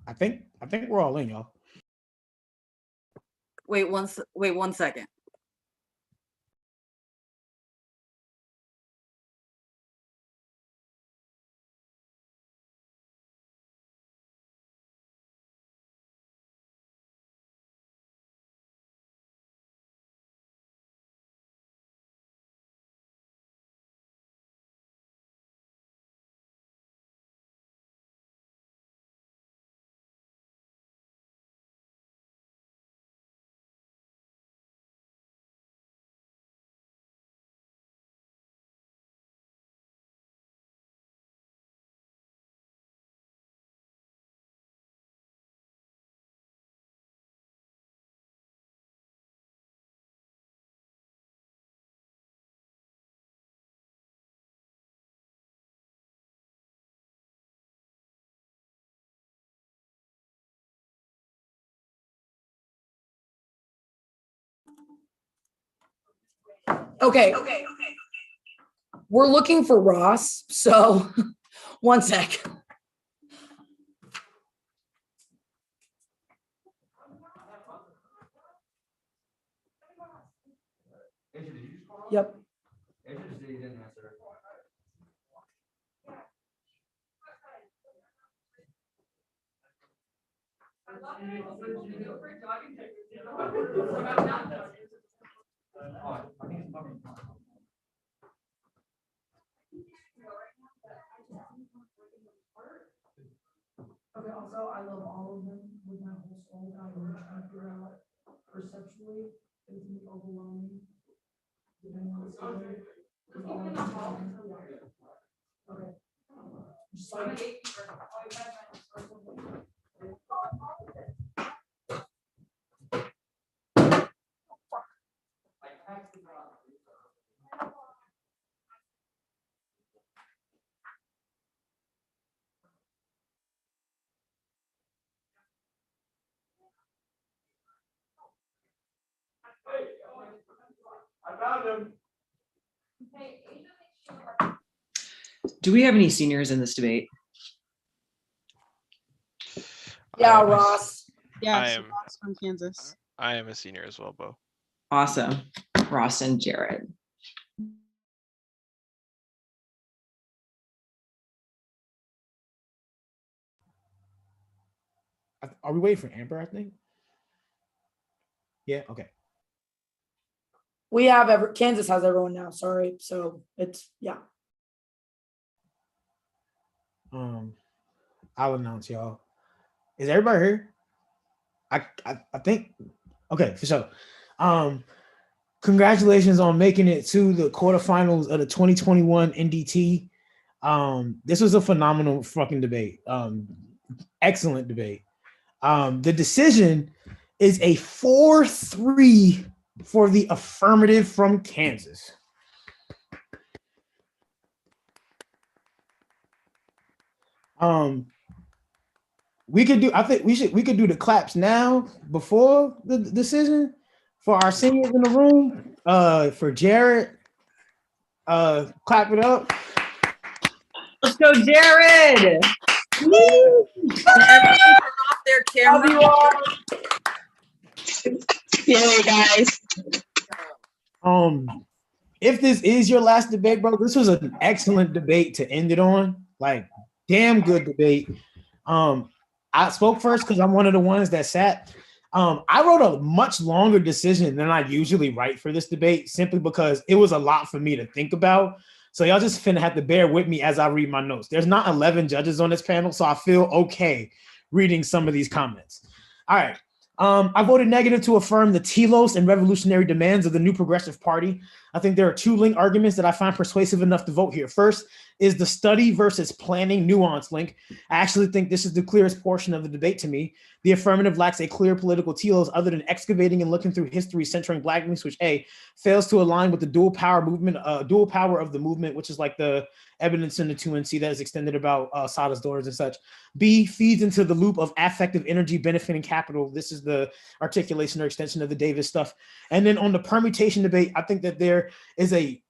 I think we're all in, y'all. Wait 1 second. Okay. We're looking for Ross, so 1 sec. Yep. Okay, also, I love all of them with my whole soul. I'm trying to figure out perceptually, it's gonna be overwhelming. Depending on the story. Okay. Just like- Do we have any seniors in this debate? Yeah, Ross. Yes, am- Ross from Kansas. I am a senior as well, Bo. Awesome. Ross and Jared. Are we waiting for Amber, I think? Yeah, okay. We have Kansas has everyone now, sorry. So it's, yeah. I'll announce y'all. Is everybody here? I think. Okay, for sure. Congratulations on making it to the quarterfinals of the 2021 NDT. This was a phenomenal fucking debate. Excellent debate. The decision is a 4-3 for the affirmative from Kansas. We could do, I think we could do the claps now before the decision for our seniors in the room. For Jared, clap it up. Let's go, Jared. And everyone turn off their camera. Yay, guys. If this is your last debate, bro, this was an excellent debate to end it on. Like, damn good debate. I spoke first because I'm one of the ones that sat. I wrote a much longer decision than I usually write for this debate, simply because it was a lot for me to think about. So y'all just finna have to bear with me as I read my notes. There's not 11 judges on this panel, so I feel okay reading some of these comments. All right. I voted negative to affirm the telos and revolutionary demands of the New Progressive Party. I think there are two link arguments that I find persuasive enough to vote here. First is the study versus planning nuance link. I actually think this is the clearest portion of the debate to me. The affirmative lacks a clear political telos other than excavating and looking through history centering blackness, which A, fails to align with the dual power of the movement, which is like the evidence in the 2NC that is extended about Sada's daughters and such. B, feeds into the loop of affective energy benefiting capital. This is the articulation or extension of the Davis stuff. And then on the permutation debate, I think that there is a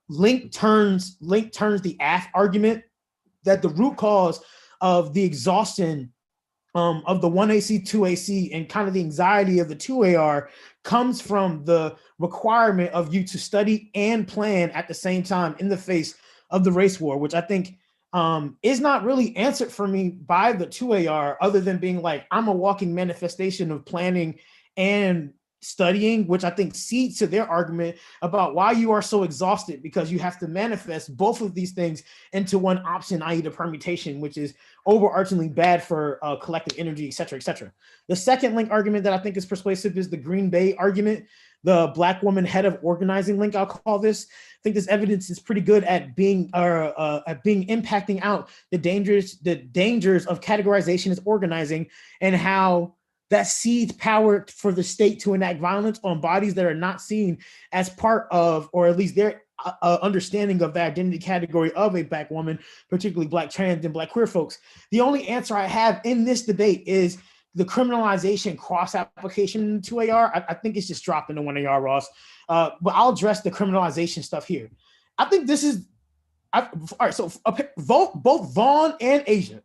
link turns the AF argument, that the root cause of the exhaustion of the 1AC, 2AC, and kind of the anxiety of the 2AR comes from the requirement of you to study and plan at the same time in the face of the race war, which I think is not really answered for me by the 2AR, other than being like, I'm a walking manifestation of planning and studying, which I think cedes to their argument about why you are so exhausted, because you have to manifest both of these things into one option, i.e. the permutation, which is overarchingly bad for collective energy, et cetera, et cetera. The second link argument that I think is persuasive is the Green Bay argument, the Black woman head of organizing link, I'll call this. I think this evidence is pretty good at being impacting out the dangers of categorization as organizing, and how that seeds power for the state to enact violence on bodies that are not seen as part of, or at least their understanding of the identity category of a Black woman, particularly Black trans and Black queer folks. The only answer I have in this debate is the criminalization cross application in 2AR. I think it's just dropped into 1AR, Ross. But I'll address the criminalization stuff here. I think this is, all right, so both Vaughn and Asia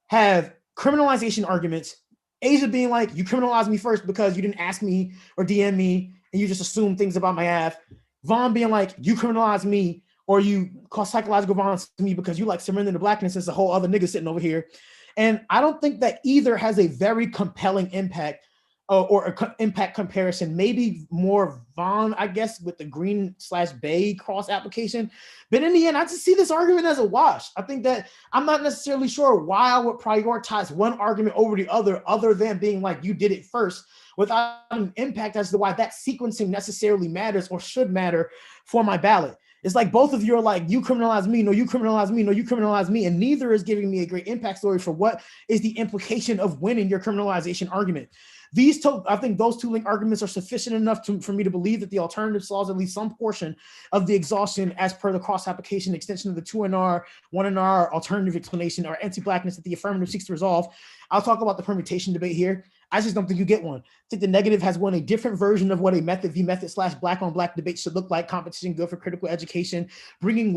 have criminalization arguments. Asia being like, you criminalized me first because you didn't ask me or DM me and you just assume things about my ass. Vaughn being like, you criminalized me or you cause psychological violence to me because you like surrendering to blackness. It's a whole other nigga sitting over here. And I don't think that either has a very compelling impact or impact comparison. Maybe more Vaughn, I guess, with the Green/Bay cross application. But in the end, I just see this argument as a wash. I think that I'm not necessarily sure why I would prioritize one argument over the other than being like, you did it first, without an impact as to why that sequencing necessarily matters or should matter for my ballot. It's like both of you are like, you criminalize me, no, you criminalize me, no, you criminalize me, and neither is giving me a great impact story for what is the implication of winning your criminalization argument. I think those two link arguments are sufficient enough for me to believe that the alternative solves at least some portion of the exhaustion as per the cross-application extension of the 2NR, 1NR alternative explanation or anti-blackness that the affirmative seeks to resolve. I'll talk about the permutation debate here. I just don't think you get one. I think the negative has won a different version of what a method v method / black on black debate should look like. Competition good for critical education, bringing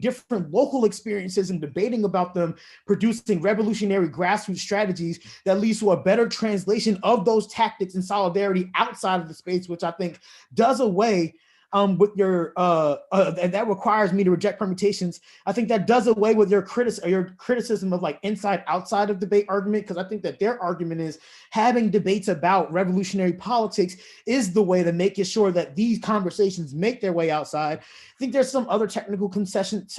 different local experiences and debating about them, producing revolutionary grassroots strategies that leads to a better translation of those tactics and solidarity outside of the space, which I think does away with your that requires me to reject permutations. I think that does away with your criticism of like inside outside of debate argument, because I think that their argument is having debates about revolutionary politics is the way to make it sure that these conversations make their way outside. I think there's some other technical concessions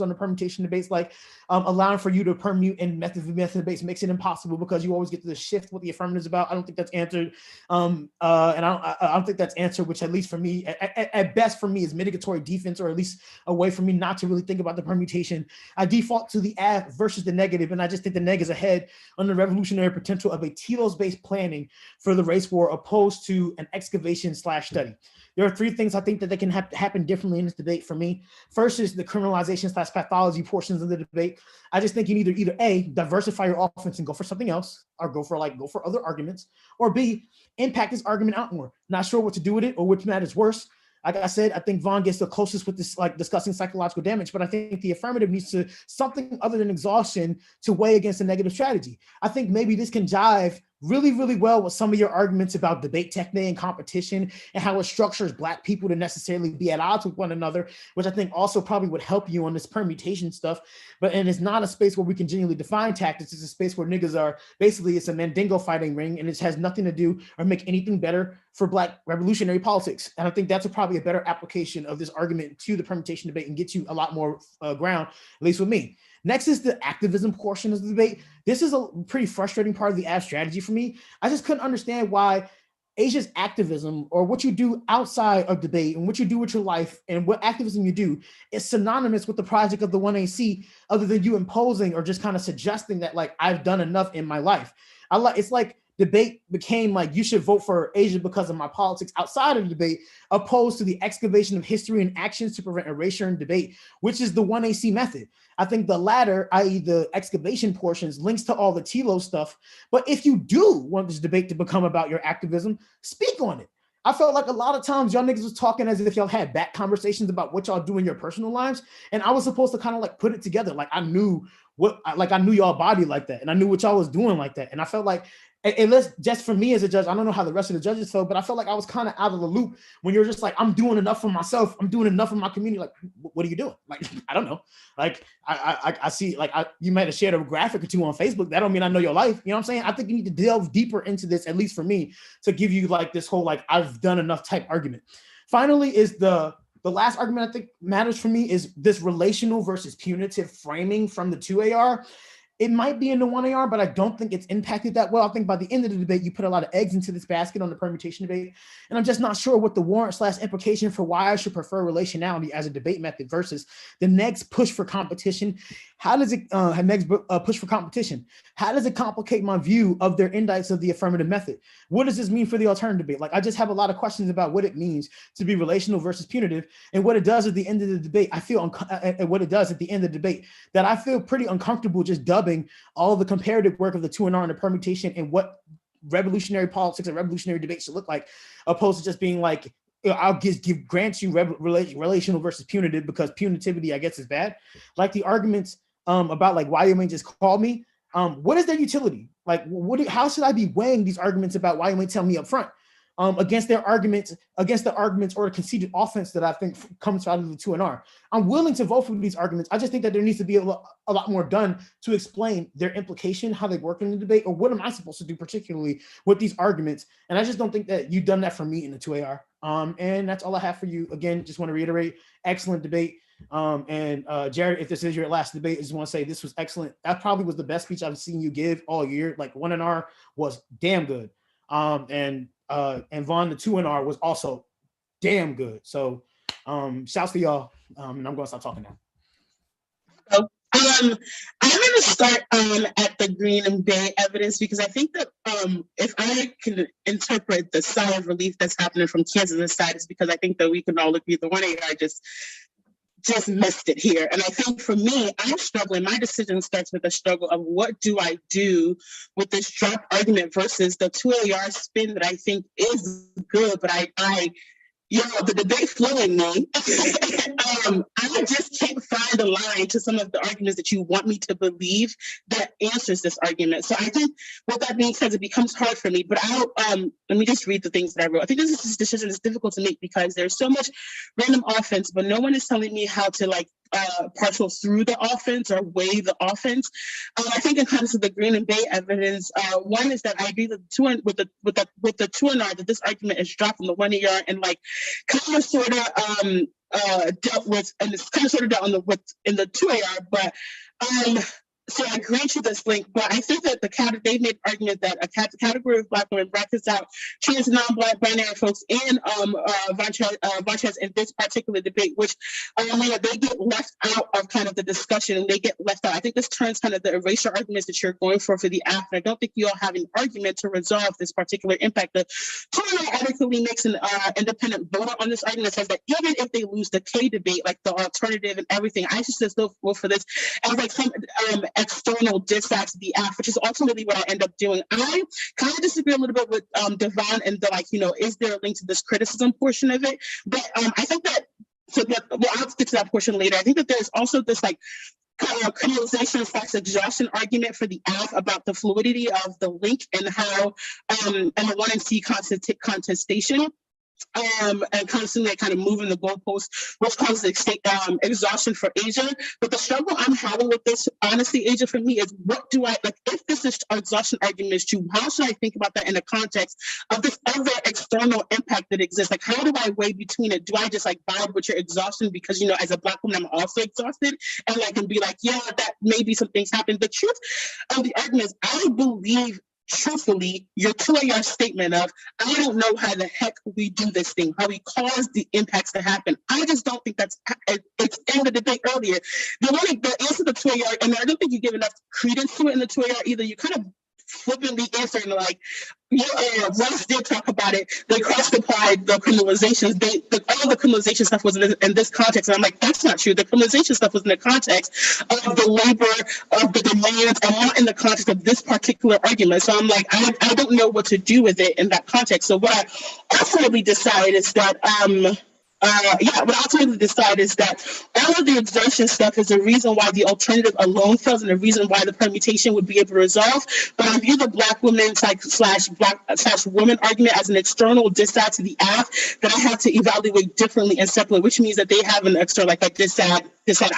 on the permutation debates, like allowing for you to permute in method debates makes it impossible because you always get to the shift what the affirmative is about. I don't think that's answered, and I don't think that's answered, which at least for me, at best for me, is mitigatory defense, or at least a way for me not to really think about the permutation. I default to the add versus the negative, and I just think the neg is ahead on the revolutionary potential of a telos-based planning for the race war opposed to an excavation/study. There are three things I think that they can happen differently in this debate for me. First is the criminalization/pathology portions of the debate. I just think you need either A, diversify your offense and go for something else, or go for other arguments, or B, impact this argument out more. Not sure what to do with it or which matters worse. Like I said, I think Vaughn gets the closest with this, like discussing psychological damage, but I think the affirmative needs to something other than exhaustion to weigh against a negative strategy. I think maybe this can jive really, really well with some of your arguments about debate technique and competition and how it structures Black people to necessarily be at odds with one another, which I think also probably would help you on this permutation stuff. And it's not a space where we can genuinely define tactics. It's a space where niggas are basically, it's a Mandingo fighting ring, and it has nothing to do or make anything better for Black revolutionary politics. And I think that's probably a better application of this argument to the permutation debate and get you a lot more ground, at least with me. Next is the activism portion of the debate. This is a pretty frustrating part of the ab strategy for me. I just couldn't understand why Asia's activism, or what you do outside of debate and what you do with your life and what activism you do, is synonymous with the project of the 1AC, other than you imposing or just kind of suggesting that like I've done enough in my life. It's like debate became like you should vote for Asia because of my politics outside of the debate, opposed to the excavation of history and actions to prevent erasure in debate, which is the 1AC method. I think the latter, i.e. the excavation portions, links to all the TLO stuff. But if you do want this debate to become about your activism, speak on it. I felt like a lot of times y'all niggas was talking as if y'all had back conversations about what y'all do in your personal lives. And I was supposed to kind of like put it together. Like I knew I knew y'all body like that, and I knew what y'all was doing like that, and I felt like, and let's just for me as a judge, I don't know how the rest of the judges felt, but I felt like I was kind of out of the loop when you're just like, I'm doing enough for myself, I'm doing enough for my community. Like, what are you doing? Like, I don't know. Like, I see, like, you might have shared a graphic or two on Facebook. That don't mean I know your life. You know what I'm saying? I think you need to delve deeper into this, at least for me, to give you like this whole like I've done enough type argument. Finally, is the last argument I think matters for me is this relational versus punitive framing from the 2AR. It might be in the 1AR, but I don't think it's impacted that well. I think by the end of the debate, you put a lot of eggs into this basket on the permutation debate. And I'm just not sure what the warrant/implication for why I should prefer relationality as a debate method versus the next push for competition. How does it push for competition? How does it complicate my view of their indicts of the affirmative method? What does this mean for the alternative debate? Like, I just have a lot of questions about what it means to be relational versus punitive and what it does at the end of the debate. I feel what it does at the end of the debate that I feel pretty uncomfortable just dubbing all of the comparative work of the 2NR and the permutation and what revolutionary politics and revolutionary debates should look like, opposed to just being like, I'll grant you relational versus punitive because punitivity, I guess, is bad. Like the arguments about like why you may just call me. What is their utility? Like, how should I be weighing these arguments about why you may tell me up front against the arguments or the conceded offense that I think comes out of the 2NR? I'm willing to vote for these arguments. I just think that there needs to be a lot more done to explain their implication, how they work in the debate, or what am I supposed to do particularly with these arguments? And I just don't think that you've done that for me in the 2AR. And that's all I have for you. Again, just want to reiterate, excellent debate. And Jared, if this is your last debate, I just want to say this was excellent. That probably was the best speech I've seen you give all year. Like 1NR was damn good. And Vaughn, the 2NR was also damn good. So shouts to y'all. And I'm going to stop talking now. I'm going to start at the Green and Bay evidence because I think that if I can interpret the sigh of relief that's happening from Kansas' side, it's because I think that we can all agree the 1AR just missed it here. And I think for me, I'm struggling. My decision starts with the struggle of what do I do with this drop argument versus the 2AR spin that I think is good, but the debate flowing me. I just can't find a line to some of the arguments that you want me to believe that answers this argument. So I think what that being said, it becomes hard for me. But let me just read the things that I wrote. I think this decision is difficult to make because there's so much random offense, but no one is telling me how to parcel through the offense or weigh the offense. I think in context of the Green and Bay evidence, one is that I agree with the 2NR that this argument is dropped from the 1AR and kind of sort of dealt with, and it's kind of sort of dealt in the 2AR, but so I grant you this link, but I think that they've made argument that the category of Black women brackets out trans and non-Black binary folks and Vonchez in this particular debate, which they get left out of kind of the discussion and they get left out. I think this turns kind of the erasure arguments that you're going for the app. And I don't think you all have an argument to resolve this particular impact. The 2NR adequately makes an independent voter on this argument that says that even if they lose the K debate, like the alternative and everything, I just still vote for this as like some external dispatch to the app, which is ultimately what I end up doing. I kind of disagree a little bit with Devon and the is there a link to this criticism portion of it? But I think that I'll get to that portion later. I think that there's also this criminalization / exhaustion argument for the app about the fluidity of the link and how and the 1NC contestation. And constantly kind of moving the goalposts, which causes exhaustion for Asia. But the struggle I'm having with this, honestly, Asia, for me is what do I, if this is exhaustion argument is true, how should I think about that in the context of this other external impact that exists? How do I weigh between it? Do I just vibe with your exhaustion because, as a Black woman, I'm also exhausted and be yeah, that maybe some things happen. The truth of the argument is I believe truthfully, your 2AR statement of, I don't know how the heck we do this thing, how we cause the impacts to happen. I just don't think it's in the debate earlier. The answer to 2AR, and I don't think you give enough credence to it in the 2AR either. You kind of flippantly answering Ross did talk about it. They cross-applied the criminalizations. All the criminalization stuff was in this context, and I'm like, that's not true. The criminalization stuff was in the context of the labor, of the demands, and not in the context of this particular argument. So I'm like, I don't know what to do with it in that context. So what I ultimately decided is that what I ultimately decide is that all of the exertion stuff is the reason why the alternative alone fails and the reason why the permutation would be able to resolve. But I view the black woman slash woman argument as an external dissad to the AF that I have to evaluate differently and separately, which means that they have an external, like dissad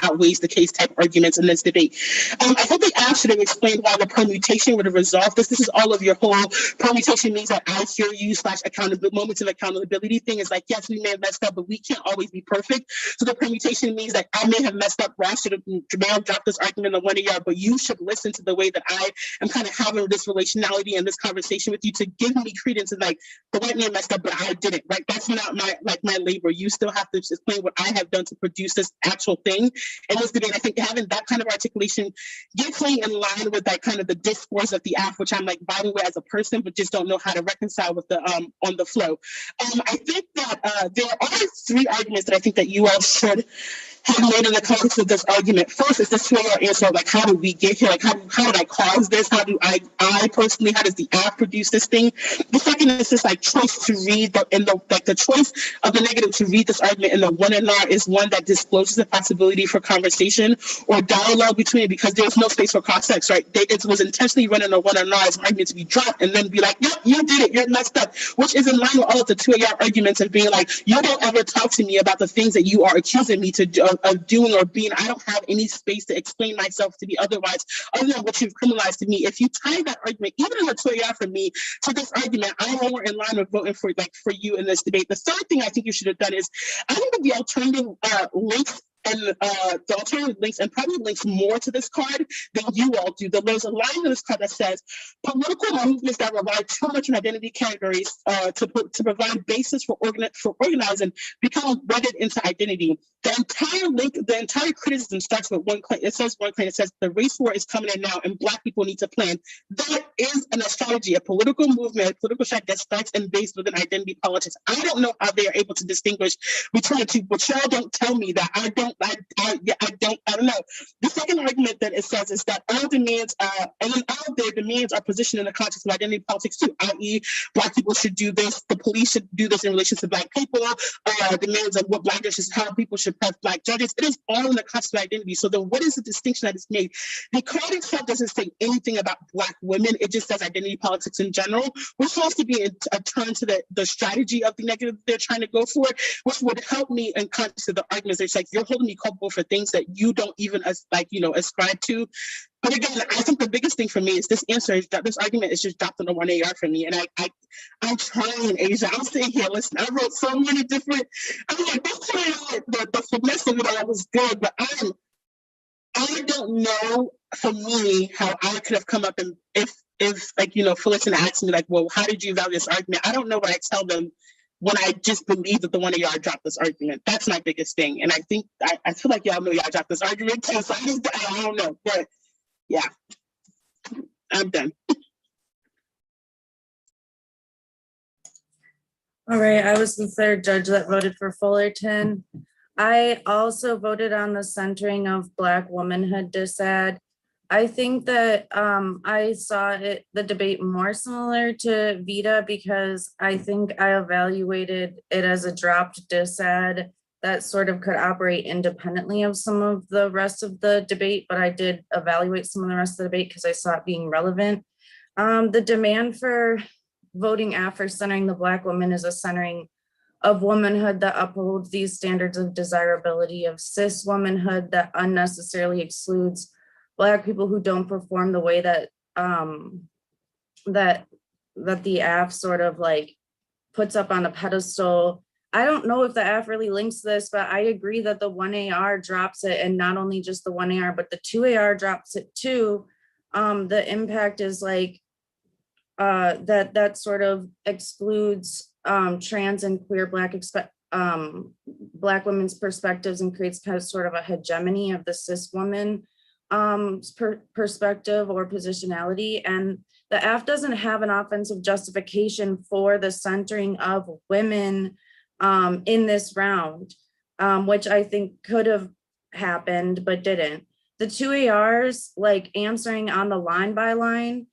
outweighs the case type arguments in this debate. I hope the AF should have explained why the permutation would have resolved this. This is all of your whole permutation means that I hear you slash accountability moments of accountability thing is like, yes, we may have messed up, but we can't always be perfect. So the permutation means that I may have messed up. Ross should have dropped this argument on 1 AR, but you should listen to the way that I am kind of having this relationality and this conversation with you to give me credence and like the white man messed up, but I didn't. Right? That's not my labor. You still have to explain what I have done to produce this actual thing. And this debate, I think having that kind of articulation gets me in line with that kind of the discourse of the app, which I'm like vibing with as a person, but just don't know how to reconcile with the on the flow. I think that there are 3 arguments that I think that you all should have made in the context of this argument. First is this 2-hour answer of like, how did we get here? Like, how did I cause this? How do I personally, how does the app produce this thing? The second is this like choice to read the choice of the negative to read this argument in the 1NR is one that discloses the possibility for conversation or dialogue between it because there's no space for context, right? It was intentionally running a 1NR as an argument to be dropped and then be like, yep, you did it, you're messed up, which is in line with all of the 2AR arguments of being like, you don't ever talk to me about the things that you are accusing me to do, of doing or being. I don't have any space to explain myself to be otherwise, other than what you've criminalized to me. If you tie that argument, even in the 2AR for me, to this argument, I'm more in line with voting for you in this debate. The third thing I think you should have done is, I think that the alternative links and the alternative links and probably links more to this card than you all do. There's a line in this card that says political movements that rely too much on identity categories to provide basis for organizing become wedded into identity. The entire link, the entire criticism starts with one claim. It says one claim. It says the race war is coming in now, and Black people need to plan. That is an astrology, a political movement, a political strike that starts and based within identity politics. I don't know how they are able to distinguish between the two, but y'all don't tell me that. I don't know. The second argument that it says is that all demands, and then all of their demands are positioned in the context of identity politics too, i.e., Black people should do this, the police should do this in relation to Black people, demands of what Black judges, how people should press Black judges. It is all in the context of identity. So then what is the distinction that is made? The card itself doesn't say anything about Black women. It just says identity politics in general, which has to be a turn to the strategy of the negative they're trying to go for, which would help me in context of the arguments. It's like, you're holding me culpable for things that you don't even ascribe to. But again, I think the biggest thing for me is this answer is that this argument is just dropped on the 1AR for me. And I'm trying, Asia. I'm sitting here listening. I wrote so many different, I'm like, the finesse of it all was good, but I don't know for me how I could have come up and if Fullerton asked me like, well, how did you evaluate this argument? I don't know what I tell them when I just believe that the 1AR dropped this argument. That's my biggest thing. And I think, I feel like y'all know y'all dropped this argument too. So I don't know, but yeah, I'm done. All right, I was the third judge that voted for Fullerton. I also voted on the centering of Black womanhood dissad. I think that I saw the debate more similar to Vita because I think I evaluated it as a dropped dissad that sort of could operate independently of some of the rest of the debate, but I did evaluate some of the rest of the debate because I saw it being relevant. The demand for voting after centering the Black woman is a centering of womanhood that upholds these standards of desirability of cis womanhood that unnecessarily excludes Black people who don't perform the way that that the AF sort of like puts up on a pedestal. I don't know if the AF really links this, but I agree that the 1AR drops it, and not only just the 1AR, but the 2AR drops it too. The impact is like that sort of excludes trans and queer Black women's perspectives and creates kind of sort of a hegemony of the cis woman perspective or positionality. And the AF doesn't have an offensive justification for the centering of women in this round, which I think could have happened, but didn't. The 2ARs, like answering on the line by line,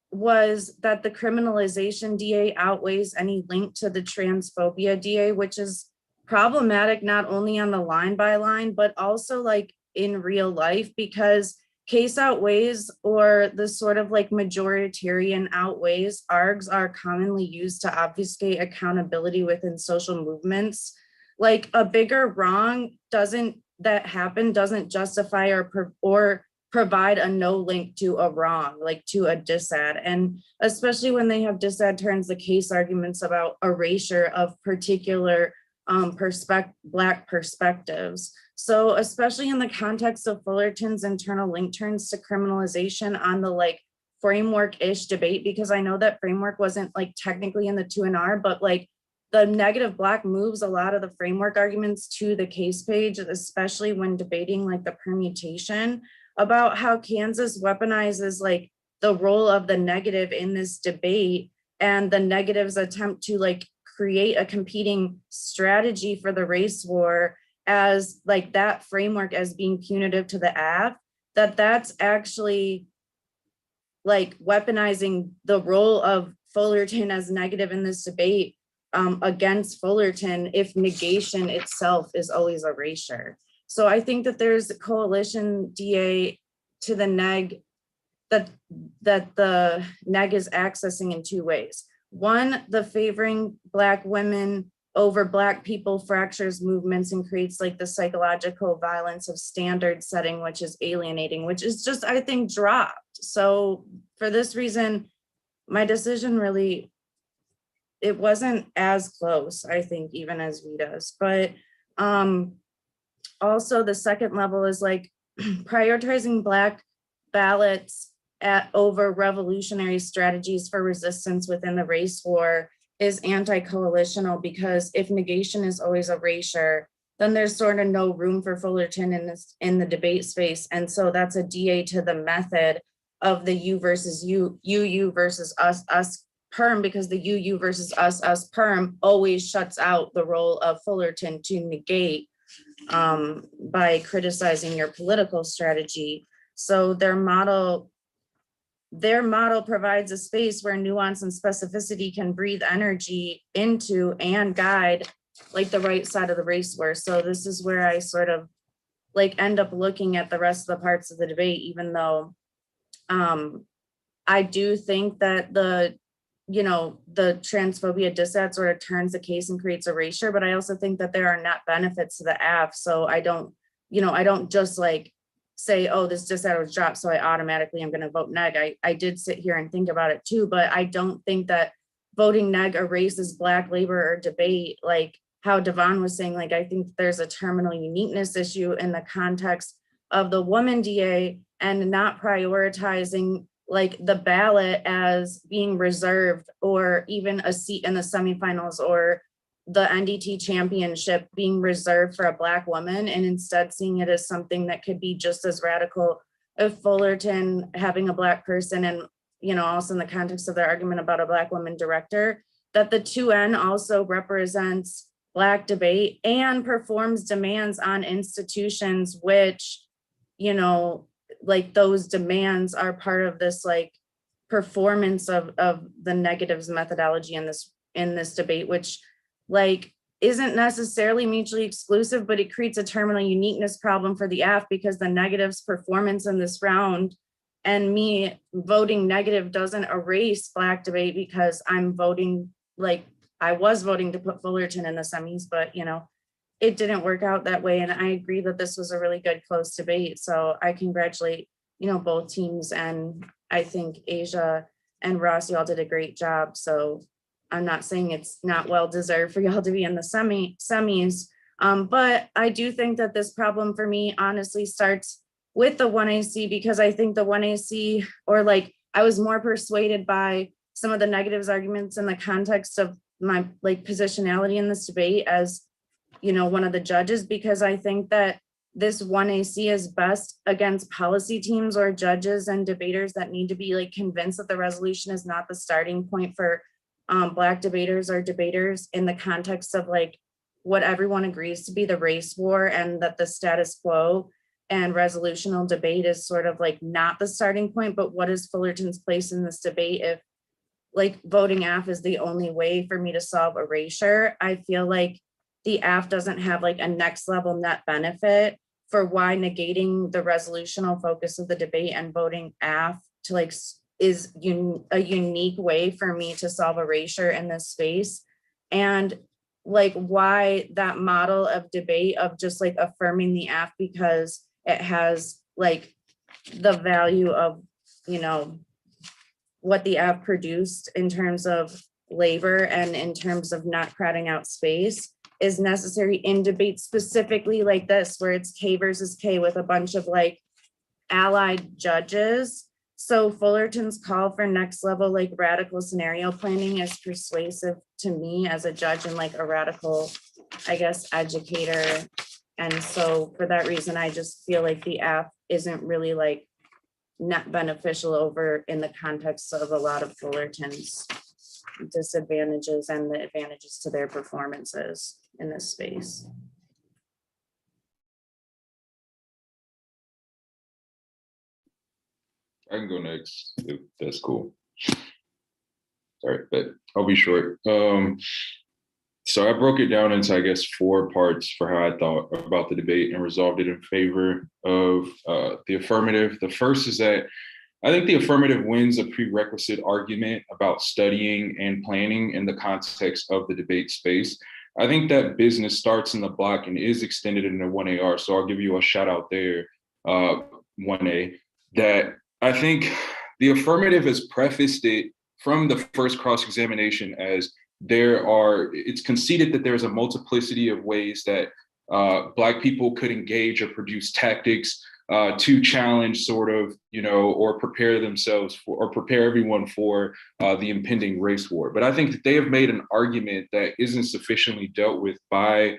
was that the criminalization DA outweighs any link to the transphobia DA, which is problematic not only on the line by line, but also like in real life, because case outweighs, or the sort of like majoritarian outweighs args are commonly used to obfuscate accountability within social movements. Like a bigger wrong doesn't justify or provide a no link to a wrong, like to a disad. And especially when they have disad turns the case arguments about erasure of particular Black perspectives. So especially in the context of Fullerton's internal link turns to criminalization on the like framework-ish debate, because I know that framework wasn't like technically in the 2NR, but like the negative Black moves a lot of the framework arguments to the case page, especially when debating like the permutation about how Kansas weaponizes like the role of the negative in this debate, and the negatives attempt to like create a competing strategy for the race war as like that framework as being punitive to the AF, that's actually like weaponizing the role of Fullerton as negative in this debate against Fullerton, if negation itself is always erasure. So I think that there's a coalition DA to the neg that the neg is accessing in two ways. One, the favoring Black women over Black people fractures movements and creates like the psychological violence of standard setting, which is alienating, which is just, I think, dropped. So for this reason, my decision really, it wasn't as close, I think, even as Vita's. But also the second level is like prioritizing Black ballots over revolutionary strategies for resistance within the race war is anti-coalitional, because if negation is always erasure, then there's sort of no room for Fullerton in the debate space. And so that's a DA to the method of the you versus you versus us perm, because the you versus us perm always shuts out the role of Fullerton to negate by criticizing your political strategy. So their model provides a space where nuance and specificity can breathe energy into and guide like the right side of the race war. So this is where I sort of like end up looking at the rest of the parts of the debate, even though I do think that the transphobia disad sort of turns the case and creates erasure, but I also think that there are net benefits to the AF. So I don't just like say, oh, this disad was dropped, so I automatically am going to vote neg. I did sit here and think about it too, but I don't think that voting neg erases Black labor or debate, like how Devon was saying. Like, I think there's a terminal uniqueness issue in the context of the woman DA and not prioritizing like the ballot as being reserved, or even a seat in the semifinals or the NDT championship being reserved for a Black woman, and instead seeing it as something that could be just as radical if Fullerton having a Black person, and also in the context of their argument about a Black woman director, that the 2N also represents Black debate and performs demands on institutions, which, like those demands are part of this like performance of the negatives methodology in this debate, which like isn't necessarily mutually exclusive, but it creates a terminal uniqueness problem for the AF, because the negatives performance in this round and me voting negative doesn't erase Black debate, because I'm voting, like I was voting to put Fullerton in the semis, but it didn't work out that way. And I agree that this was a really good close debate. So I congratulate, both teams. And I think Asia and Ross, you all did a great job. So I'm not saying it's not well deserved for y'all to be in the semis. But I do think that this problem for me honestly starts with the 1AC, because I think the 1AC, or like I was more persuaded by some of the negatives arguments in the context of my like positionality in this debate as one of the judges, because I think that this 1AC is best against policy teams or judges and debaters that need to be like convinced that the resolution is not the starting point for Black debaters or debaters in the context of like what everyone agrees to be the race war, and that the status quo and resolutional debate is sort of like not the starting point. But what is Fullerton's place in this debate if like voting AF is the only way for me to solve erasure? I feel like the AF doesn't have like a next level net benefit for why negating the resolutional focus of the debate and voting AF to like is a unique way for me to solve erasure in this space. And like why that model of debate of just like affirming the AF because it has like the value of, you know, what the AF produced in terms of labor and in terms of not crowding out space is necessary in debate specifically like this, where it's K versus K with a bunch of like allied judges. So Fullerton's call for next level like radical scenario planning is persuasive to me as a judge and like a radical, I guess, educator. And so for that reason, I just feel like the app isn't really like net beneficial over in the context of a lot of Fullerton's disadvantages and the advantages to their performances in this space. I can go next if that's cool. Sorry, but I'll be short. So I broke it down into, I guess, 4 parts for how I thought about the debate and resolved it in favor of the affirmative. The first is that I think the affirmative wins a prerequisite argument about studying and planning in the context of the debate space. I think that business starts in the block and is extended into 1AR. So I'll give you a shout out there, 1A, that I think the affirmative has prefaced it from the first cross-examination as it's conceded that there's a multiplicity of ways that Black people could engage or produce tactics to challenge sort of, you know, or prepare themselves for, or prepare everyone for the impending race war. But I think that they have made an argument that isn't sufficiently dealt with by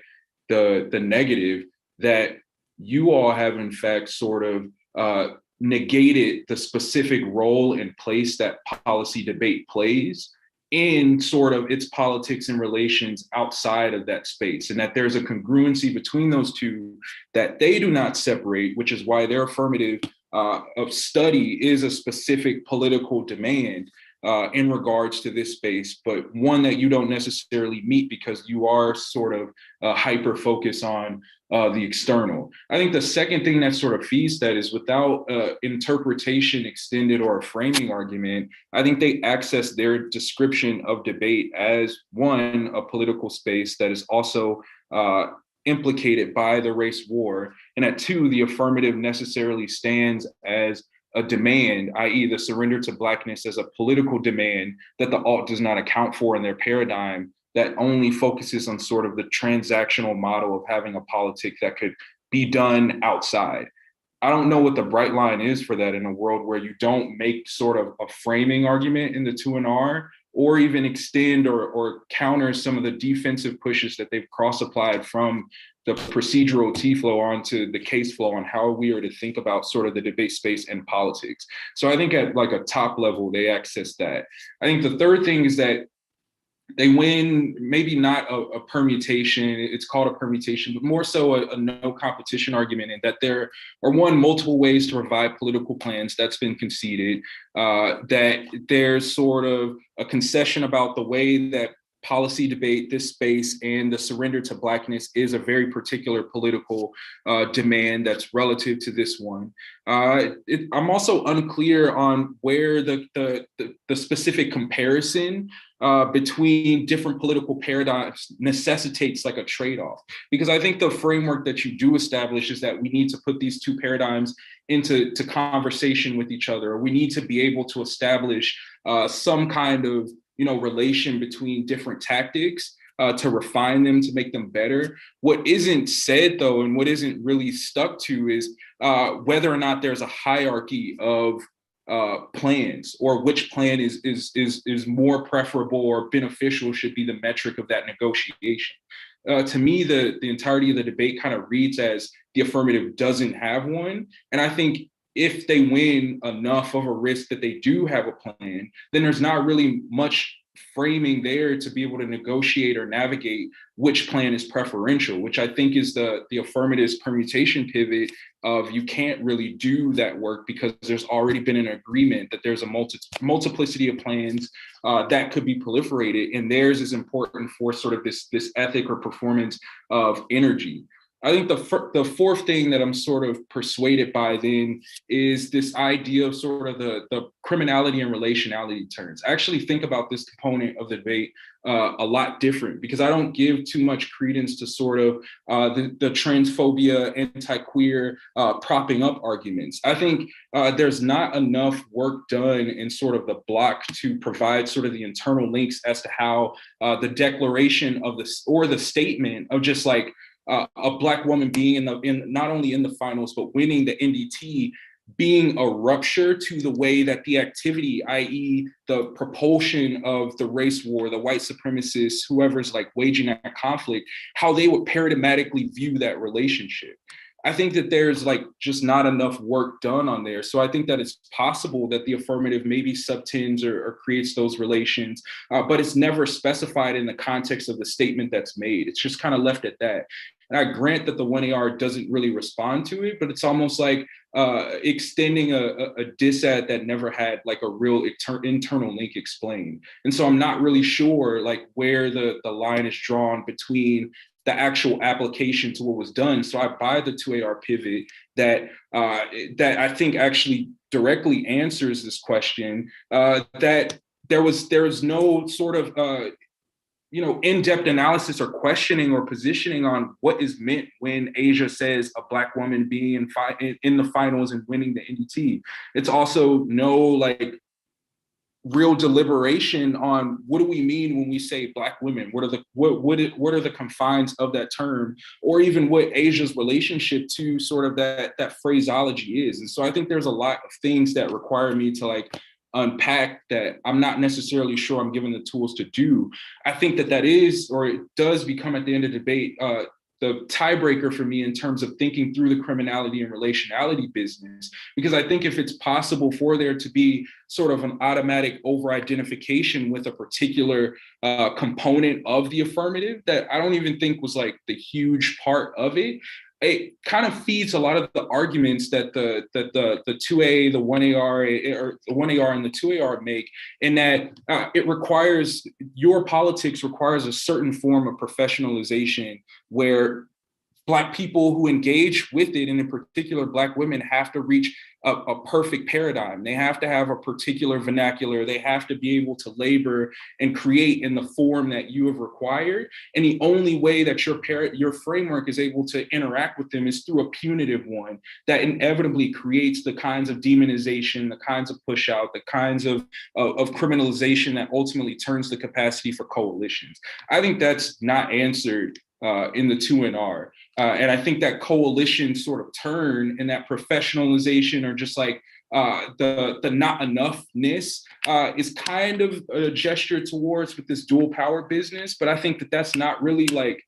the negative, that you all have in fact sort of negated the specific role and place that policy debate plays in sort of its politics and relations outside of that space, and that there's a congruency between those two that they do not separate, which is why their affirmative of study is a specific political demand in regards to this space, but one that you don't necessarily meet because you are sort of hyper-focused on the external. I think the second thing that sort of feeds that is without interpretation extended or a framing argument, I think they access their description of debate as one, a political space that is also implicated by the race war, and at 2, the affirmative necessarily stands as a demand, i.e. the surrender to Blackness as a political demand that the alt does not account for in their paradigm, that only focuses on sort of the transactional model of having a politic that could be done outside. I don't know what the bright line is for that in a world where you don't make sort of a framing argument in the 2NR, or even extend or counter some of the defensive pushes that they've cross-applied from the procedural T-flow onto the case flow on how we are to think about sort of the debate space and politics. So I think at like a top level, they access that. I think the third thing is that they win, maybe not a permutation, it's called a permutation, but more so a no competition argument, and that there are multiple ways to revive political plans that's been conceded, that there's sort of a concession about the way that policy debate, this space, and the surrender to Blackness is a very particular political demand that's relative to this one. I'm also unclear on where the specific comparison between different political paradigms necessitates like a trade-off. Because I think the framework that you do establish is that we need to put these two paradigms into conversation with each other. We need to be able to establish some kind of relation between different tactics to refine them, to make them better. What isn't said though, and what isn't really stuck to is whether or not there's a hierarchy of plans, or which plan is more preferable or beneficial should be the metric of that negotiation. To me, the entirety of the debate kind of reads as the affirmative doesn't have one. And I think if they win enough of a risk that they do have a plan, then there's not really much framing there to be able to negotiate or navigate which plan is preferential, which I think is the affirmative's permutation pivot of you can't really do that work because there's already been an agreement that there's a multiplicity of plans that could be proliferated, and theirs is important for sort of this ethic or performance of energy. I think the fourth thing that I'm sort of persuaded by then is this idea of sort of the criminality and relationality turns. I actually think about this component of the debate a lot different because I don't give too much credence to sort of the transphobia, anti-queer propping up arguments. I think there's not enough work done in sort of the block to provide sort of the internal links as to how the declaration of the statement of just like a Black woman being not only in the finals, but winning the NDT being a rupture to the way that the activity, i.e. the propulsion of the race war, the white supremacists, whoever's like waging that conflict, how they would paradigmatically view that relationship. I think that there's like just not enough work done on there. So I think that it's possible that the affirmative maybe subtends or creates those relations, but it's never specified in the context of the statement that's made. It's just kind of left at that. And I grant that the 1AR doesn't really respond to it, but it's almost like extending a disad that never had like a real internal link explained. And so I'm not really sure like where the line is drawn between the actual application to what was done. So I buy the 2AR pivot that I think actually directly answers this question, that there was no sort of in-depth analysis or questioning or positioning on what is meant when Asia says a Black woman being in the finals and winning the NDT. It's also no like real deliberation on what do we mean when we say Black women? What are the confines of that term, or even what Asia's relationship to sort of that phraseology is. And so I think there's a lot of things that require me to like unpack that I'm not necessarily sure I'm given the tools to do. I think that is, or it does become at the end of the debate, the tiebreaker for me in terms of thinking through the criminality and relationality business, because I think if it's possible for there to be sort of an automatic over-identification with a particular component of the affirmative that I don't even think was like the huge part of it, it kind of feeds a lot of the arguments that the 2A, the 1AR, or the 1AR and the 2AR make, in that it requires, your politics requires a certain form of professionalization where Black people who engage with it, and in particular Black women, have to reach a perfect paradigm. They have to have a particular vernacular. They have to be able to labor and create in the form that you have required. And the only way that your framework is able to interact with them is through a punitive one that inevitably creates the kinds of demonization, the kinds of push out, the kinds of criminalization that ultimately turns the capacity for coalitions. I think that's not answered in the 2NR. And I think that coalition sort of turn and that professionalization, or just like the not enoughness, is kind of a gesture towards with this dual power business. But I think that that's not really like,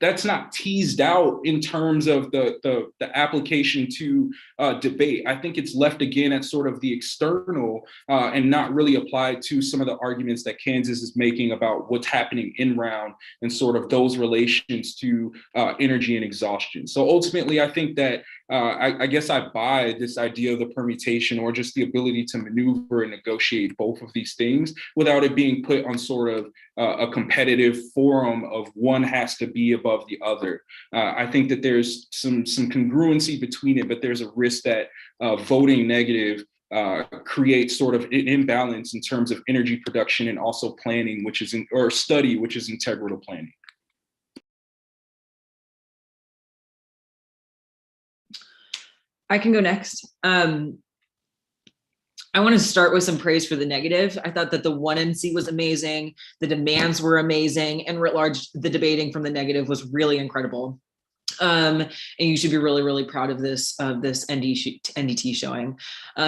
that's not teased out in terms of the application to debate. I think it's left again at sort of the external and not really applied to some of the arguments that Kansas is making about what's happening in round and sort of those relations to energy and exhaustion. So ultimately, I think that I guess I buy this idea of the permutation, or just the ability to maneuver and negotiate both of these things without it being put on sort of a competitive forum of one has to be above the other. I think that there's some congruency between it, but there's a risk that voting negative creates sort of an imbalance in terms of energy production and also planning, or study, which is integral to planning. I can go next. I want to start with some praise for the negative. I thought that the 1NC was amazing. The demands were amazing. And writ large, the debating from the negative was really incredible. And you should be really, really proud of this NDT showing.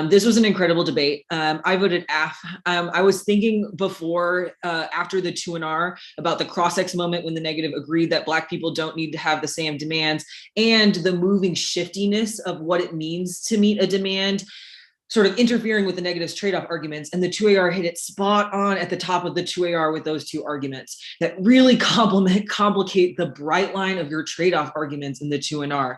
This was an incredible debate. I voted F. I was thinking before, after the 2NR, about the cross-ex moment when the negative agreed that Black people don't need to have the same demands, and the moving shiftiness of what it means to meet a demand. sort of interfering with the negatives trade-off arguments, and the 2AR hit it spot on at the top of the 2AR with those two arguments that really complicate the bright line of your trade-off arguments in the 2NR.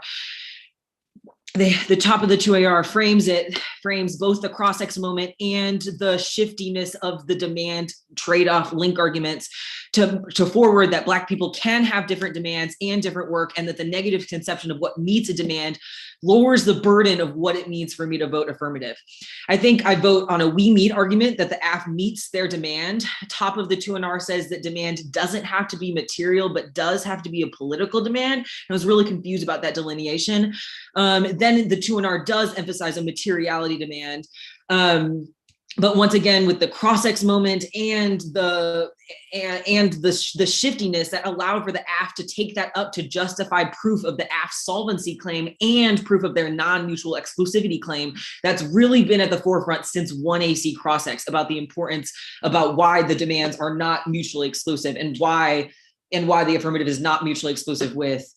The top of the 2AR frames both the cross-X moment and the shiftiness of the demand trade-off link arguments to forward that Black people can have different demands and different work, and that the negative conception of what meets a demand lowers the burden of what it means for me to vote affirmative. I think I vote on a we meet argument that the AF meets their demand. Top of the 2NR says that demand doesn't have to be material, but does have to be a political demand. I was really confused about that delineation. Then the 2NR does emphasize a materiality demand. But once again, with the cross-X moment and the shiftiness that allowed for the AF to take that up to justify proof of the AF solvency claim and proof of their non-mutual exclusivity claim, that's really been at the forefront since 1AC cross-X about the importance, about why the demands are not mutually exclusive and why the affirmative is not mutually exclusive with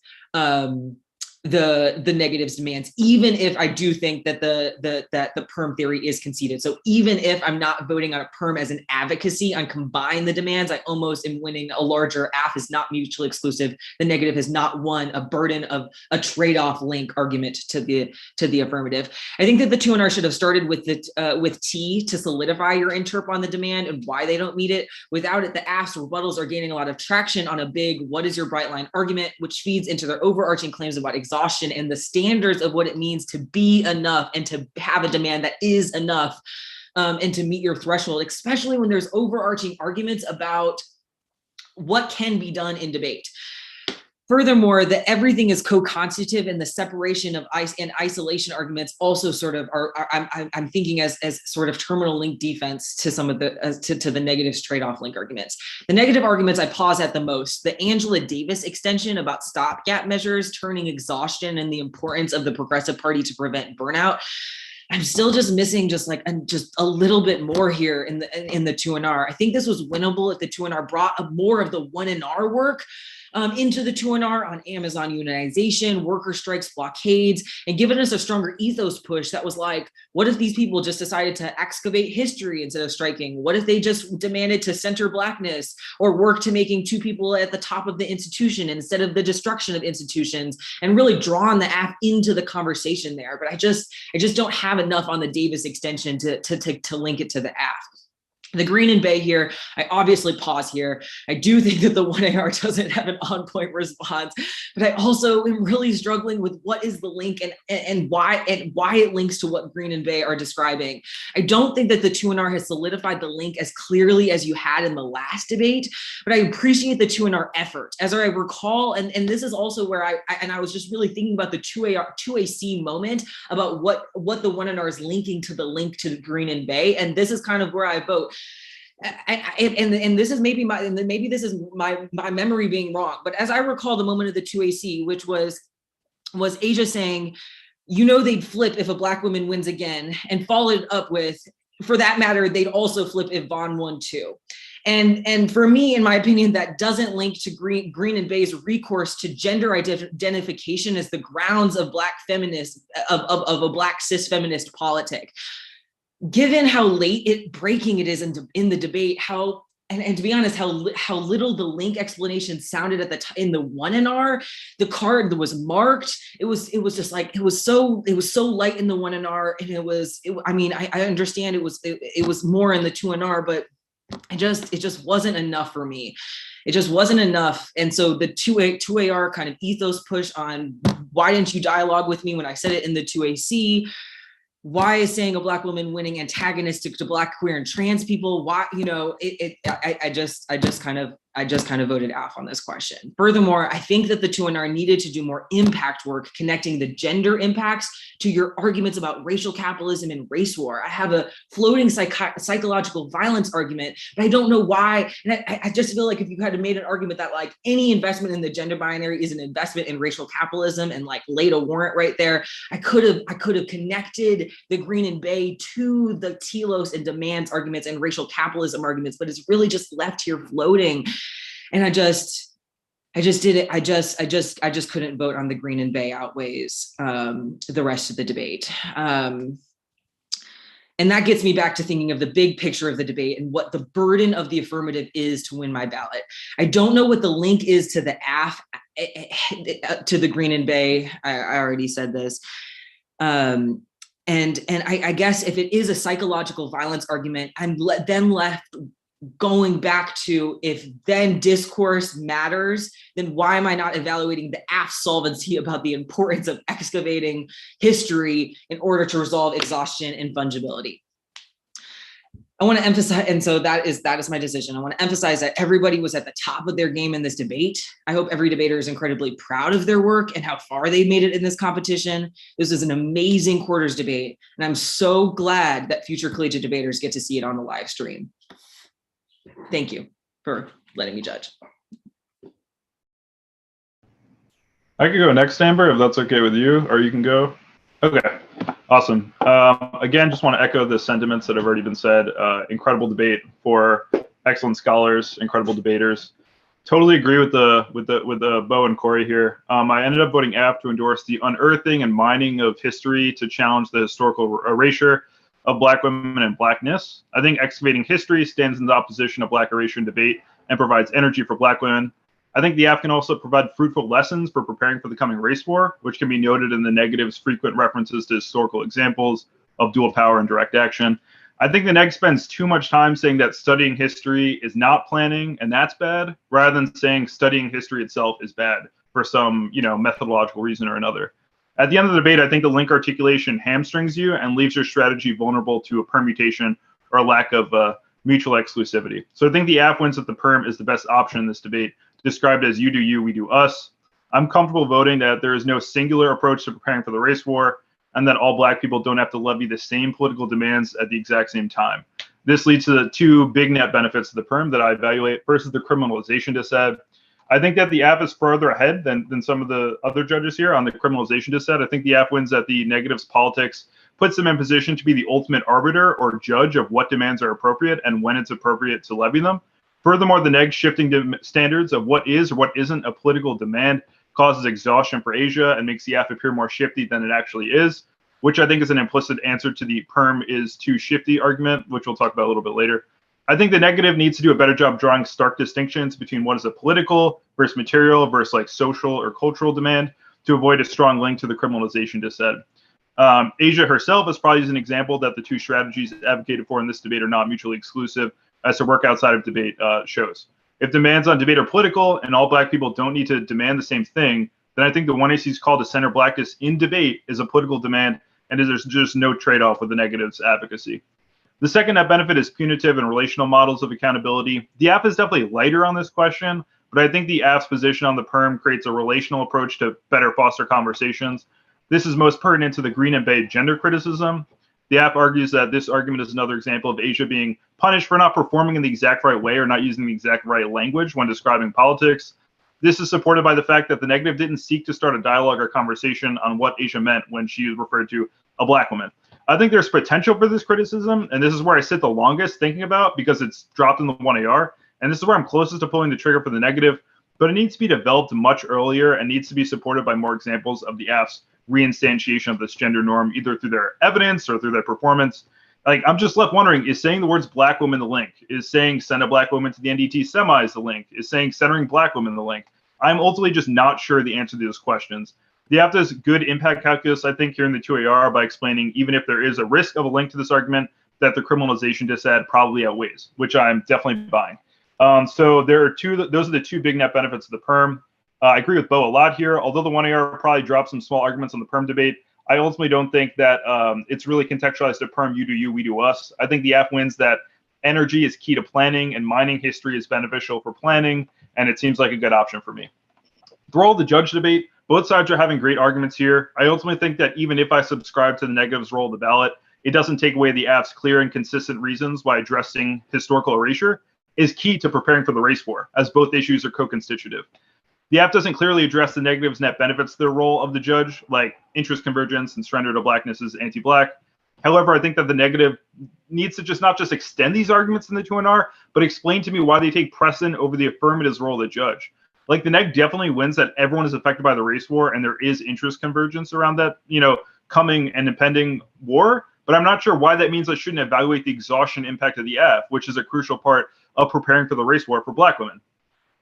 the negatives demands, even if I do think that the perm theory is conceded. So even if I'm not voting on a perm as an advocacy on combine the demands, I almost am winning a larger AF is not mutually exclusive. The negative has not won a burden of a trade-off link argument to the affirmative. I think that the 2NR should have started with T to solidify your interp on the demand and why they don't meet it. Without it, the AF's rebuttals are gaining a lot of traction on a big what is your bright line argument, which feeds into their overarching claims about exhaustion and the standards of what it means to be enough and to have a demand that is enough and to meet your threshold, especially when there's overarching arguments about what can be done in debate. Furthermore, that everything is co-constitutive and the separation of isolation arguments also sort of I'm thinking as sort of terminal link defense to some of the to the negatives trade-off link arguments. The negative arguments I pause at the most. The Angela Davis extension about stopgap measures, turning exhaustion, and the importance of the Progressive Party to prevent burnout. I'm still just missing just a little bit more here in the 2NR. I think this was winnable if the 2NR brought more of the 1NR work into the 2NR on Amazon unionization, worker strikes, blockades, and given us a stronger ethos push that was like, what if these people just decided to excavate history instead of striking? What if they just demanded to center Blackness or work to making two people at the top of the institution instead of the destruction of institutions, and really drawn the AF into the conversation there? But I just don't have enough on the Davis extension to link it to the AF. The Green and Bay here, I obviously pause here. I do think that the 1AR doesn't have an on-point response, but I also am really struggling with what is the link and why it links to what Green and Bay are describing. I don't think that the 2NR has solidified the link as clearly as you had in the last debate, but I appreciate the 2NR effort. As I recall, and this is also where I was just really thinking about the 2AC moment about what the 1NR is linking to the link to Green and Bay, and this is kind of where I vote. And this is maybe this is my memory being wrong, but as I recall the moment of the 2AC, which was Asia saying, they'd flip if a Black woman wins again, and followed up with, for that matter, they'd also flip if Vaughn won too. And for me, in my opinion, that doesn't link to Green and Bay's recourse to gender identification as the grounds of Black feminist, of a Black cis feminist politic. Given how late breaking it is in the debate, and to be honest, how little the link explanation sounded in the 1NR, the card that was marked, it was just like it was so light in the 1NR, and I understand it was more in the 2NR, but it just wasn't enough for me. It just wasn't enough. And so the 2AR kind of ethos push on why didn't you dialogue with me when I said it in the 2AC? Why is saying a Black woman winning antagonistic to Black, queer, and trans people? Why, I just kind of voted off on this question. Furthermore, I think that the 2NR needed to do more impact work connecting the gender impacts to your arguments about racial capitalism and race war. I have a floating psychological violence argument, but I don't know why. And I just feel like if you had made an argument that like any investment in the gender binary is an investment in racial capitalism and like laid a warrant right there, I could have connected the Green and Bay to the telos and demands arguments and racial capitalism arguments, but it's really just left here floating. And I just did it. I just couldn't vote on the Green and Bay outweighs the rest of the debate. And that gets me back to thinking of the big picture of the debate and what the burden of the affirmative is to win my ballot. I don't know what the link is to the AF, to the Green and Bay. I already said this. And I guess if it is a psychological violence argument, I'm then left going back to, if then discourse matters, then why am I not evaluating the AF solvency about the importance of excavating history in order to resolve exhaustion and fungibility? I want to emphasize, and so that is my decision. I want to emphasize that everybody was at the top of their game in this debate. I hope every debater is incredibly proud of their work and how far they made it in this competition. This is an amazing quarters debate, and I'm so glad that future collegiate debaters get to see it on the live stream. Thank you for letting me judge. I could go next, Amber, if that's okay with you, or you can go. Okay, awesome. Again, just want to echo the sentiments that have already been said. Incredible debate for excellent scholars, incredible debaters. Totally agree with Bo and Corey here. I ended up voting F to endorse the unearthing and mining of history to challenge the historical erasure of Black women and Blackness. I think excavating history stands in the opposition of Black erasure and debate and provides energy for Black women. I think the app can also provide fruitful lessons for preparing for the coming race war, which can be noted in the negative's frequent references to historical examples of dual power and direct action. I think the neg spends too much time saying that studying history is not planning and that's bad, rather than saying studying history itself is bad for some, methodological reason or another. At the end of the debate, I think the link articulation hamstrings you and leaves your strategy vulnerable to a permutation or a lack of mutual exclusivity. So I think the app wins that the perm is the best option in this debate, described as you do you, we do us. I'm comfortable voting that there is no singular approach to preparing for the race war, and that all Black people don't have to levy the same political demands at the exact same time. This leads to the two big net benefits of the perm that I evaluate. First is the criminalization dissent. I think that the app is further ahead than some of the other judges here on the criminalization dissent. I think the app wins that the negatives politics puts them in position to be the ultimate arbiter or judge of what demands are appropriate and when it's appropriate to levy them. Furthermore, the neg shifting standards of what is or what isn't a political demand causes exhaustion for Asia and makes the app appear more shifty than it actually is, which I think is an implicit answer to the perm is too shifty argument, which we'll talk about a little bit later. I think the negative needs to do a better job drawing stark distinctions between what is a political versus material versus like social or cultural demand to avoid a strong link to the criminalization dissent. Asia herself is probably an example that the two strategies advocated for in this debate are not mutually exclusive, as her work outside of debate shows. If demands on debate are political and all Black people don't need to demand the same thing, then I think the 1AC's call to center Blackness in debate is a political demand, and there's just no trade-off with the negatives advocacy. The second net benefit is punitive and relational models of accountability. The app is definitely lighter on this question, but I think the app's position on the perm creates a relational approach to better foster conversations. This is most pertinent to the Green and Bay gender criticism. The app argues that this argument is another example of Asia being punished for not performing in the exact right way or not using the exact right language when describing politics. This is supported by the fact that the negative didn't seek to start a dialogue or conversation on what Asia meant when she referred to a Black woman. I think there's potential for this criticism, and this is where I sit the longest thinking about because it's dropped in the 1AR, and this is where I'm closest to pulling the trigger for the negative, but it needs to be developed much earlier and needs to be supported by more examples of the app's reinstantiation of this gender norm, either through their evidence or through their performance. Like, I'm just left wondering, is saying the words Black woman the link? Is saying send a Black woman to the NDT semis the link? Is saying centering Black women the link? I'm ultimately just not sure the answer to those questions. The app does good impact calculus, I think, here in the 2AR by explaining even if there is a risk of a link to this argument, that the criminalization dissent probably outweighs, which I'm definitely buying. So there are those are the two big net benefits of the perm. I agree with Bo a lot here. Although the 1AR probably dropped some small arguments on the perm debate, I ultimately don't think that it's really contextualized to perm, you do you, we do us. I think the app wins that energy is key to planning and mining history is beneficial for planning, and it seems like a good option for me. The role of the judge debate, both sides are having great arguments here. I ultimately think that even if I subscribe to the negatives role of the ballot, it doesn't take away the app's clear and consistent reasons why addressing historical erasure is key to preparing for the race war, as both issues are co-constitutive. The app doesn't clearly address the negatives net benefits to the role of the judge, like interest convergence and surrender to Blackness is anti-Black. However, I think that the negative needs to just not just extend these arguments in the 2NR, but explain to me why they take precedent over the affirmative's role of the judge. Like, the neg definitely wins that everyone is affected by the race war and there is interest convergence around that, coming and impending war. but I'm not sure why that means I shouldn't evaluate the exhaustion impact of the F, which is a crucial part of preparing for the race war for Black women.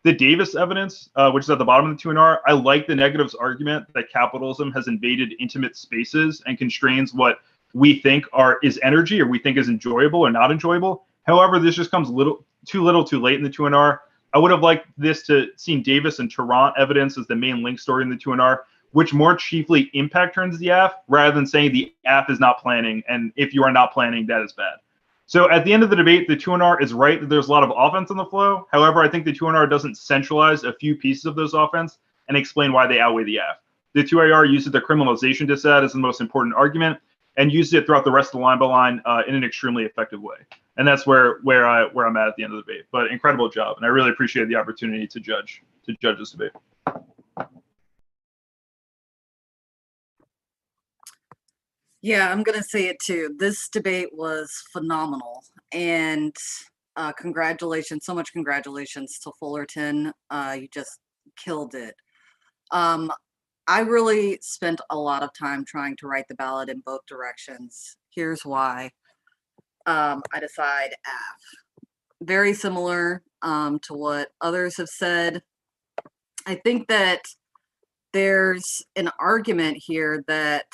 The Davis evidence, which is at the bottom of the 2NR, I like the negatives argument that capitalism has invaded intimate spaces and constrains what we think is energy, or we think is enjoyable or not enjoyable. However, this just comes too little too late in the 2NR. I would have liked this to seen Davis and Tarrant evidence as the main link story in the 2NR, which more chiefly impact turns the AF, rather than saying the AF is not planning, and if you are not planning, that is bad. So at the end of the debate, the 2NR is right that there's a lot of offense on the flow. However, I think the 2NR doesn't centralize a few pieces of those offense and explain why they outweigh the AF. The 2AR uses the criminalization dissent as the most important argument and uses it throughout the rest of the line by line in an extremely effective way. And that's where I'm at the end of the debate. But incredible job, and I really appreciate the opportunity to judge this debate. Yeah, I'm going to say it too. This debate was phenomenal. And congratulations, so much congratulations to Fullerton. You just killed it. I really spent a lot of time trying to write the ballot in both directions. Here's why. I decide AF. Very similar to what others have said. I think that there's an argument here that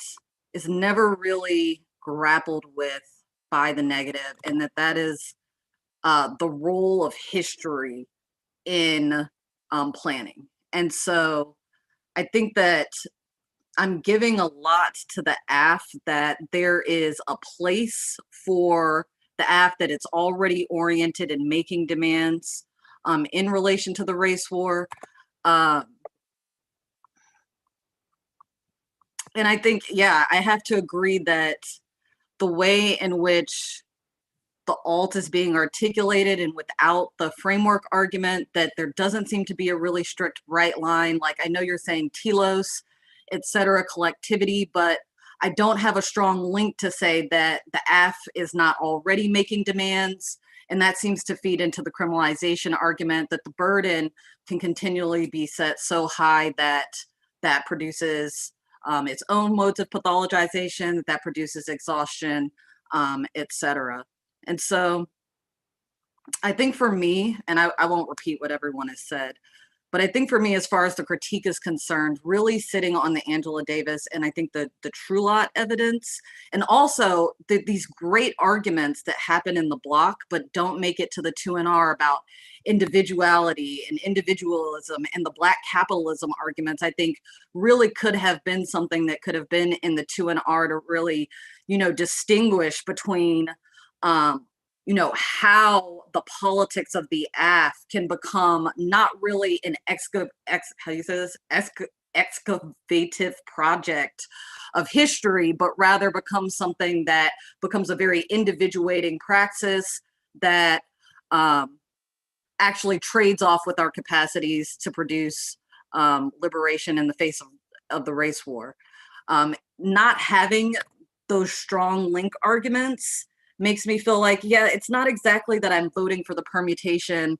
is never really grappled with by the negative, and that is the role of history in planning. And so I think that I'm giving a lot to the AF, that there is a place for the AF, that it's already oriented in making demands in relation to the race war. And I think, yeah, I have to agree that the way in which the alt is being articulated and without the framework argument, that there doesn't seem to be a really strict right line. Like, I know you're saying telos, et cetera, collectivity, but I don't have a strong link to say that the AF is not already making demands. And that seems to feed into the criminalization argument, that the burden can continually be set so high that that produces its own modes of pathologization, that produces exhaustion, et cetera. And so I think for me, and I won't repeat what everyone has said, but I think for me, as far as the critique is concerned, really sitting on the Angela Davis and I think the True Lot evidence, and also these great arguments that happen in the block, but don't make it to the 2NR about individuality and individualism, and the Black capitalism arguments, I think really could have been something that could have been in the 2NR to really, distinguish between, how the politics of the AF can become not really an excavative project of history, but rather becomes something that becomes a very individuating praxis that actually trades off with our capacities to produce liberation in the face of the race war. Not having those strong link arguments makes me feel like, yeah, it's not exactly that I'm voting for the permutation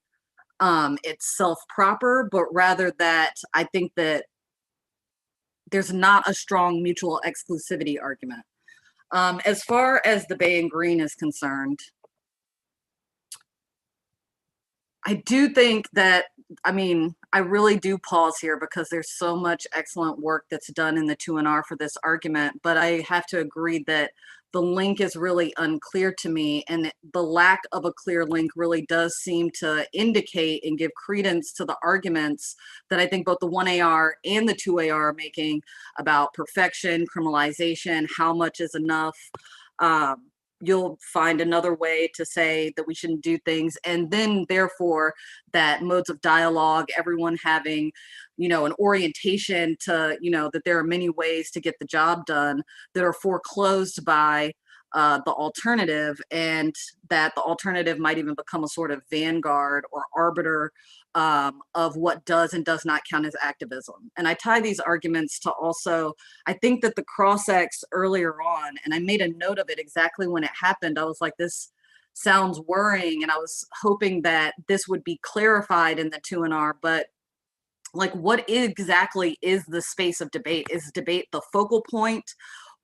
itself proper, but rather that I think that there's not a strong mutual exclusivity argument. As far as the Bay and Green is concerned, I do think that, I really do pause here because there's so much excellent work that's done in the 2NR for this argument, but I have to agree that the link is really unclear to me, and the lack of a clear link really does seem to indicate and give credence to the arguments that I think both the 1AR and the 2AR are making about perfection, criminalization, how much is enough. You'll find another way to say that we shouldn't do things, and then therefore that modes of dialogue, everyone having, an orientation to, that there are many ways to get the job done that are foreclosed by the alternative, and that the alternative might even become a sort of vanguard or arbiter of what does and does not count as activism. And I tie these arguments to also, I think that the cross-ex earlier on, and I made a note of it exactly when it happened, I was like, this sounds worrying, and I was hoping that this would be clarified in the 2NR, but like, what exactly is the space of debate? Is debate the focal point,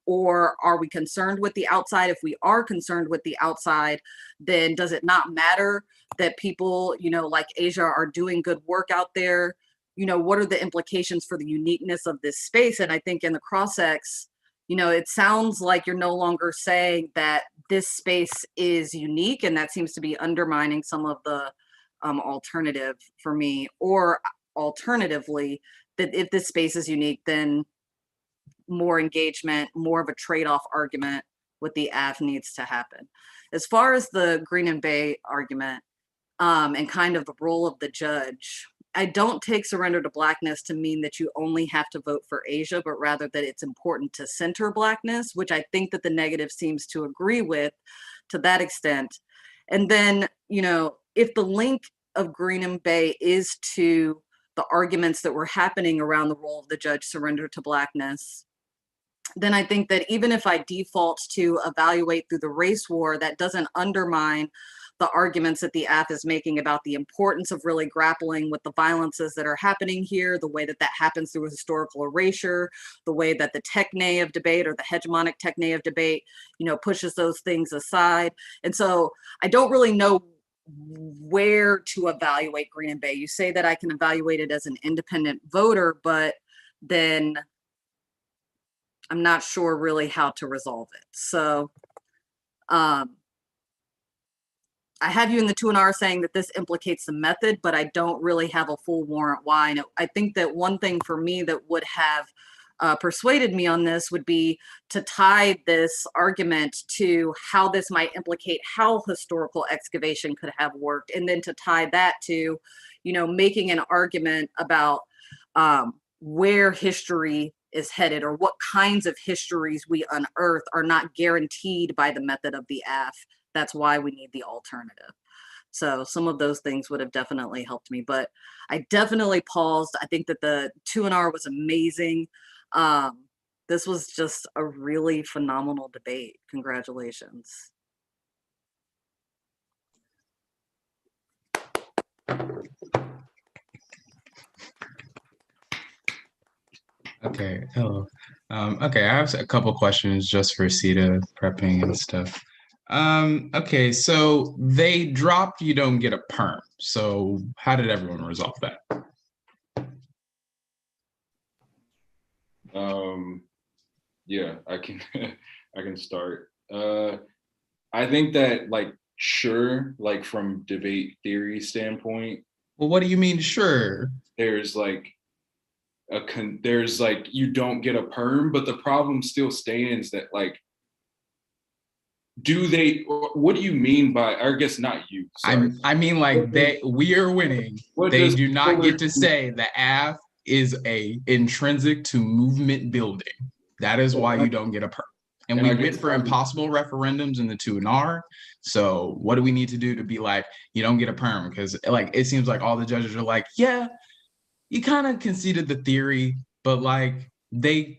Or are we concerned with the outside? If we are concerned with the outside, then does it not matter that people, like Asia, are doing good work out there? What are the implications for the uniqueness of this space? And I think in the cross-ex, it sounds like you're no longer saying that this space is unique, and that seems to be undermining some of the alternative for me. Or alternatively, that if this space is unique, then more engagement, more of a trade-off argument with the AF needs to happen. As far as the Green and Bay argument and kind of the role of the judge, I don't take surrender to Blackness to mean that you only have to vote for Asia, but rather that it's important to center Blackness, which I think that the negative seems to agree with to that extent. And then, if the link of Green and Bay is to the arguments that were happening around the role of the judge surrender to Blackness, then I think that even if I default to evaluate through the race war, that doesn't undermine the arguments that the AF is making about the importance of really grappling with the violences that are happening here, the way that that happens through historical erasure, the way that the techne of debate or the hegemonic techne of debate, pushes those things aside. And so I don't really know where to evaluate Green and Bay. You say that I can evaluate it as an independent voter, but then I'm not sure really how to resolve it. So I have you in the 2&R saying that this implicates the method, but I don't really have a full warrant why. And I think that one thing for me that would have persuaded me on this would be to tie this argument to how this might implicate how historical excavation could have worked, and then to tie that to, making an argument about where history is headed, or what kinds of histories we unearth are not guaranteed by the method of the AF. That's why we need the alternative. So some of those things would have definitely helped me, but I definitely paused. I think that the 2&R was amazing. This was just a really phenomenal debate. Congratulations. Okay, hello. Okay, I have a couple questions just for Sita prepping and stuff. Okay, so they dropped you don't get a perm. So how did everyone resolve that? Yeah, I can I can start. I think that sure, from debate theory standpoint. Well, what do you mean sure? There's you don't get a perm, but the problem still stands that what do you mean by, I guess not you, sorry. I mean we are winning. They do not get to say the AF is a intrinsic to movement building. That is why you don't get a perm. And we went for impossible referendums in the 2&R. So what do we need to do to be you don't get a perm? Because it seems like all the judges are yeah, you kind of conceded the theory, but they